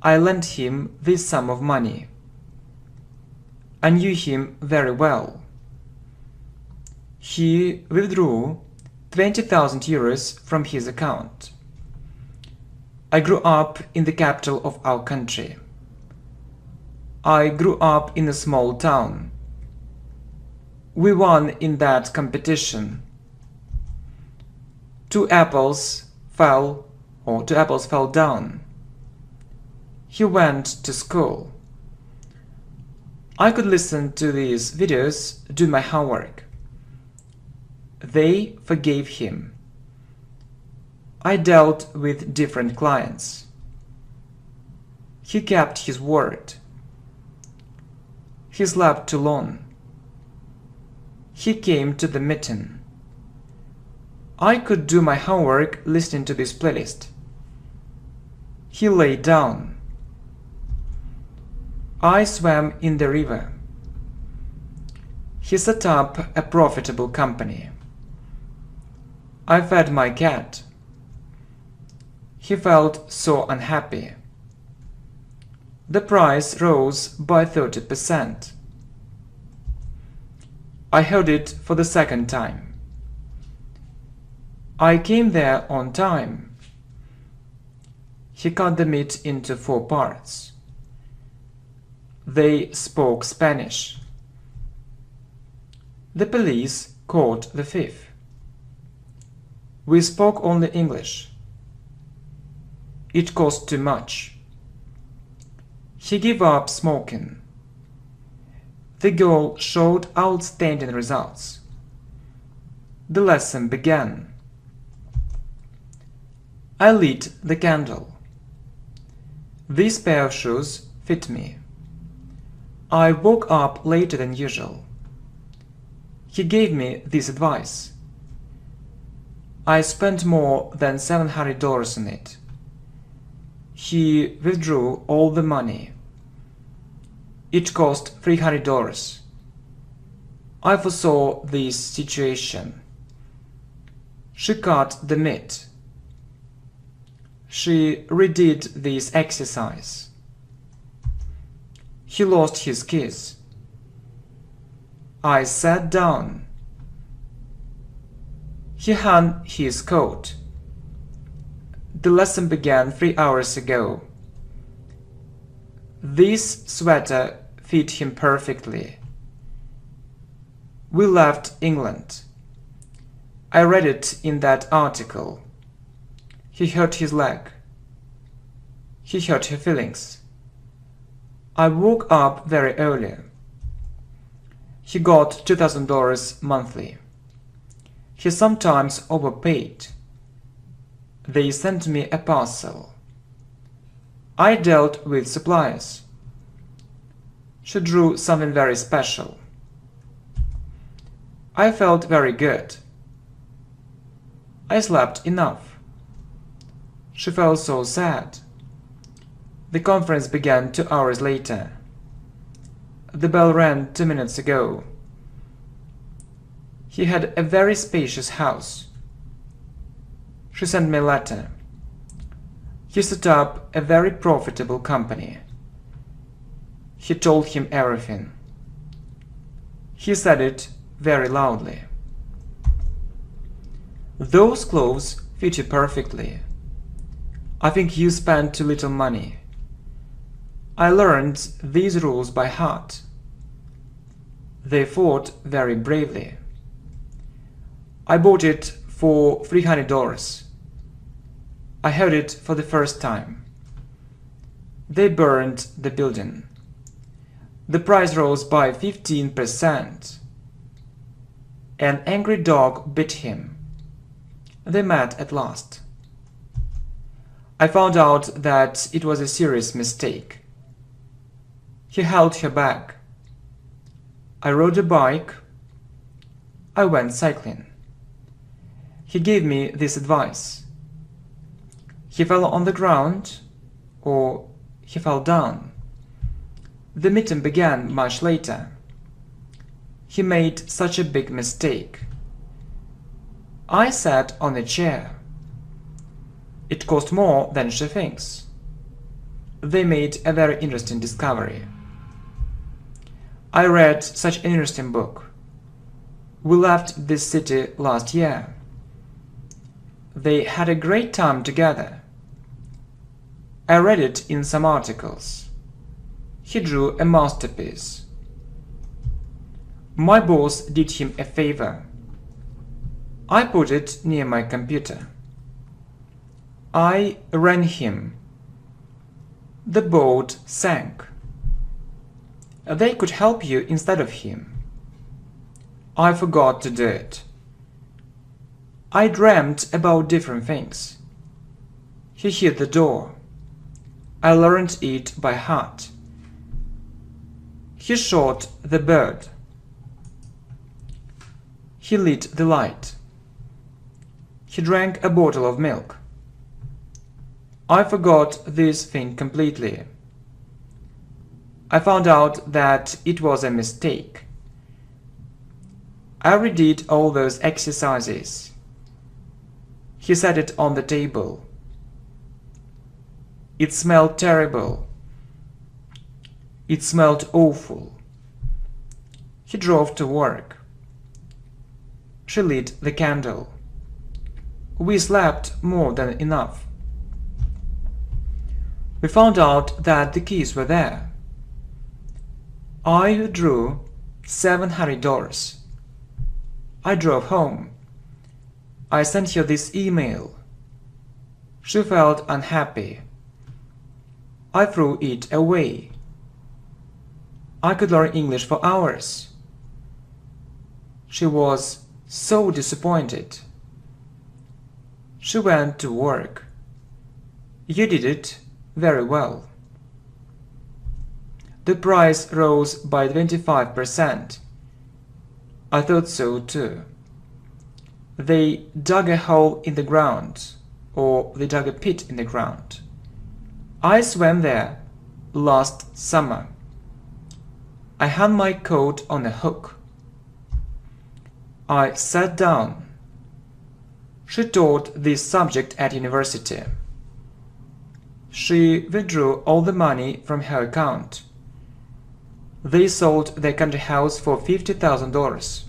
I lent him this sum of money. I knew him very well. He withdrew 20,000 euros from his account. I grew up in the capital of our country. I grew up in a small town. We won in that competition. Two apples fell down. He went to school. I could listen to these videos, do my homework. They forgave him. I dealt with different clients. He kept his word. He slept too long. He came to the meeting. I could do my homework listening to this playlist. He lay down. I swam in the river. He set up a profitable company. I fed my cat. He felt so unhappy. The price rose by 30%. I heard it for the second time. I came there on time. He cut the meat into 4 parts. They spoke Spanish. The police caught the thief. We spoke only English. It cost too much. He gave up smoking. The girl showed outstanding results. The lesson began. I lit the candle. This pair of shoes fit me. I woke up later than usual. He gave me this advice. I spent more than $700 on it. He withdrew all the money. It cost $300. I foresaw this situation. She cut the meat. She redid this exercise. He lost his keys. I sat down. He hung his coat. The lesson began 3 hours ago. This sweater fit him perfectly. We left England. I read it in that article. He hurt his leg. He hurt her feelings. I woke up very early. He got $2,000 monthly. He sometimes overpaid. They sent me a parcel. I dealt with suppliers. She drew something very special. I felt very good. I slept enough. She felt so sad. The conference began 2 hours later. The bell rang 2 minutes ago. He had a very spacious house. She sent me a letter. He set up a very profitable company. He told him everything. He said it very loudly. Those clothes fit you perfectly. I think you spent too little money. I learned these rules by heart. They fought very bravely. I bought it for $300. I heard it for the first time. They burned the building. The price rose by 15%. An angry dog bit him. They met at last. I found out that it was a serious mistake. He held her back. I rode a bike. I went cycling. He gave me this advice. He fell on the ground, or he fell down. The meeting began much later. He made such a big mistake. I sat on a chair. It cost more than she thinks. They made a very interesting discovery. I read such an interesting book. We left this city last year. They had a great time together. I read it in some articles. He drew a masterpiece. My boss did him a favor. I put it near my computer. I ran him. The boat sank. They could help you instead of him. I forgot to do it. I dreamt about different things. He hit the door. I learned it by heart. He shot the bird. He lit the light. He drank a bottle of milk. I forgot this thing completely. I found out that it was a mistake. I redid all those exercises. He set it on the table. It smelled terrible. It smelled awful. He drove to work. She lit the candle. We slept more than enough. We found out that the keys were there. I withdrew $700. I drove home. I sent her this email. She felt unhappy. I threw it away. I could learn English for hours. She was so disappointed. She went to work. You did it very well. The price rose by 25%. I thought so too. They dug a hole in the ground, or they dug a pit in the ground. I swam there last summer. I hung my coat on a hook. I sat down. She taught this subject at university. She withdrew all the money from her account. They sold their country house for $50,000.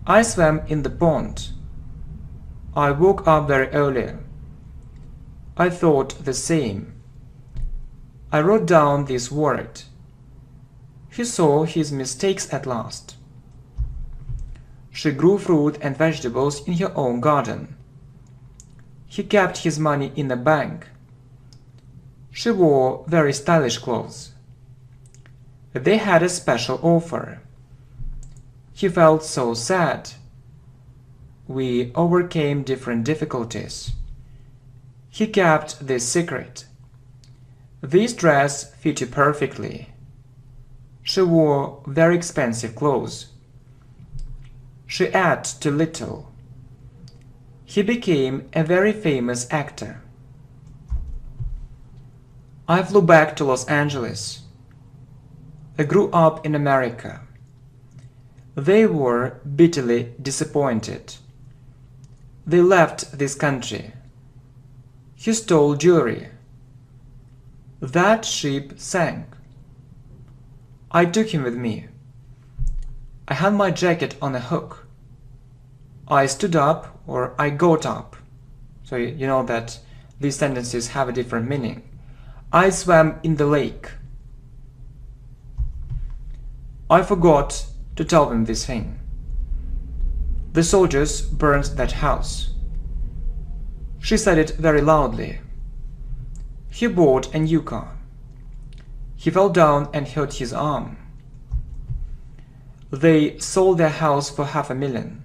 I swam in the pond. I woke up very early. I thought the same. I wrote down this word. He saw his mistakes at last. She grew fruit and vegetables in her own garden. He kept his money in a bank. She wore very stylish clothes. They had a special offer. He felt so sad. We overcame different difficulties. He kept this secret. This dress fit you perfectly. She wore very expensive clothes. She ate too little. He became a very famous actor. I flew back to Los Angeles. I grew up in America. They were bitterly disappointed. They left this country. He stole jewelry. That ship sank. I took him with me. I hung my jacket on a hook. I stood up, or I got up. So you know that these sentences have a different meaning. I swam in the lake. I forgot to tell them this thing. The soldiers burned that house. She said it very loudly. He bought a new car. He fell down and hurt his arm. They sold their house for $500,000.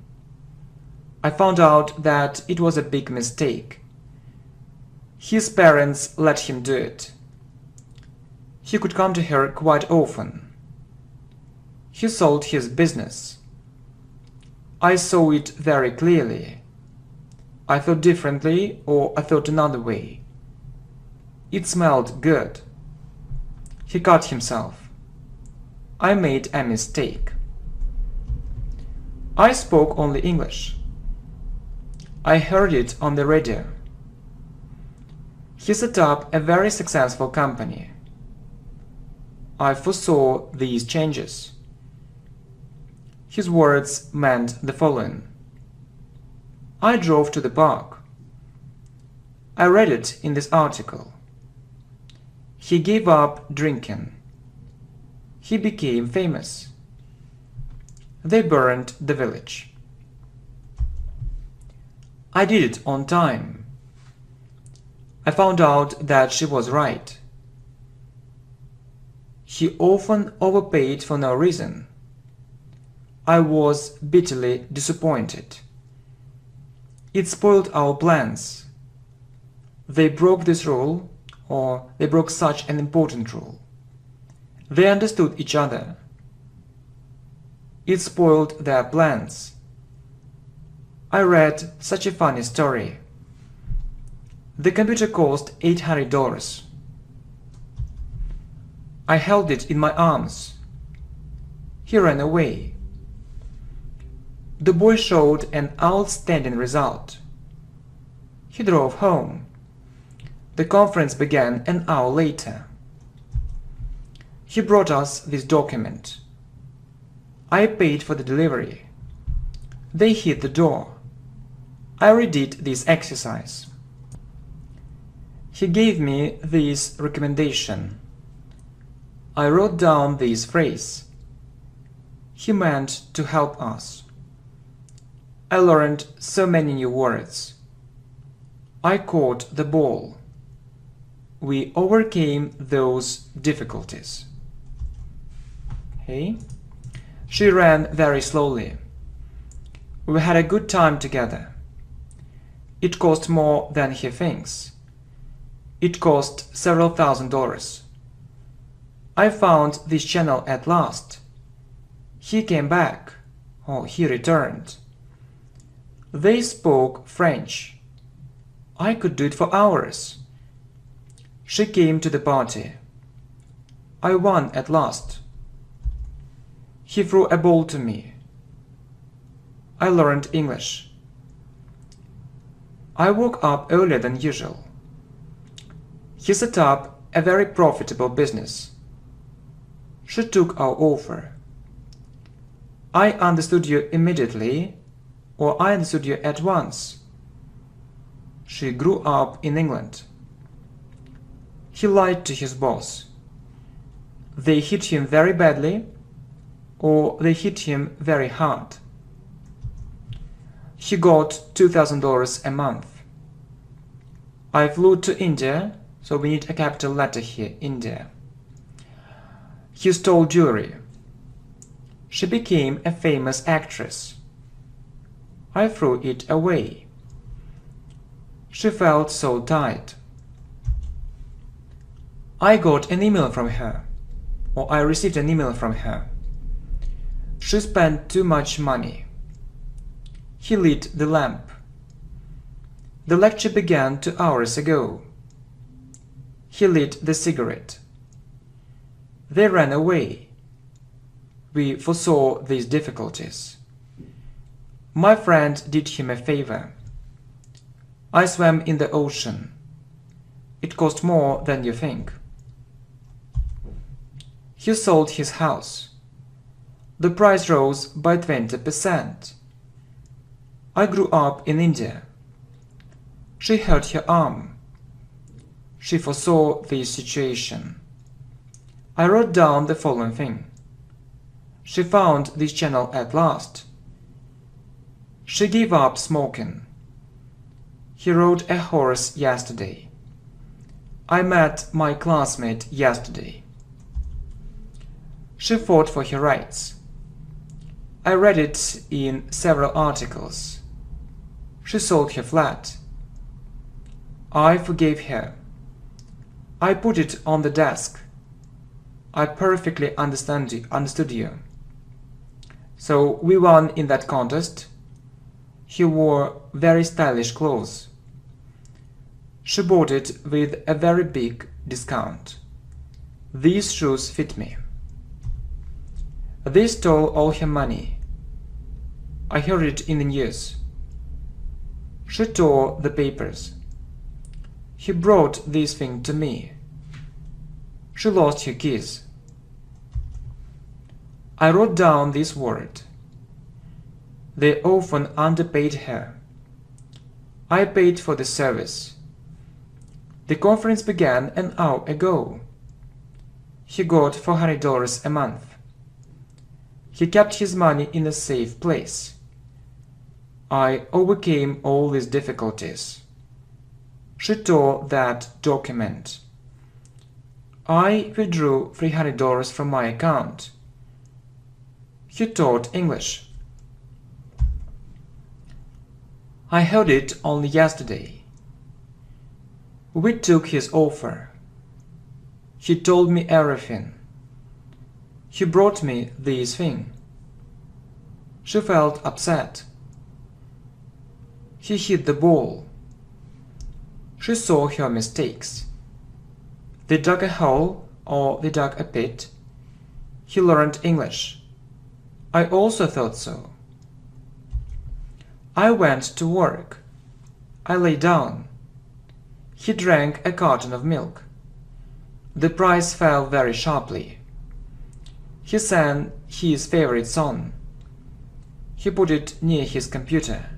I found out that it was a big mistake. His parents let him do it. He could come to her quite often. He sold his business. I saw it very clearly. I thought differently, or I thought another way. It smelled good. He cut himself. I made a mistake. I spoke only English. I heard it on the radio. He set up a very successful company. I foresaw these changes. His words meant the following. I drove to the park. I read it in this article. He gave up drinking. He became famous. They burned the village. I did it on time. I found out that she was right. He often overpaid for no reason. I was bitterly disappointed. It spoiled our plans. They broke this rule, or they broke such an important rule. They understood each other. It spoiled their plans. I read such a funny story. The computer cost $800. I held it in my arms. He ran away. The boy showed an outstanding result. He drove home. The conference began an hour later. He brought us this document. I paid for the delivery. They hit the door. I redid this exercise. He gave me this recommendation. I wrote down this phrase. He meant to help us. I learned so many new words. I caught the ball. We overcame those difficulties. Okay. She ran very slowly. We had a good time together. It cost more than he thinks. It cost several $1,000s. I found this channel at last. He came back. Oh, he returned. They spoke French. I could do it for hours. She came to the party. I won at last. He threw a ball to me. I learned English. I woke up earlier than usual. He set up a very profitable business. She took our offer. I understood you immediately, or I understood you at once. She grew up in England. He lied to his boss. They hit him very badly, or they hit him very hard. He got $2,000 a month. I flew to India, so we need a capital letter here, India. He stole jewelry. She became a famous actress. I threw it away. She felt so tired. I got an email from her, or I received an email from her. She spent too much money. He lit the lamp. The lecture began 2 hours ago. He lit the cigarette. They ran away. We foresaw these difficulties. My friend did him a favor. I swam in the ocean. It cost more than you think. He sold his house. The price rose by 20%. I grew up in India. She hurt her arm. She foresaw this situation. I wrote down the following thing. She found this channel at last. She gave up smoking. He rode a horse yesterday. I met my classmate yesterday. She fought for her rights. I read it in several articles. She sold her flat. I forgave her. I put it on the desk. I perfectly understood you. So we won in that contest. He wore very stylish clothes. She bought it with a very big discount. These shoes fit me. They stole all her money. I heard it in the news. She tore the papers. He brought this thing to me. She lost her keys. I wrote down this word. They often underpaid her. I paid for the service. The conference began an hour ago. He got $400 a month. He kept his money in a safe place. I overcame all these difficulties. She tore that document. I withdrew $300 from my account. He taught English. I heard it only yesterday. We took his offer. He told me everything. He brought me this thing. She felt upset. He hit the ball. She saw her mistakes. They dug a hole or they dug a pit. He learned English. I also thought so. I went to work. I lay down. He drank a carton of milk. The price fell very sharply. He sang his favorite song. He put it near his computer.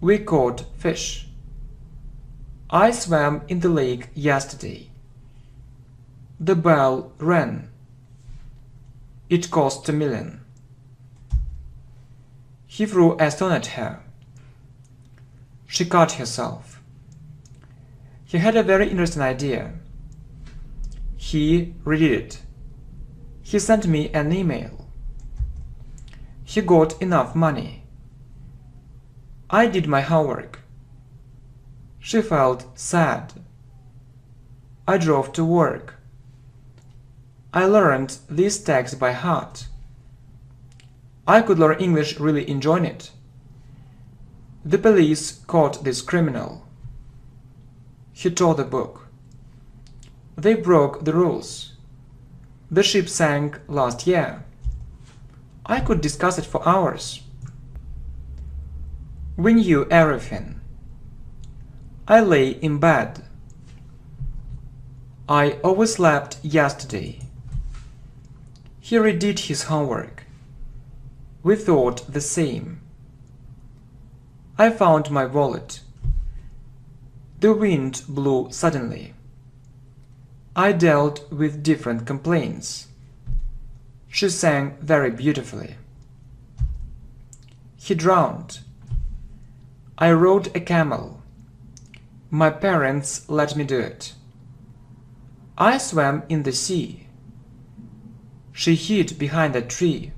We caught fish. I swam in the lake yesterday. The bell rang. It cost $1 million. He threw a stone at her. She cut herself. He had a very interesting idea. He redid it. He sent me an email. He got enough money. I did my homework. She felt sad. I drove to work. I learned this text by heart. I could learn English really enjoying it. The police caught this criminal. He tore the book. They broke the rules. The ship sank last year. I could discuss it for hours. We knew everything. I lay in bed. I overslept yesterday. He redid his homework. We thought the same. I found my wallet. The wind blew suddenly. I dealt with different complaints. She sang very beautifully. He drowned. I rode a camel. My parents let me do it. I swam in the sea. She hid behind a tree.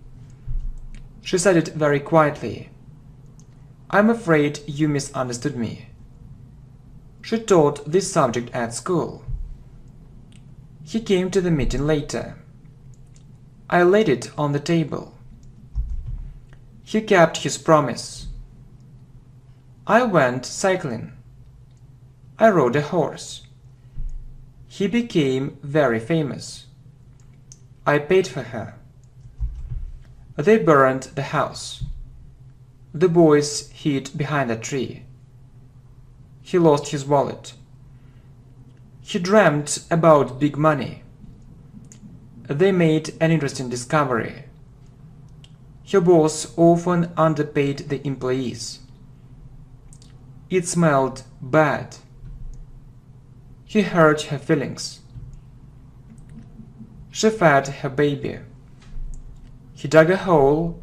She said it very quietly. I'm afraid you misunderstood me. She taught this subject at school. He came to the meeting later. I laid it on the table. He kept his promise. I went cycling. I rode a horse. He became very famous. I paid for her. They burned the house. The boys hid behind a tree. He lost his wallet. He dreamt about big money. They made an interesting discovery. Her boss often underpaid the employees. It smelled bad. He hurt her feelings. She fed her baby. He dug a hole.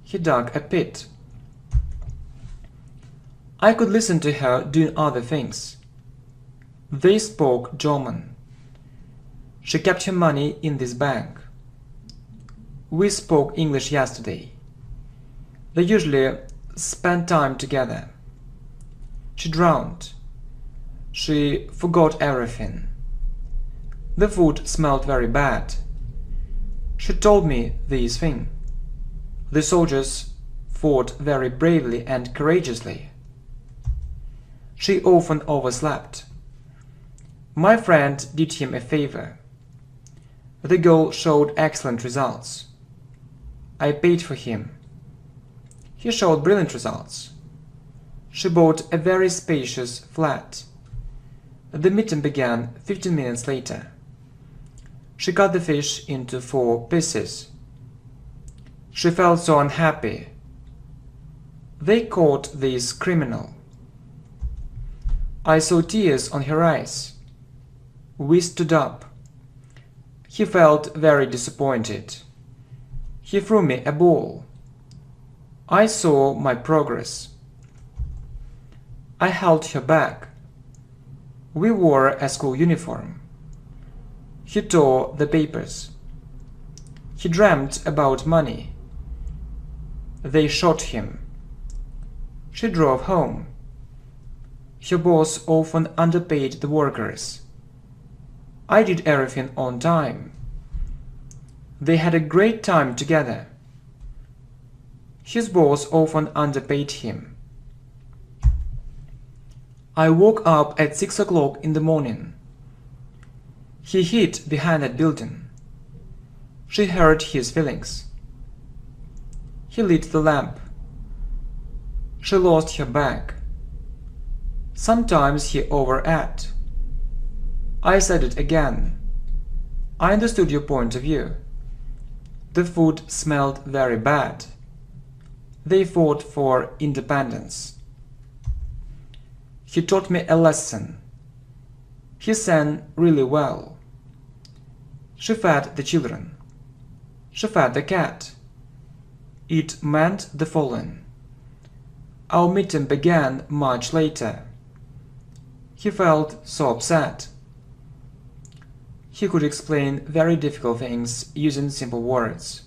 He dug a pit. I could listen to her doing other things. They spoke German. She kept her money in this bank. We spoke English yesterday. They usually spend time together. She drowned. She forgot everything. The food smelled very bad. She told me this thing. The soldiers fought very bravely and courageously. She often overslept. My friend did him a favor. The girl showed excellent results. I paid for him. He showed brilliant results. She bought a very spacious flat. The meeting began 15 minutes later. She cut the fish into 4 pieces. She felt so unhappy. They caught this criminal. I saw tears on her eyes. We stood up. He felt very disappointed. He threw me a ball. I saw my progress. I held her back. We wore a school uniform. He tore the papers. He dreamt about money. They shot him. She drove home. Her boss often underpaid the workers. I did everything on time. They had a great time together. His boss often underpaid him. I woke up at 6 o'clock in the morning. He hid behind that building. She hurt his feelings. He lit the lamp. She lost her bag. Sometimes he overate. I said it again. I understood your point of view. The food smelled very bad. They fought for independence. He taught me a lesson. He sang really well. She fed the children. She fed the cat. It meant the following. Our meeting began much later. He felt so upset. He could explain very difficult things using simple words.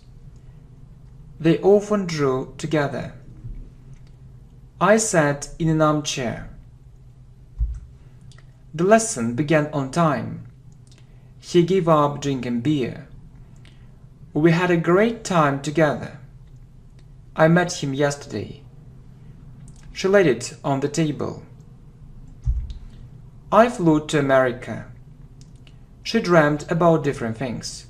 They often drew together. I sat in an armchair. The lesson began on time. He gave up drinking beer. We had a great time together. I met him yesterday. She laid it on the table. I flew to America. She dreamed about different things.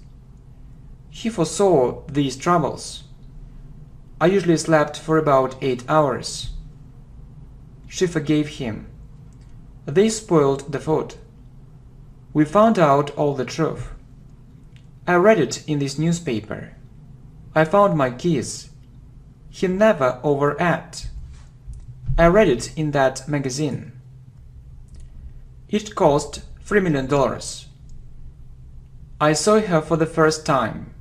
He foresaw these troubles. I usually slept for about 8 hours. She forgave him. They spoiled the food. We found out all the truth. I read it in this newspaper. I found my keys. He never overate. I read it in that magazine. It cost $3 million. I saw her for the first time.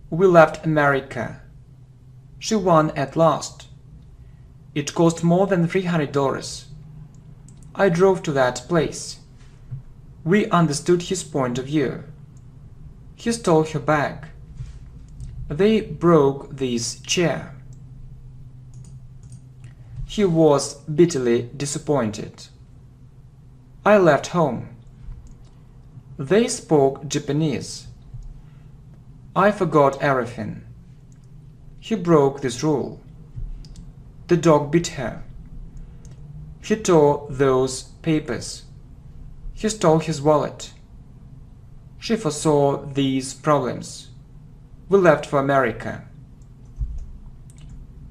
We left America. She won at last. It cost more than $300. I drove to that place. We understood his point of view. He stole her bag. They broke this chair. He was bitterly disappointed. I left home. They spoke Japanese. I forgot everything. He broke this rule. The dog bit her. He tore those papers. He stole his wallet. She foresaw these problems. We left for America.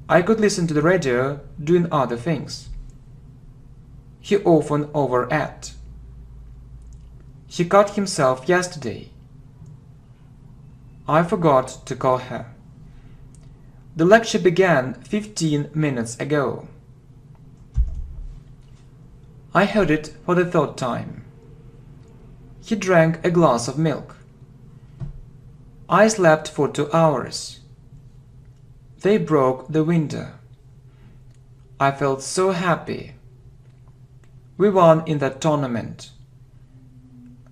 I could listen to the radio doing other things. He often overate. He cut himself yesterday. I forgot to call her. The lecture began 15 minutes ago. I heard it for the 3rd time. He drank a glass of milk. I slept for 2 hours. They broke the window. I felt so happy. We won in that tournament.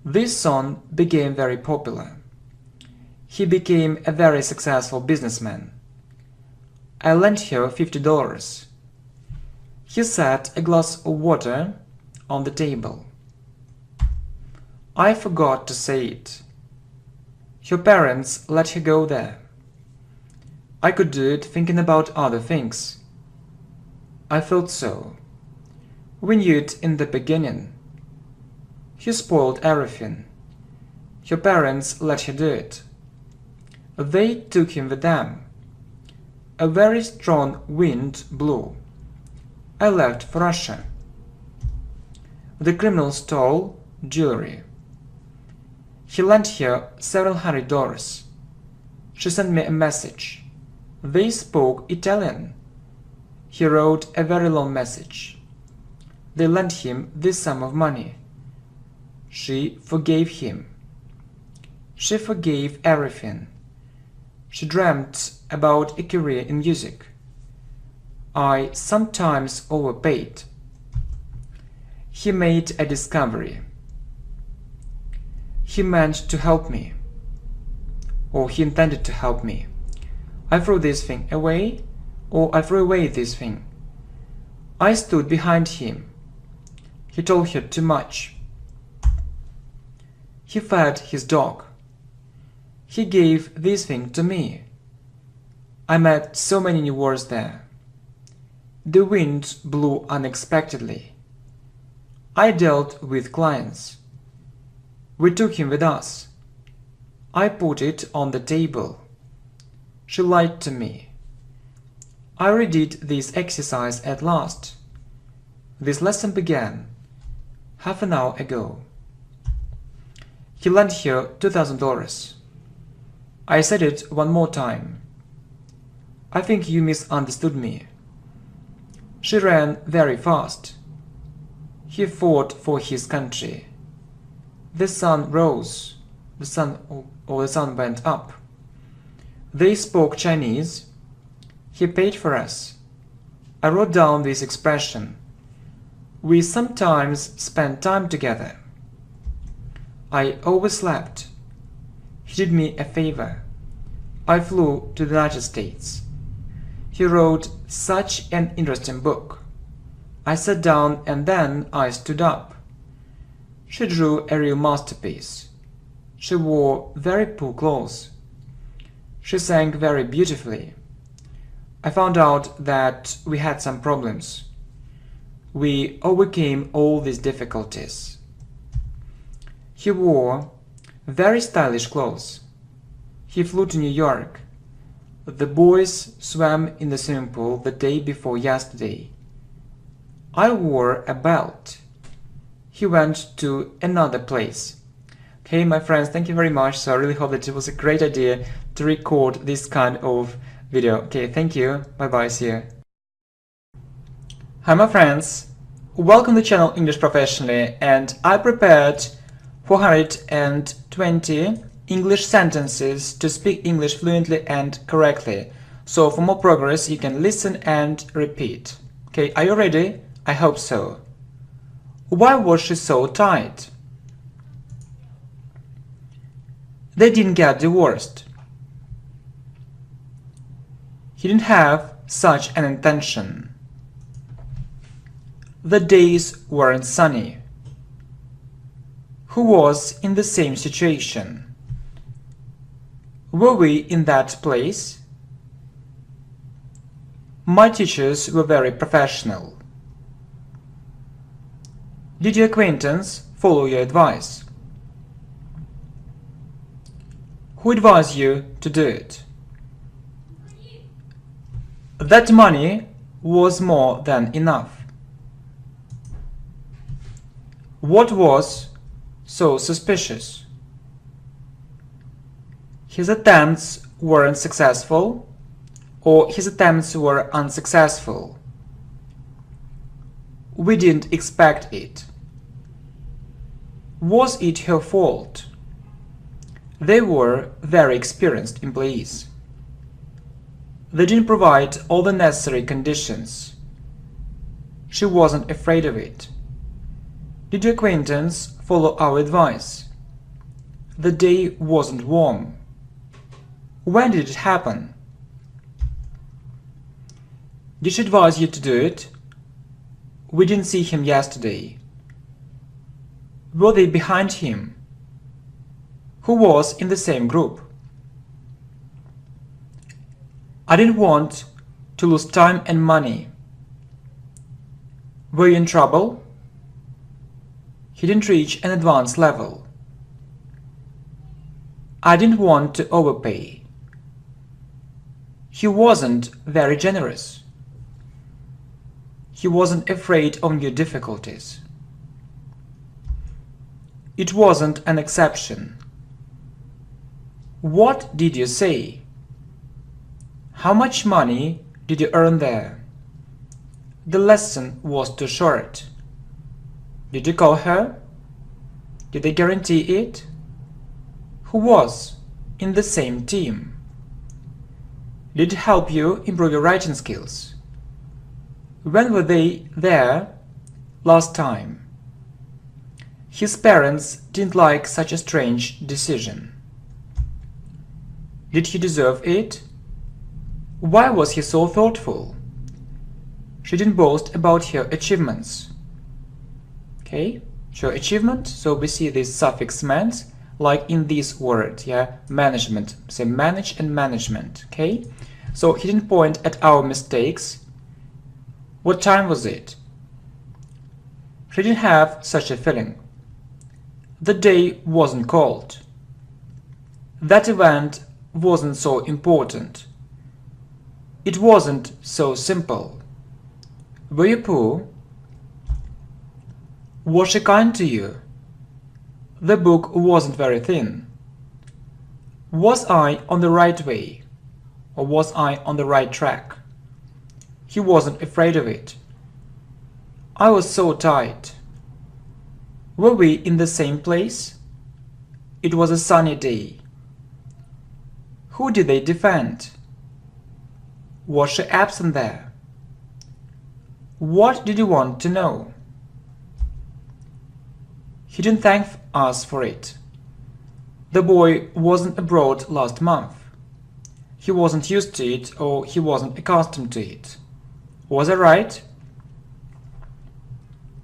This son became very popular. He became a very successful businessman. I lent her $50. He set a glass of water on the table. I forgot to say it. Her parents let her go there. I could do it thinking about other things. I thought so. We knew it in the beginning. He spoiled everything. Her parents let her do it. They took him with them. A very strong wind blew. I left for Russia. The criminal stole jewelry. He lent her $700. She sent me a message. They spoke Italian. He wrote a very long message. They lent him this sum of money. She forgave him. She forgave everything. She dreamt about a career in music. I sometimes overpaid. He made a discovery. He meant to help me. Or he intended to help me. I threw this thing away, or I threw away this thing. I stood behind him. He told her too much. He fed his dog. He gave this thing to me. I met so many new words there. The wind blew unexpectedly. I dealt with clients. We took him with us. I put it on the table. She lied to me. I redid this exercise at last. This lesson began half an hour ago. He lent her $2,000. I said it one more time. I think you misunderstood me. She ran very fast. He fought for his country. The sun rose. The sun went up. They spoke Chinese. He paid for us. I wrote down this expression. We sometimes spent time together. I overslept. He did me a favor. I flew to the United States. He wrote such an interesting book. I sat down and then I stood up. She drew a real masterpiece. She wore very poor clothes. She sang very beautifully. I found out that we had some problems. We overcame all these difficulties. He wore very stylish clothes. He flew to New York. The boys swam in the swimming pool the day before yesterday. I wore a belt. He went to another place. Okay, my friends, thank you very much. So I really hope that it was a great idea to record this kind of video. Okay, thank you. Bye-bye. See you. Hi, my friends. Welcome to the channel English Professionally, and I prepared 420 English sentences to speak English fluently and correctly. So for more progress, you can listen and repeat. Okay, are you ready? I hope so. Why was she so tight? They didn't get divorced. He didn't have such an intention. The days weren't sunny. Who was in the same situation? Were we in that place? My teachers were very professional. Did your acquaintance follow your advice? Who advised you to do it? That money was more than enough. What was so suspicious? His attempts weren't successful, or his attempts were unsuccessful. We didn't expect it. Was it her fault? They were very experienced employees. They didn't provide all the necessary conditions. She wasn't afraid of it. Did your acquaintance follow our advice? The day wasn't warm. When did it happen? Did she advise you to do it? We didn't see him yesterday. Were they behind him? Who was in the same group? I didn't want to lose time and money. Were you in trouble? He didn't reach an advanced level. I didn't want to overpay. He wasn't very generous. He wasn't afraid of new difficulties. It wasn't an exception. What did you say? How much money did you earn there? The lesson was too short. Did you call her? Did they guarantee it? Who was in the same team? Did it help you improve your writing skills? When were they there last time? His parents didn't like such a strange decision. Did he deserve it? Why was he so thoughtful? She didn't boast about her achievements. Okay, so achievement, so we see this suffix meant, like in this word, yeah, management, say manage and management, okay? So he didn't point at our mistakes. What time was it? She didn't have such a feeling. The day wasn't cold. That event wasn't so important. It wasn't so simple. Were you poor? Was she kind to you? The book wasn't very thin. Was I on the right way? Or was I on the right track? He wasn't afraid of it. I was so tired. Were we in the same place? It was a sunny day. Who did they defend? Was she absent there? What did you want to know? He didn't thank us for it. The boy wasn't abroad last month. He wasn't used to it, or he wasn't accustomed to it. Was I right?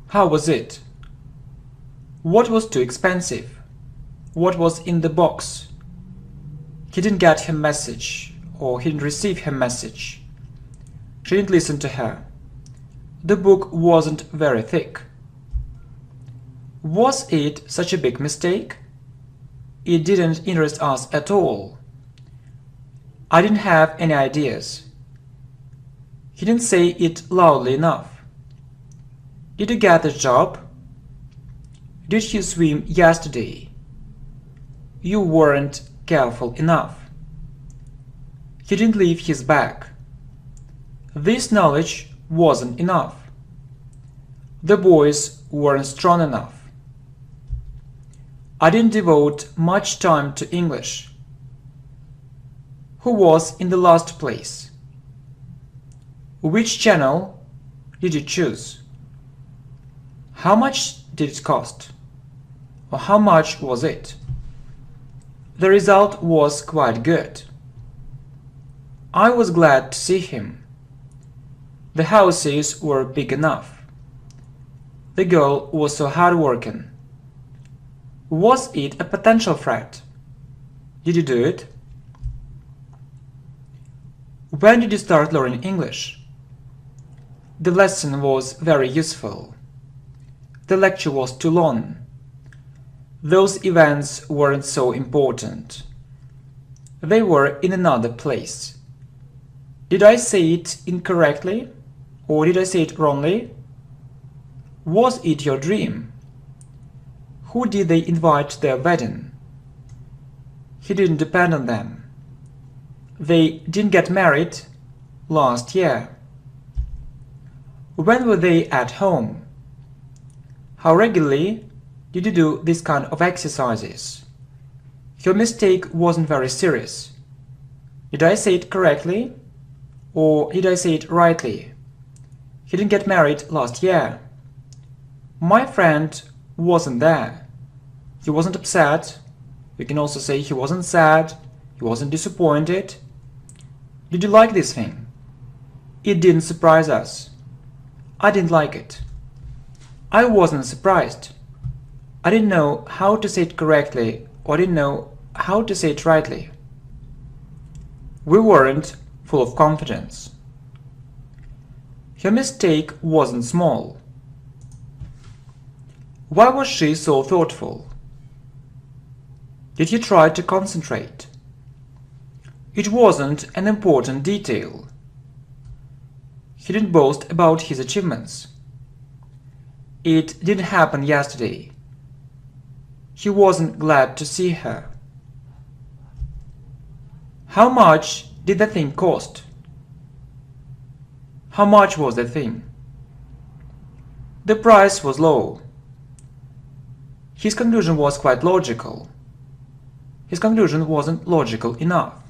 How was it? What was too expensive? What was in the box? He didn't get her message, or he didn't receive her message. She didn't listen to her. The book wasn't very thick. Was it such a big mistake? It didn't interest us at all. I didn't have any ideas. He didn't say it loudly enough. Did you get the job? Did you swim yesterday? You weren't careful enough. He didn't leave his bag. This knowledge wasn't enough. The boys weren't strong enough. I didn't devote much time to English. Who was in the last place? Which channel did you choose? How much did it cost? Or how much was it? The result was quite good. I was glad to see him. The houses were big enough. The girl was so hard-working. Was it a potential threat? Did you do it? When did you start learning English? The lesson was very useful. The lecture was too long. Those events weren't so important. They were in another place. Did I say it incorrectly? Or did I say it wrongly? Was it your dream? Who did they invite to their wedding? He didn't depend on them. They didn't get married last year. When were they at home? How regularly did you do this kind of exercises? Your mistake wasn't very serious. Did I say it correctly? Or did I say it rightly? He didn't get married last year. My friend wasn't there. He wasn't upset. You can also say he wasn't sad. He wasn't disappointed. Did you like this thing? It didn't surprise us. I didn't like it. I wasn't surprised. I didn't know how to say it correctly, or I didn't know how to say it rightly. We weren't full of confidence. Her mistake wasn't small. Why was she so thoughtful? Did he try to concentrate? It wasn't an important detail. He didn't boast about his achievements. It didn't happen yesterday. He wasn't glad to see her. How much did the thing cost? How much was the thing? The price was low. His conclusion was quite logical. His conclusion wasn't logical enough.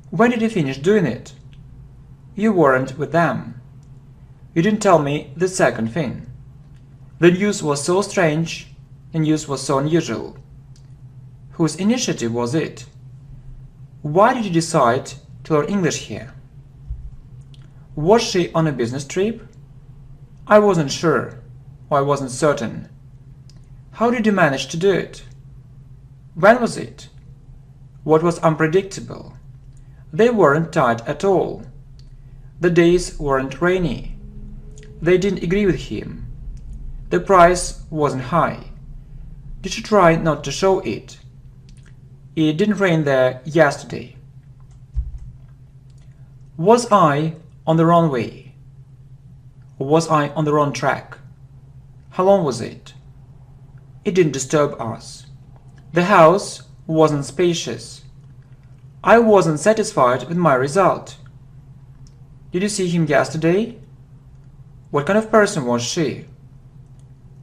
When did you finish doing it? You weren't with them. You didn't tell me the second thing. The news was so strange, the news was so unusual. Whose initiative was it? Why did you decide to learn English here? Was she on a business trip? I wasn't sure, or I wasn't certain. How did you manage to do it? When was it? What was unpredictable? They weren't tight at all. The days weren't rainy. They didn't agree with him. The price wasn't high. Did you try not to show it? It didn't rain there yesterday. Was I on the wrong way? Or was I on the wrong track? How long was it? It didn't disturb us. The house wasn't spacious. I wasn't satisfied with my result. Did you see him yesterday? What kind of person was she?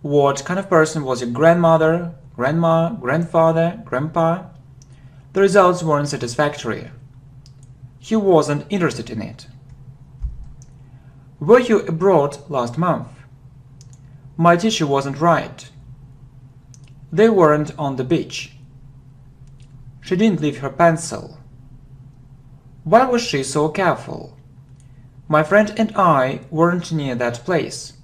What kind of person was your grandmother, grandma, grandfather, grandpa? The results weren't satisfactory. He wasn't interested in it. Were you abroad last month? My teacher wasn't right. They weren't on the beach. She didn't leave her pencil. Why was she so careful? My friend and I weren't near that place.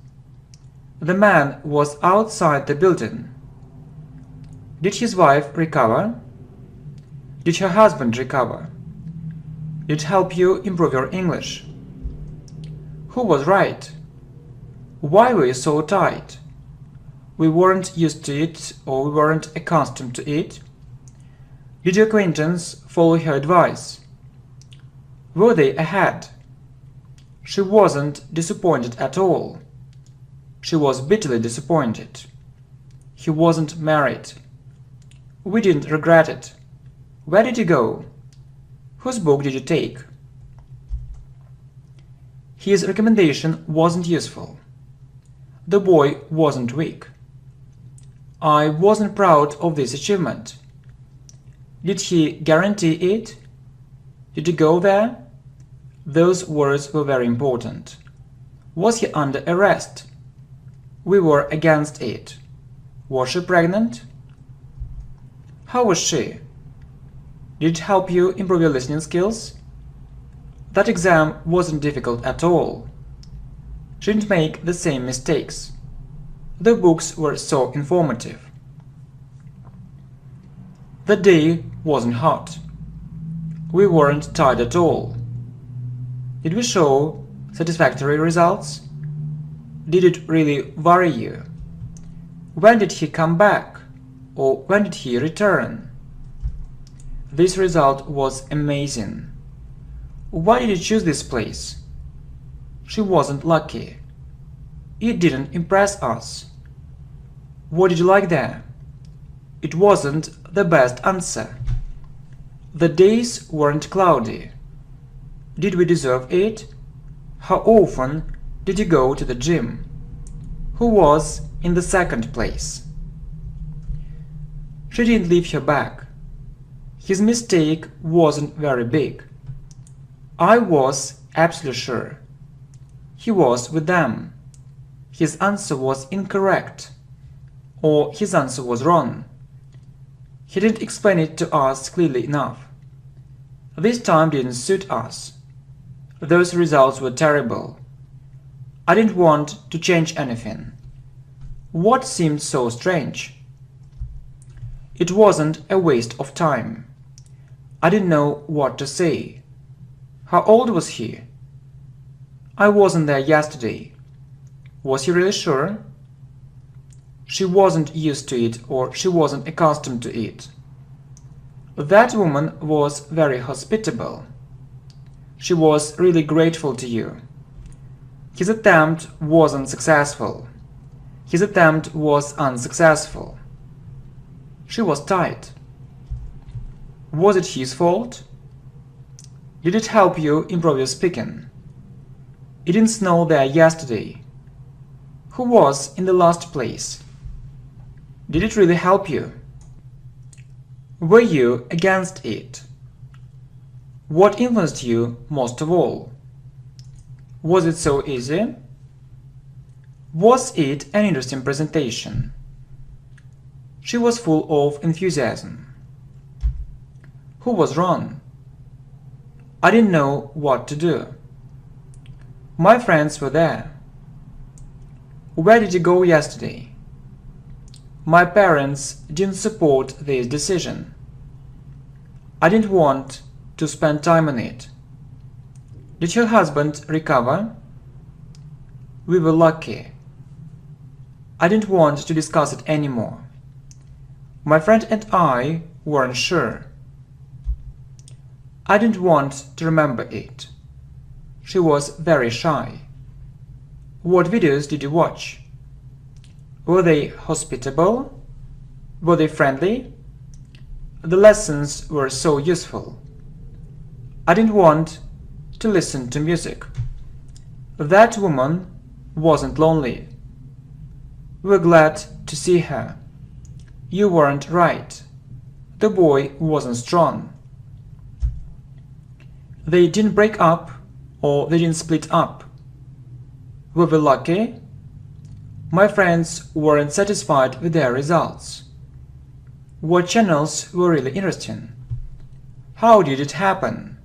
The man was outside the building. Did his wife recover? Did her husband recover? Did it help you improve your English? Who was right? Why were you so tight? We weren't used to it, or we weren't accustomed to it. Did your acquaintance follow her advice? Were they ahead? She wasn't disappointed at all. She was bitterly disappointed. He wasn't married. We didn't regret it. Where did you go? Whose book did you take? His recommendation wasn't useful. The boy wasn't weak. I wasn't proud of this achievement. Did he guarantee it? Did you go there? Those words were very important. Was he under arrest? We were against it. Was she pregnant? How was she? Did it help you improve your listening skills? That exam wasn't difficult at all. She didn't make the same mistakes. The books were so informative. The day wasn't hot. We weren't tired at all. Did we show satisfactory results? Did it really worry you? When did he come back? Or when did he return? This result was amazing. Why did you choose this place? She wasn't lucky. It didn't impress us. What did you like there? It wasn't the best answer. The days weren't cloudy. Did we deserve it? How often did you go to the gym? Who was in the second place? She didn't leave her bag. His mistake wasn't very big. I was absolutely sure. He was with them. His answer was incorrect. Or his answer was wrong. He didn't explain it to us clearly enough. This time didn't suit us. Those results were terrible. I didn't want to change anything. What seemed so strange? It wasn't a waste of time. I didn't know what to say. How old was he? I wasn't there yesterday. Was he really sure? She wasn't used to it, or she wasn't accustomed to it. That woman was very hospitable. She was really grateful to you. His attempt wasn't successful. His attempt was unsuccessful. She was tired. Was it his fault? Did it help you improve your speaking? It didn't snow there yesterday. Who was in the last place? Did it really help you? Were you against it? What influenced you most of all? Was it so easy? Was it an interesting presentation? She was full of enthusiasm. Who was wrong? I didn't know what to do. My friends were there. Where did you go yesterday? My parents didn't support this decision. I didn't want to spend time on it. Did your husband recover? We were lucky. I didn't want to discuss it anymore. My friend and I weren't sure. I didn't want to remember it. She was very shy. What videos did you watch? Were they hospitable? Were they friendly? The lessons were so useful. I didn't want to listen to music. That woman wasn't lonely. We were glad to see her. You weren't right. The boy wasn't strong. They didn't break up, or they didn't split up. We were lucky. My friends weren't satisfied with their results. What channels were really interesting? How did it happen?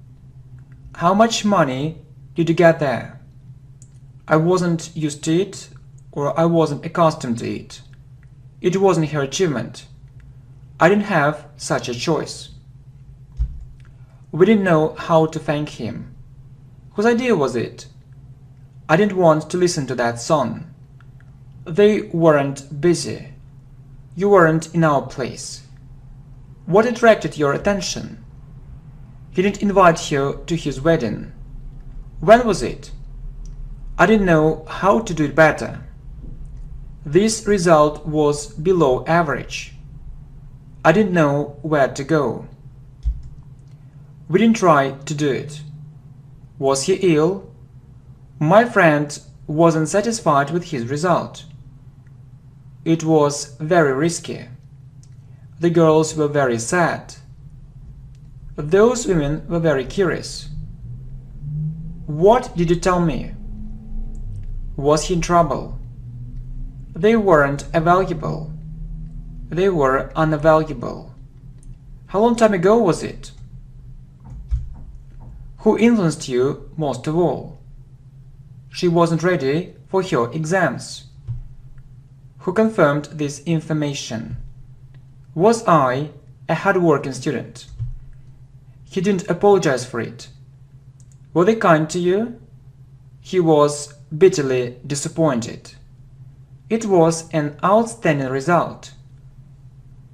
How much money did you get there? I wasn't used to it, or I wasn't accustomed to it. It wasn't her achievement. I didn't have such a choice. We didn't know how to thank him. Whose idea was it? I didn't want to listen to that song. They weren't busy. You weren't in our place. What attracted your attention? He didn't invite you to his wedding. When was it? I didn't know how to do it better. This result was below average. I didn't know where to go. We didn't try to do it. Was he ill? My friend wasn't satisfied with his result. It was very risky. The girls were very sad. Those women were very curious. What did you tell me? Was he in trouble? They weren't available. They were unavailable. How long time ago was it? Who influenced you most of all? She wasn't ready for her exams. Who confirmed this information? Was I a hard-working student? He didn't apologize for it. Were they kind to you? He was bitterly disappointed. It was an outstanding result.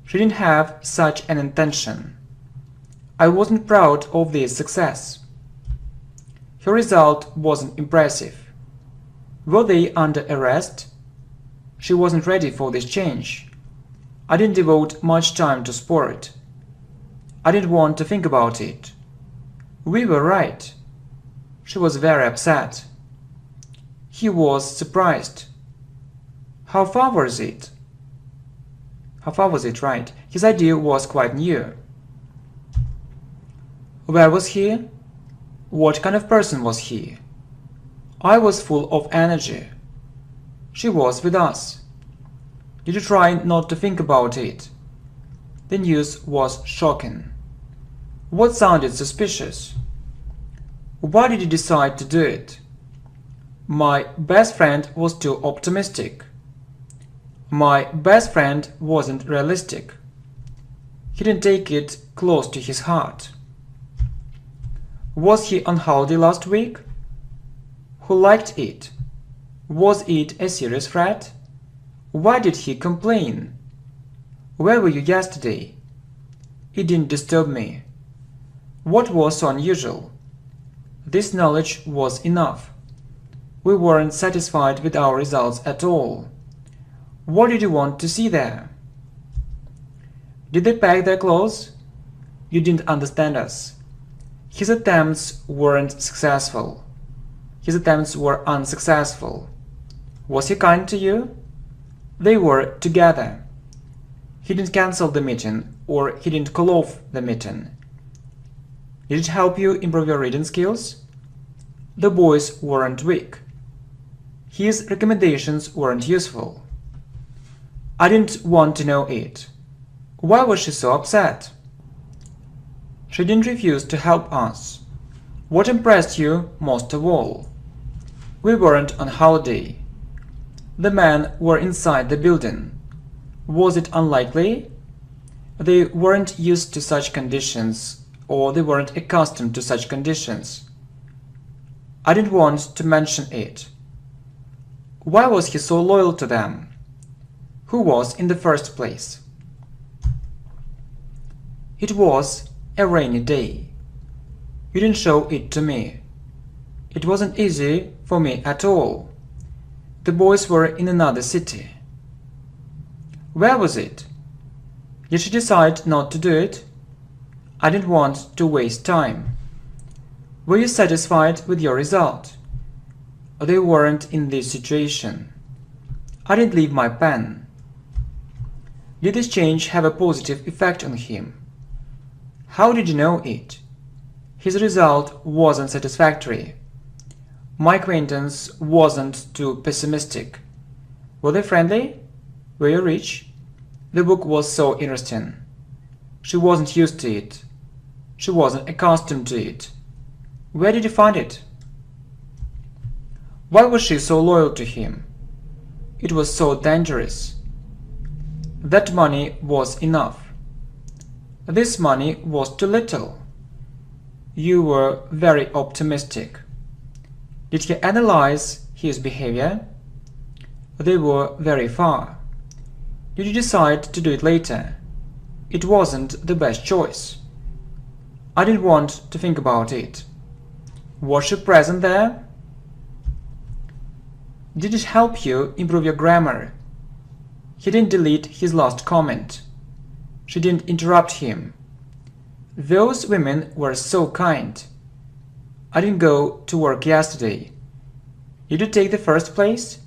She didn't have such an intention. I wasn't proud of this success. Her result wasn't impressive. Were they under arrest? She wasn't ready for this change. I didn't devote much time to sport. I didn't want to think about it. We were right. She was very upset. He was surprised. How far was it? How far was it, right? His idea was quite new. Where was he? What kind of person was he? I was full of energy. She was with us. Did you try not to think about it? The news was shocking. What sounded suspicious? Why did you decide to do it? My best friend was too optimistic. My best friend wasn't realistic. He didn't take it close to his heart. Was he on holiday last week? Who liked it? Was it a serious threat? Why did he complain? Where were you yesterday? It didn't disturb me. What was so unusual? This knowledge was enough. We weren't satisfied with our results at all. What did you want to see there? Did they pack their clothes? You didn't understand us. His attempts weren't successful. His attempts were unsuccessful. Was he kind to you? They were together. He didn't cancel the meeting, or he didn't call off the meeting. Did it help you improve your reading skills? The boys weren't weak. His recommendations weren't useful. I didn't want to know it. Why was she so upset? She didn't refuse to help us. What impressed you most of all? We weren't on holiday. The men were inside the building. Was it unlikely? They weren't used to such conditions, or they weren't accustomed to such conditions. I didn't want to mention it. Why was he so loyal to them? Who was in the first place? It was a rainy day. You didn't show it to me. It wasn't easy for me at all. The boys were in another city. Where was it? Did she decide not to do it? I didn't want to waste time. Were you satisfied with your result? They weren't in this situation. I didn't leave my pen. Did this change have a positive effect on him? How did you know it? His result wasn't satisfactory. My acquaintance wasn't too pessimistic. Were they friendly? Were you rich? The book was so interesting. She wasn't used to it. She wasn't accustomed to it. Where did you find it? Why was she so loyal to him? It was so dangerous. That money was enough. This money was too little. You were very optimistic. Did he analyze his behavior? They were very far. Did you decide to do it later? It wasn't the best choice. I didn't want to think about it. Was she present there? Did it help you improve your grammar? He didn't delete his last comment. She didn't interrupt him. Those women were so kind. I didn't go to work yesterday. Did you take the first place?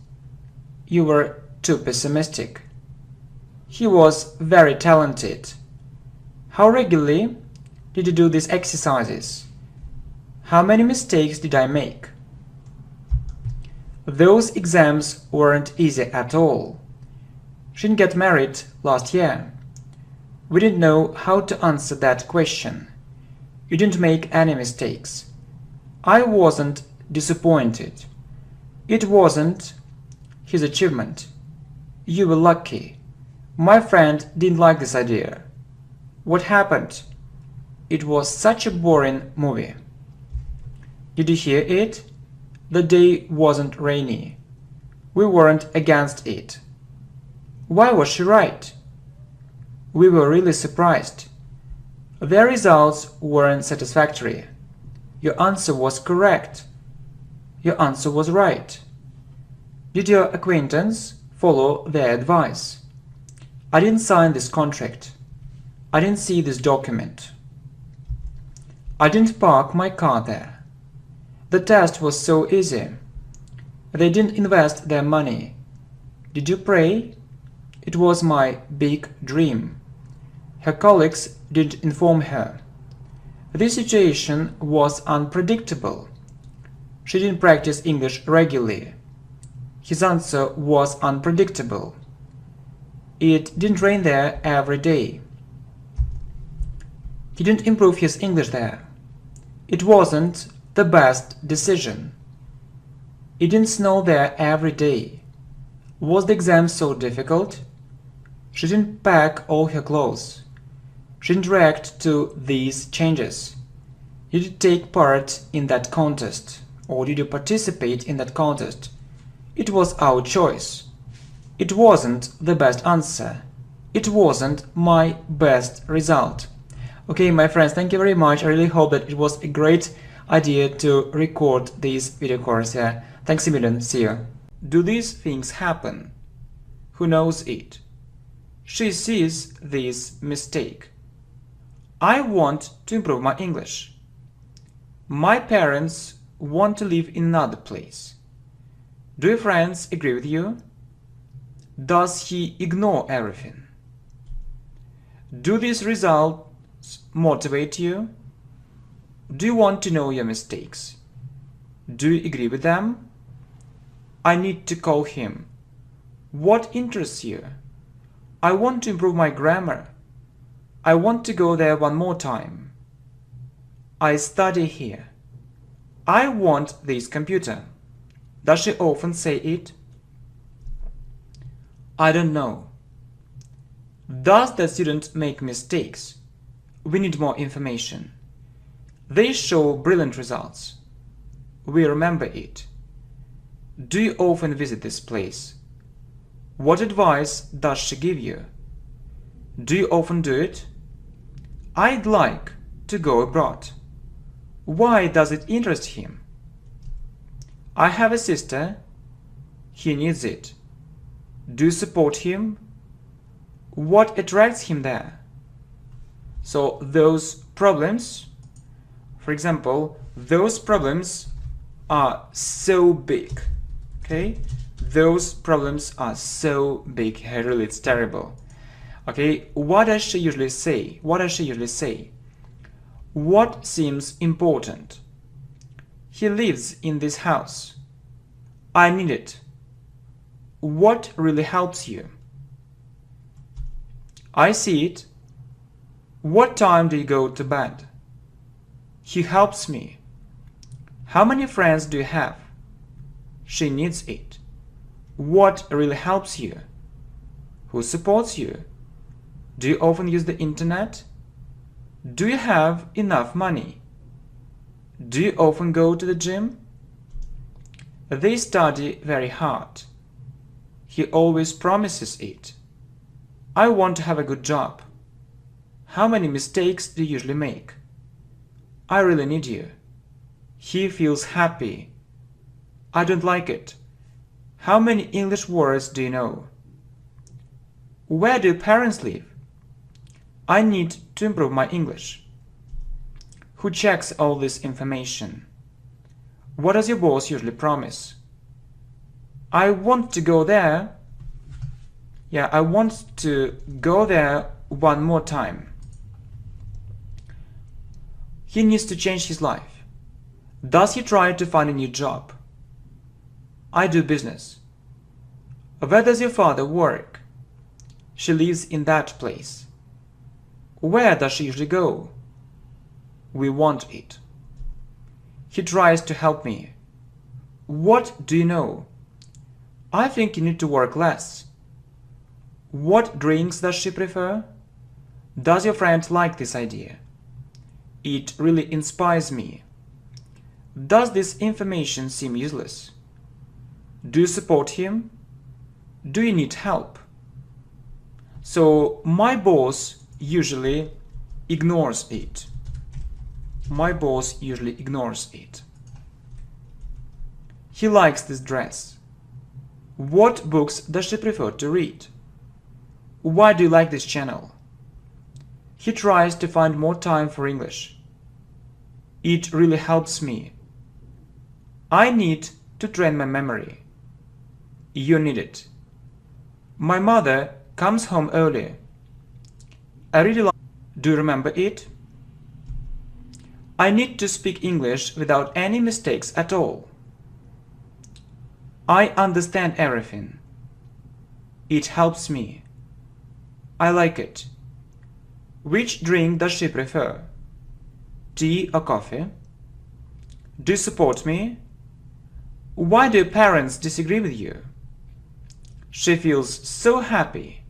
You were too pessimistic. He was very talented. How regularly did you do these exercises? How many mistakes did I make? Those exams weren't easy at all. She didn't get married last year. We didn't know how to answer that question. You didn't make any mistakes. I wasn't disappointed. It wasn't his achievement. You were lucky. My friend didn't like this idea. What happened? It was such a boring movie. Did you hear it? The day wasn't rainy. We weren't against it. Why was she right? We were really surprised. Their results weren't satisfactory. Your answer was correct. Your answer was right. Did your acquaintance follow their advice? I didn't sign this contract. I didn't see this document. I didn't park my car there. The test was so easy. They didn't invest their money. Did you pray? It was my big dream. Her colleagues didn't inform her. This situation was unpredictable. She didn't practice English regularly. His answer was unpredictable. It didn't rain there every day. He didn't improve his English there. It wasn't the best decision. It didn't snow there every day. Was the exam so difficult? She didn't pack all her clothes. She didn't react to these changes. Did you take part in that contest? Or did you participate in that contest? It was our choice. It wasn't the best answer. It wasn't my best result. Okay, my friends, thank you very much. I really hope that it was a great idea to record this video course here. Thanks a million. See you. Do these things happen? Who knows it? She sees this mistake. I want to improve my English. My parents want to live in another place. Do your friends agree with you? Does he ignore everything? Do these results motivate you? Do you want to know your mistakes? Do you agree with them? I need to call him. What interests you? I want to improve my grammar. I want to go there one more time. I study here. I want this computer. Does she often say it? I don't know. Does the student make mistakes? We need more information. They show brilliant results. We remember it. Do you often visit this place? What advice does she give you? Do you often do it? I'd like to go abroad. Why does it interest him? I have a sister. He needs it. Do you support him? What attracts him there? So those problems, for example, those problems are so big. Okay? Those problems are so big. Really, it's terrible. Okay? What does she usually say? What does she usually say? What seems important? He lives in this house. I need it. What really helps you? I see it. What time do you go to bed? He helps me. How many friends do you have? She needs it. What really helps you? Who supports you? Do you often use the internet? Do you have enough money? Do you often go to the gym? They study very hard. He always promises it. I want to have a good job. How many mistakes do you usually make? I really need you. He feels happy. I don't like it. How many English words do you know? Where do your parents live? I need to improve my English. Who checks all this information? What does your boss usually promise? I want to go there. Yeah, I want to go there one more time. He needs to change his life. Does he try to find a new job? I do business. Where does your father work? She lives in that place. Where does she usually go? We want it. He tries to help me. What do you know? I think you need to work less. What drinks does she prefer? Does your friend like this idea? It really inspires me. Does this information seem useless? Do you support him? Do you need help? So my boss usually ignores it. My boss usually ignores it. He likes this dress. What books does she prefer to read? Why do you like this channel? He tries to find more time for English. It really helps me. I need to train my memory. You need it. My mother comes home early. I really like. Do you remember it? I need to speak English without any mistakes at all. I understand everything. It helps me. I like it. Which drink does she prefer? Tea or coffee? Do you support me? Why do your parents disagree with you? She feels so happy.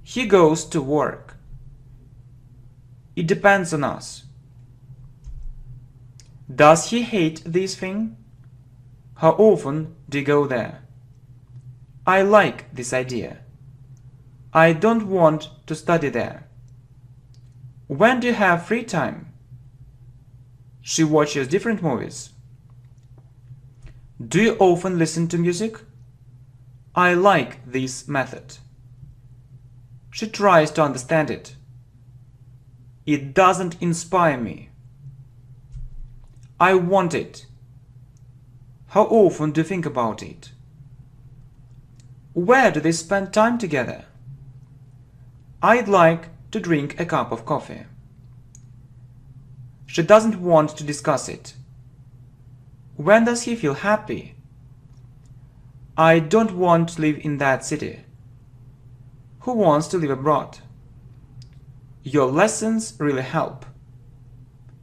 He goes to work. It depends on us. Does he hate this thing? How often do you go there? I like this idea. I don't want to study there. When do you have free time? She watches different movies. Do you often listen to music? I like this method. She tries to understand it. It doesn't inspire me. I want it. How often do you think about it? Where do they spend time together? I'd like to drink a cup of coffee. She doesn't want to discuss it. When does he feel happy? I don't want to live in that city. Who wants to live abroad? Your lessons really help.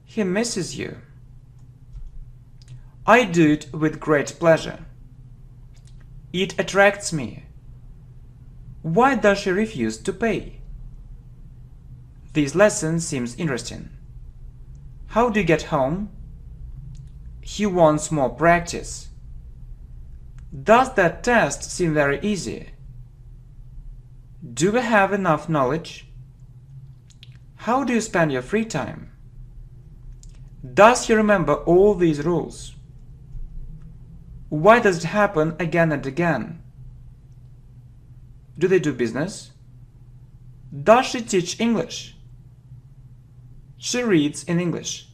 He misses you. I do it with great pleasure. It attracts me. Why does she refuse to pay? This lesson seems interesting. How do you get home? He wants more practice. Does that test seem very easy? Do we have enough knowledge? How do you spend your free time? Does he remember all these rules? Why does it happen again and again? Do they do business? Does she teach English? She reads in English.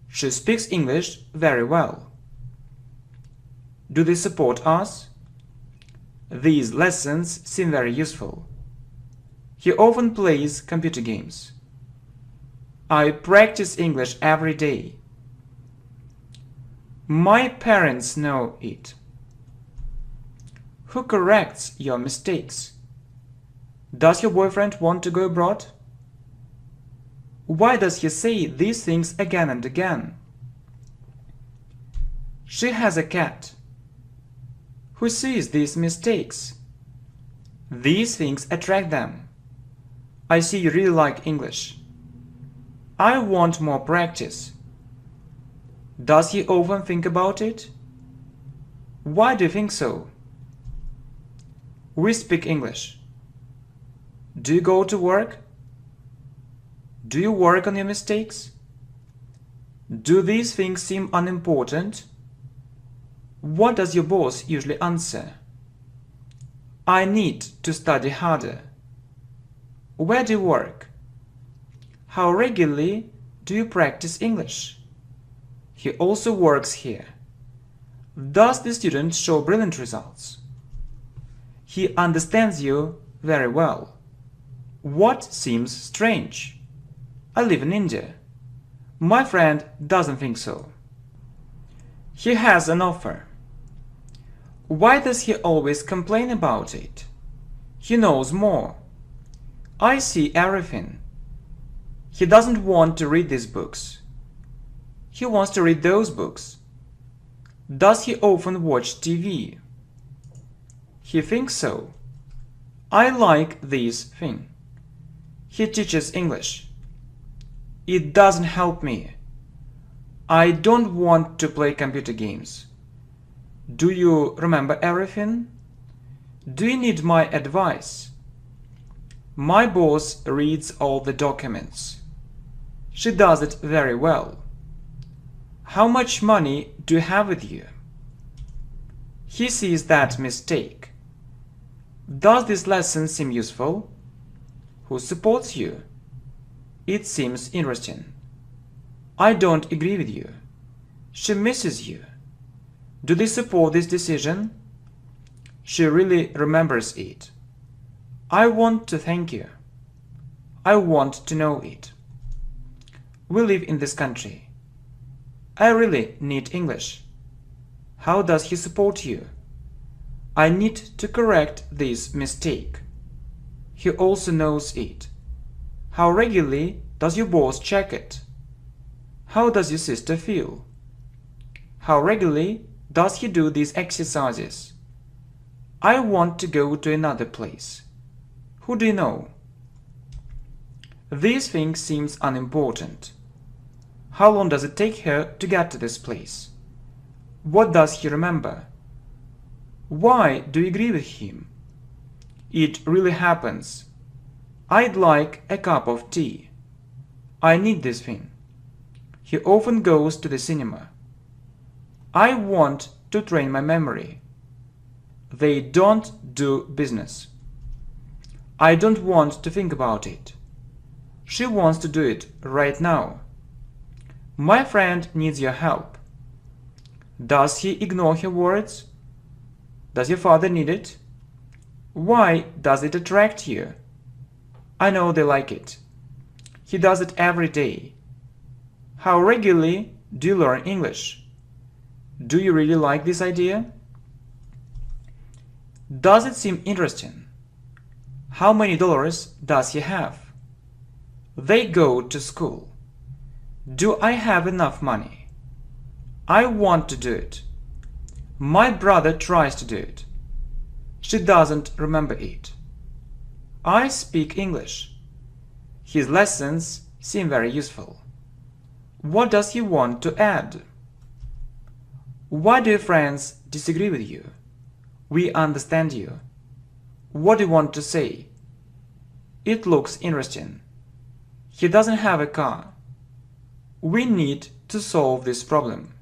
She speaks English very well. Do they support us? These lessons seem very useful. He often plays computer games. I practice English every day. My parents know it. Who corrects your mistakes? Does your boyfriend want to go abroad? Why does he say these things again and again? She has a cat. Who sees these mistakes? These things attract them. I see you really like English. I want more practice. Does he often think about it? Why do you think so? We speak English. Do you go to work? Do you work on your mistakes? Do these things seem unimportant? What does your boss usually answer? I need to study harder. Where do you work? How regularly do you practice English? He also works here. Does the student show brilliant results? He understands you very well. What seems strange? I live in India. My friend doesn't think so. He has an offer. Why does he always complain about it? He knows more. I see everything. He doesn't want to read these books. He wants to read those books. Does he often watch TV? He thinks so. I like this thing. He teaches English. It doesn't help me. I don't want to play computer games. Do you remember everything? Do you need my advice? My boss reads all the documents. She does it very well. How much money do you have with you? He sees that mistake. Does this lesson seem useful? Who supports you? It seems interesting. I don't agree with you. She misses you. Do they support this decision? She really remembers it. I want to thank you. I want to know it. We live in this country. I really need English. How does he support you? I need to correct this mistake. He also knows it. How regularly does your boss check it? How does your sister feel? How regularly does he do these exercises? I want to go to another place. Who do you know? This thing seems unimportant. How long does it take her to get to this place? What does he remember? Why do you agree with him? It really happens. I'd like a cup of tea. I need this thing. He often goes to the cinema. I want to train my memory. They don't do business. I don't want to think about it. She wants to do it right now. My friend needs your help. Does he ignore her words? Does your father need it? Why does it attract you? I know they like it. He does it every day. How regularly do you learn English? Do you really like this idea? Does it seem interesting? How many dollars does he have? They go to school. Do I have enough money? I want to do it. My brother tries to do it. She doesn't remember it. I speak English. His lessons seem very useful. What does he want to add? Why do your friends disagree with you? We understand you. What do you want to say? It looks interesting. He doesn't have a car. We need to solve this problem.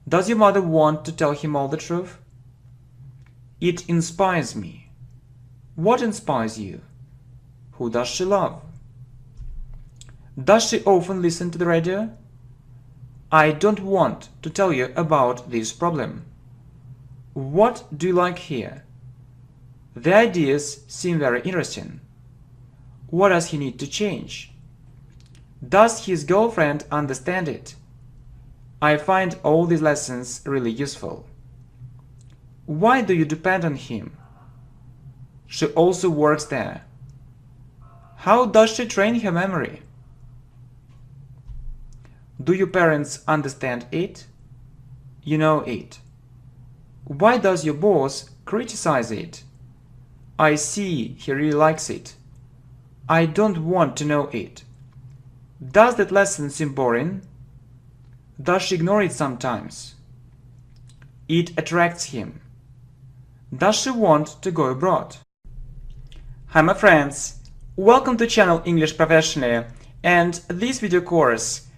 Does your mother want to tell him all the truth? It inspires me. What inspires you? Who does she love? Does she often listen to the radio? I don't want to tell you about this problem. What do you like here? The ideas seem very interesting. What does he need to change? Does his girlfriend understand it? I find all these lessons really useful. Why do you depend on him? She also works there. How does she train her memory? Do your parents understand it? You know it. Why does your boss criticize it? I see he really likes it. I don't want to know it. Does that lesson seem boring? Does she ignore it sometimes? It attracts him. Does she want to go abroad? Hi my friends, welcome to channel English Professionally, and this video course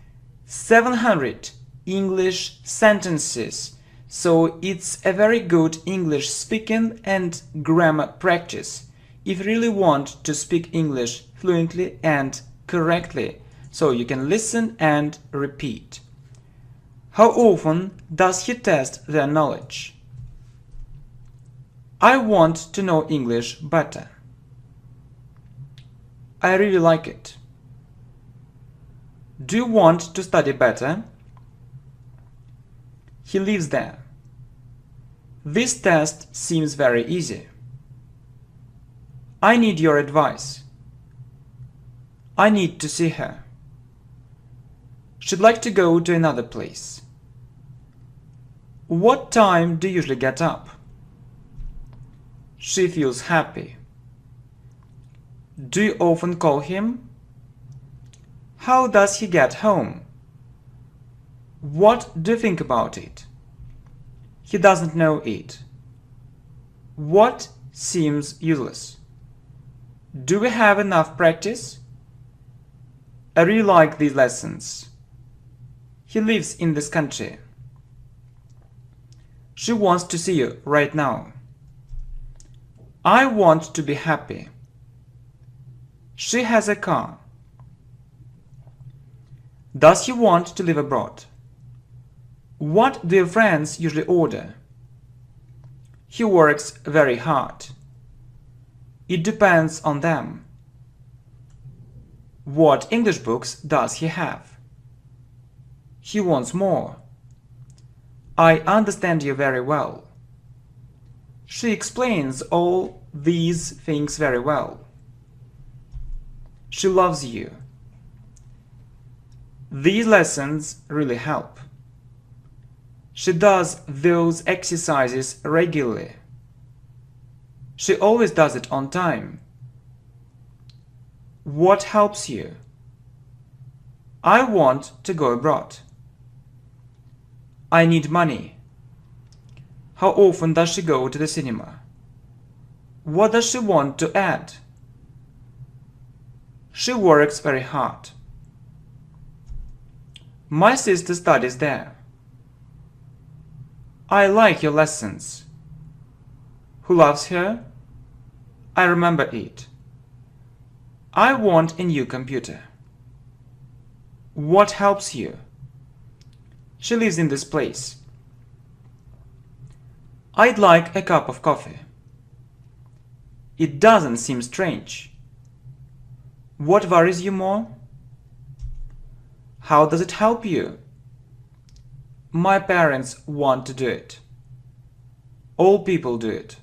700 English sentences. So it's a very good English speaking and grammar practice if you really want to speak English fluently and correctly, so you can listen and repeat. How often does he test their knowledge? I want to know English better. I really like it. Do you want to study better? He lives there. This test seems very easy. I need your advice. I need to see her. She'd like to go to another place. What time do you usually get up? She feels happy. Do you often call him? How does he get home? What do you think about it? He doesn't know it. What seems useless? Do we have enough practice? I really like these lessons. He lives in this country. She wants to see you right now. I want to be happy. She has a car. Does he want to live abroad? What do your friends usually order? He works very hard. It depends on them. What English books does he have? He wants more. I understand you very well. She explains all these things very well. She loves you. These lessons really help. She does those exercises regularly. She always does it on time. What helps you? I want to go abroad. I need money. How often does she go to the cinema? What does she want to add? She works very hard. My sister studies there. I like your lessons. Who loves her? I remember it. I want a new computer. What helps you? She lives in this place. I'd like a cup of coffee. It doesn't seem strange. What worries you more? How does it help you? My parents want to do it. All people do it.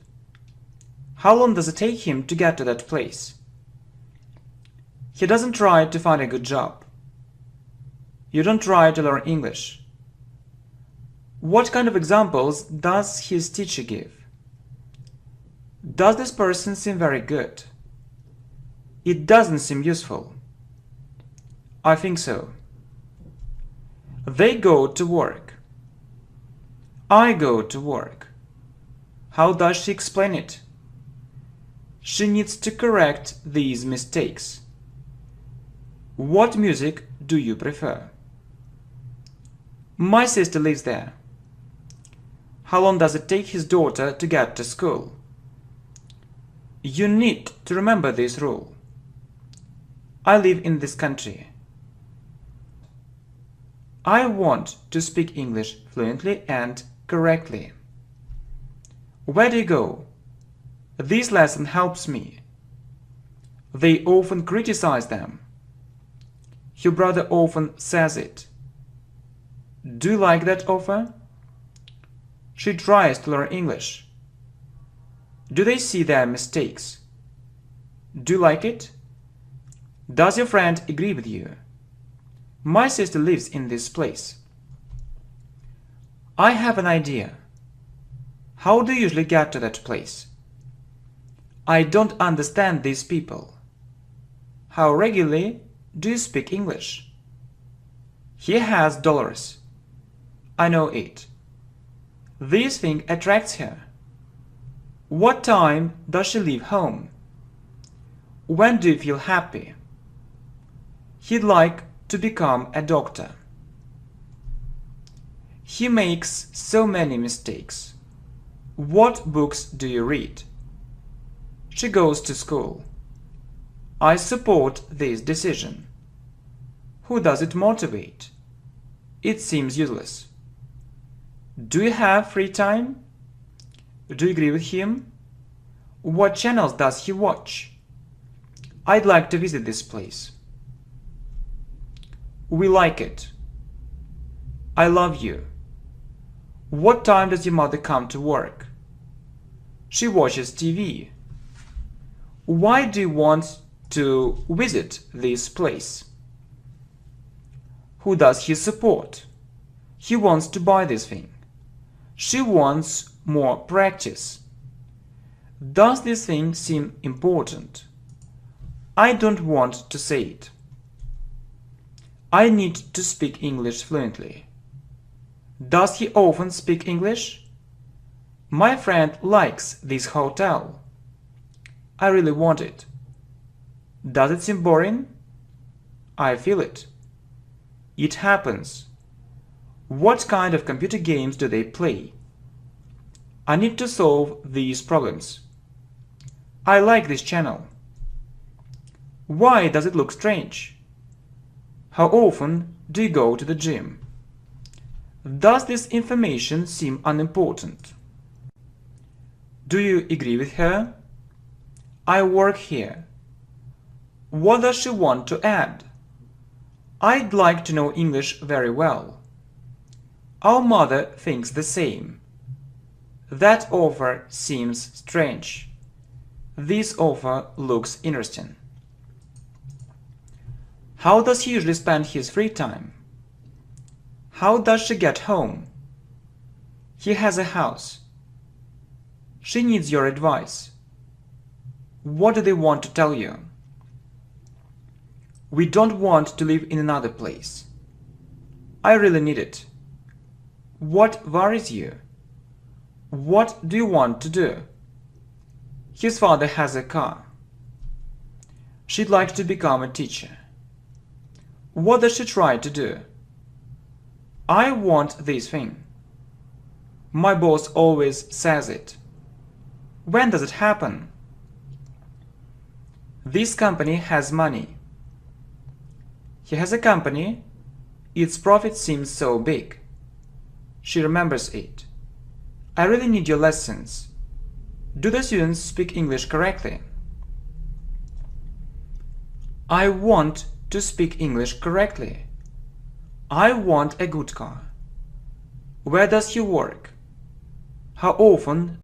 How long does it take him to get to that place? He doesn't try to find a good job. You don't try to learn English. What kind of examples does his teacher give? Does this person seem very good? It doesn't seem useful. I think so. They go to work. I go to work. How does she explain it? She needs to correct these mistakes. What music do you prefer? My sister lives there. How long does it take his daughter to get to school? You need to remember this rule. I live in this country. I want to speak English fluently and correctly. Where do you go? This lesson helps me. They often criticize them. Your brother often says it. Do you like that offer? She tries to learn English. Do they see their mistakes? Do you like it? Does your friend agree with you? My sister lives in this place. I have an idea. How do you usually get to that place? I don't understand these people. How regularly do you speak English? He has dollars. I know it. This thing attracts her. What time does she leave home? When do you feel happy? He'd like to become a doctor. He makes so many mistakes. What books do you read? She goes to school. I support this decision. Who does it motivate? It seems useless. Do you have free time? Do you agree with him? What channels does he watch? I'd like to visit this place. We like it. I love you. What time does your mother come to work? She watches TV. Why do you want to visit this place? Who does he support? He wants to buy this thing. She wants more practice. Does this thing seem important? I don't want to say it. I need to speak English fluently. Does he often speak English? My friend likes this hotel. I really want it. Does it seem boring? I feel it. It happens. What kind of computer games do they play? I need to solve these problems. I like this channel. Why does it look strange? How often do you go to the gym? Does this information seem unimportant? Do you agree with her? I work here. What does she want to add? I'd like to know English very well. Our mother thinks the same. That offer seems strange. This offer looks interesting. How does he usually spend his free time? How does she get home? He has a house. She needs your advice. What do they want to tell you? We don't want to live in another place. I really need it. What worries you? What do you want to do? His father has a car. She'd like to become a teacher. What does she try to do? I want this thing. My boss always says it. When does it happen? This company has money. He has a company. Its profit seems so big. She remembers it. I really need your lessons. Do the students speak English correctly? I want to speak English correctly. I want a good car. Where does he work? How often